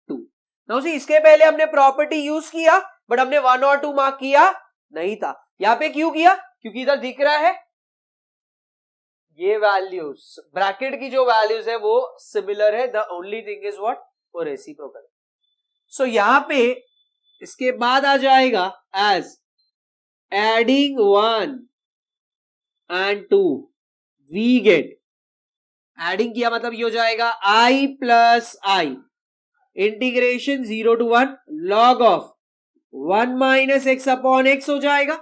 S1: 2. Now see, इसके पहले हमने प्रॉपर्टी यूज किया बट हमने 1 और 2 मार्क किया नहीं था. यहां पे क्यों किया? क्योंकि इधर दिख रहा है ये वैल्यूज, ब्रैकेट की जो वैल्यूज है वो सिमिलर है. The only thing is what, वो रेसिप्रोकल. सो यहां पे इसके बाद आ जाएगा as adding 1 and 2 we get, adding किया मतलब ये हो जाएगा i plus I integration 0 to 1 log of 1 minus x upon x हो जाएगा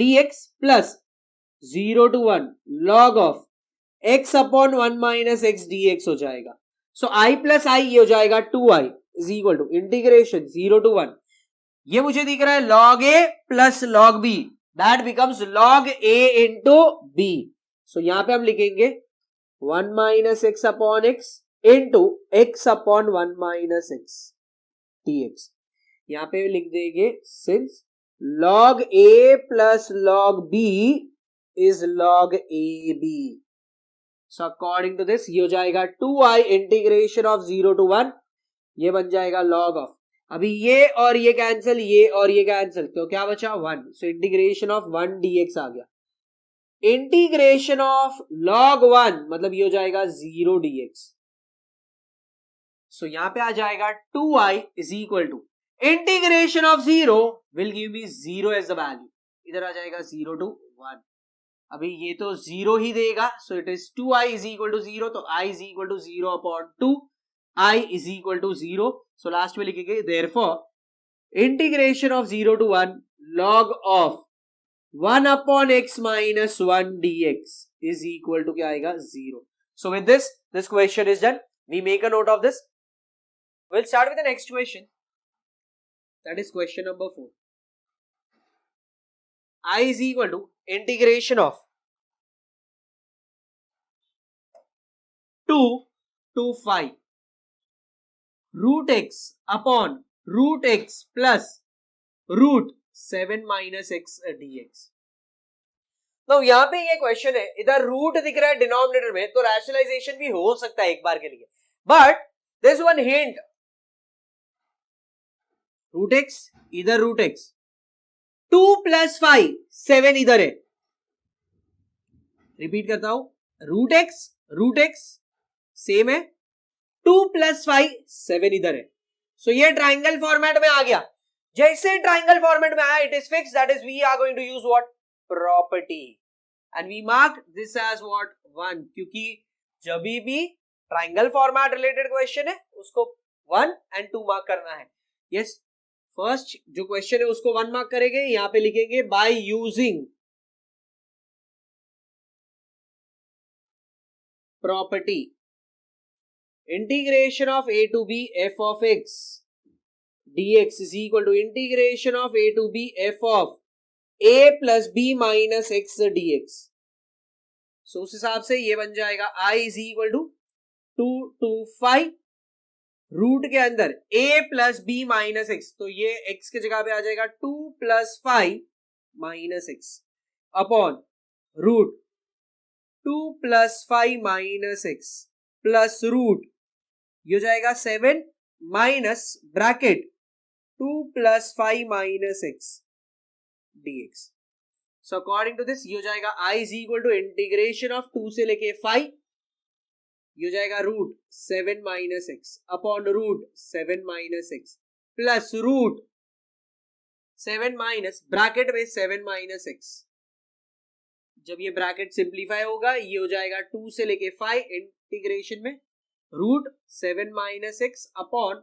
S1: dx plus 0 to 1 log of x upon 1 minus x dx हो जाएगा. सो i प्लस आई ये हो जाएगा 2i is equal to integration 0 to 1, ये मुझे दिख रहा है log a plus log b, that becomes log a into b. सो यहां पे हम लिखेंगे 1 minus x upon x into x upon 1 minus x dx. यहां पे लिख देंगे since log a plus log b is log ab. So according to this ये हो जाएगा 2i इंटीग्रेशन ऑफ 0 to 1, ये बन जाएगा log ऑफ, अभी ये और ये कैंसिल, ये और ये कैंसिल, तो क्या बचा 1. सो इंटीग्रेशन ऑफ 1 dx आ गया. इंटीग्रेशन ऑफ log 1 मतलब ये हो जाएगा 0 dx. सो यहां पे आ जाएगा 2i is equal to integration of 0 will give me 0 as the value, इधर आ जाएगा 0 to 1. अभी ये तो 0 ही देगा, so it is 2i is equal to 0, तो i is equal to 0 upon 2, i is equal to 0. So last में लिखेंगे therefore integration of 0 to 1 log of 1 upon x minus 1 dx is equal to क्या आएगा 0. So with this question is done. We make a note of this. We'll start with the next question. That is question number 4. I is equal to integration of 2 to 5 root x upon root x plus root 7 minus x dx. तो यहां पे ये क्वेश्चन है, इधर रूट दिख रहा है डिनोमिनेटर में, तो रैशनलाइजेशन भी हो सकता है एक बार के लिए, but there is one hint. Root x इधर, रूट एक्स 2 प्लस 5 7 इधर है. रिपीट करता हूं, रूट एक्स सेम है, 2 प्लस 5 7 इधर है. सो ये ट्राइंगल फॉर्मेट में आ गया. जैसे ट्राइंगल फॉर्मेट में आया, it is fix, that is we are going to use what, property, and we mark this as what 1, क्योंकि जब भी ट्राइंगल फॉर्मेट रिलेटेड क्वेश्चन है उसको 1 एंड 2 मार्क करना है. यस, फर्स्ट जो क्वेश्चन है उसको 1 मार्क करेंगे, यहां पे लिखेंगे bye using property integration of a to b f of x dx is equal to integration of a to b f of a plus b minus x dx. सो उस हिसाब से ये बन जाएगा i is equal to 2 to 5 root के अंदर a plus b minus x, तो ये x की जगह पे आ जाएगा 2 plus 5 minus x upon root 2 plus 5 minus x plus root ये हो जाएगा 7 minus bracket 2 plus 5 minus x dx. So according to this ये हो जाएगा I is equal to integration of 2 से लेके 5, ये हो जाएगा root 7 minus x upon root 7 minus x plus root 7 minus bracket में 7 माइनस एक्स. जब ये ब्रैकेट सिंप्लीफाई होगा ये हो जाएगा 2 से लेके 5 इंटीग्रेशन में root 7 minus x upon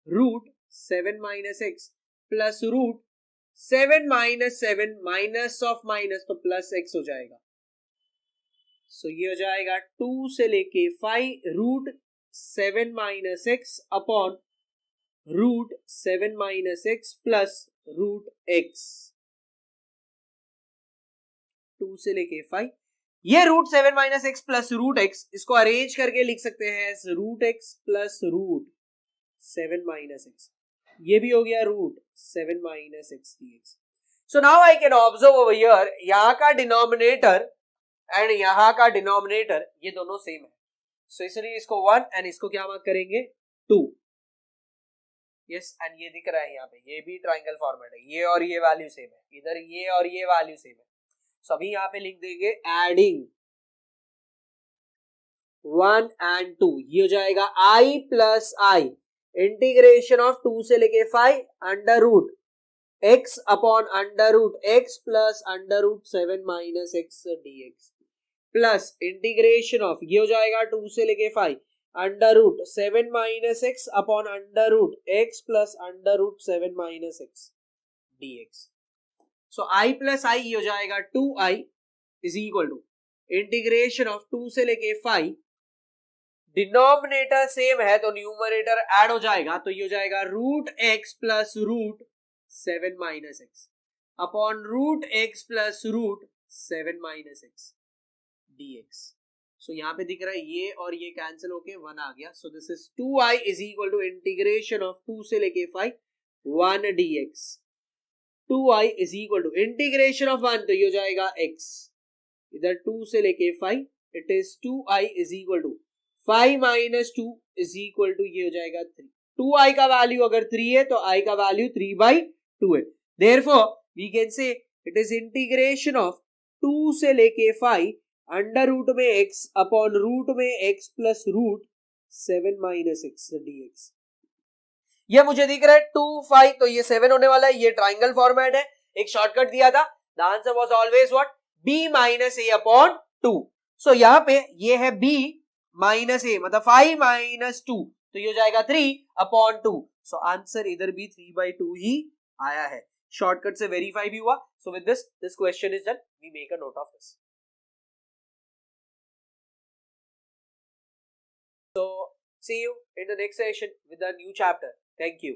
S1: root 7 minus x plus root 7 minus 7 minus of minus तो प्लस एक्स हो जाएगा. सो ये हो जाएगा 2 से लेके 5 root 7 minus x upon root 7 minus x plus root x. 2 से लेके 5 ये root 7 minus x plus root x, इसको अरेंज करके लिख सकते हैं root x plus root 7 minus x. ये भी हो गया root 7 minus x dx. So now I can observe over here यहां का डिनोमिनेटर एंड यहां का डिनोमिनेटर ये दोनों सेम है. सो इसलिए इसको 1 एंड इसको क्या मार्क करेंगे 2. यस एंड ये दिख रहा है यहाँ पे, ये भी ट्राइंगल फॉर्मेट है, ये और ये वैल्यू सेम है, इधर ये और ये वैल्यू सेम है. सो अभी यहाँ पे लिख देंगे एडिंग 1 एंड 2, ये हो जाएगा I plus I integration of 2 से लेके 5 under root x upon under root x plus under root 7 minus x dx plus integration of ये हो जाएगा 2 से लेके 5 under root 7 minus x upon under root x plus under root 7 minus x dx. So I plus I ये हो जाएगा 2I is equal to integration of 2 से लेके 5, डिनोमिनेटर सेम है तो न्यूमरेटर ऐड हो जाएगा, तो ये हो जाएगा root x plus root 7 minus x upon root x plus root 7 minus x dx. So यहाँ पे दिख रहा है ये और ये कैंसिल होके 1 आ गया. So this is 2I is equal to integration of 2 से लेके 5 1 dx. 2I is equal to integration of 1 तो ये हो जाएगा x, इधर 2 से लेके 5 it is 2I is equal to 5 minus 2 is equal to ये हो जाएगा 3. 2I का वैल्यू अगर 3 है तो I का वैल्यू 3/2 है. Therefore we can say it is integration of 2 से लेके 5 अंडर रूट में x अपॉन रूट में x plus root 7 minus x dx. ये मुझे दिख रहा है 2 5 तो ये 7 होने वाला है, ये ट्राइंगल फॉर्मेट है. एक शॉर्टकट दिया था, the answer was always what b minus a upon 2. सो यहाँ पे ये है b माइनस a मतलब 5 माइनस 2 तो ये हो जाएगा 3 अपॉन 2. सो आंसर इधर भी 3/2 ही आया है. शॉर्टकट से वेरीफाई भी हुआ. So with this question is done. We make a note of this. So see you in the next session with a new chapter. Thank you.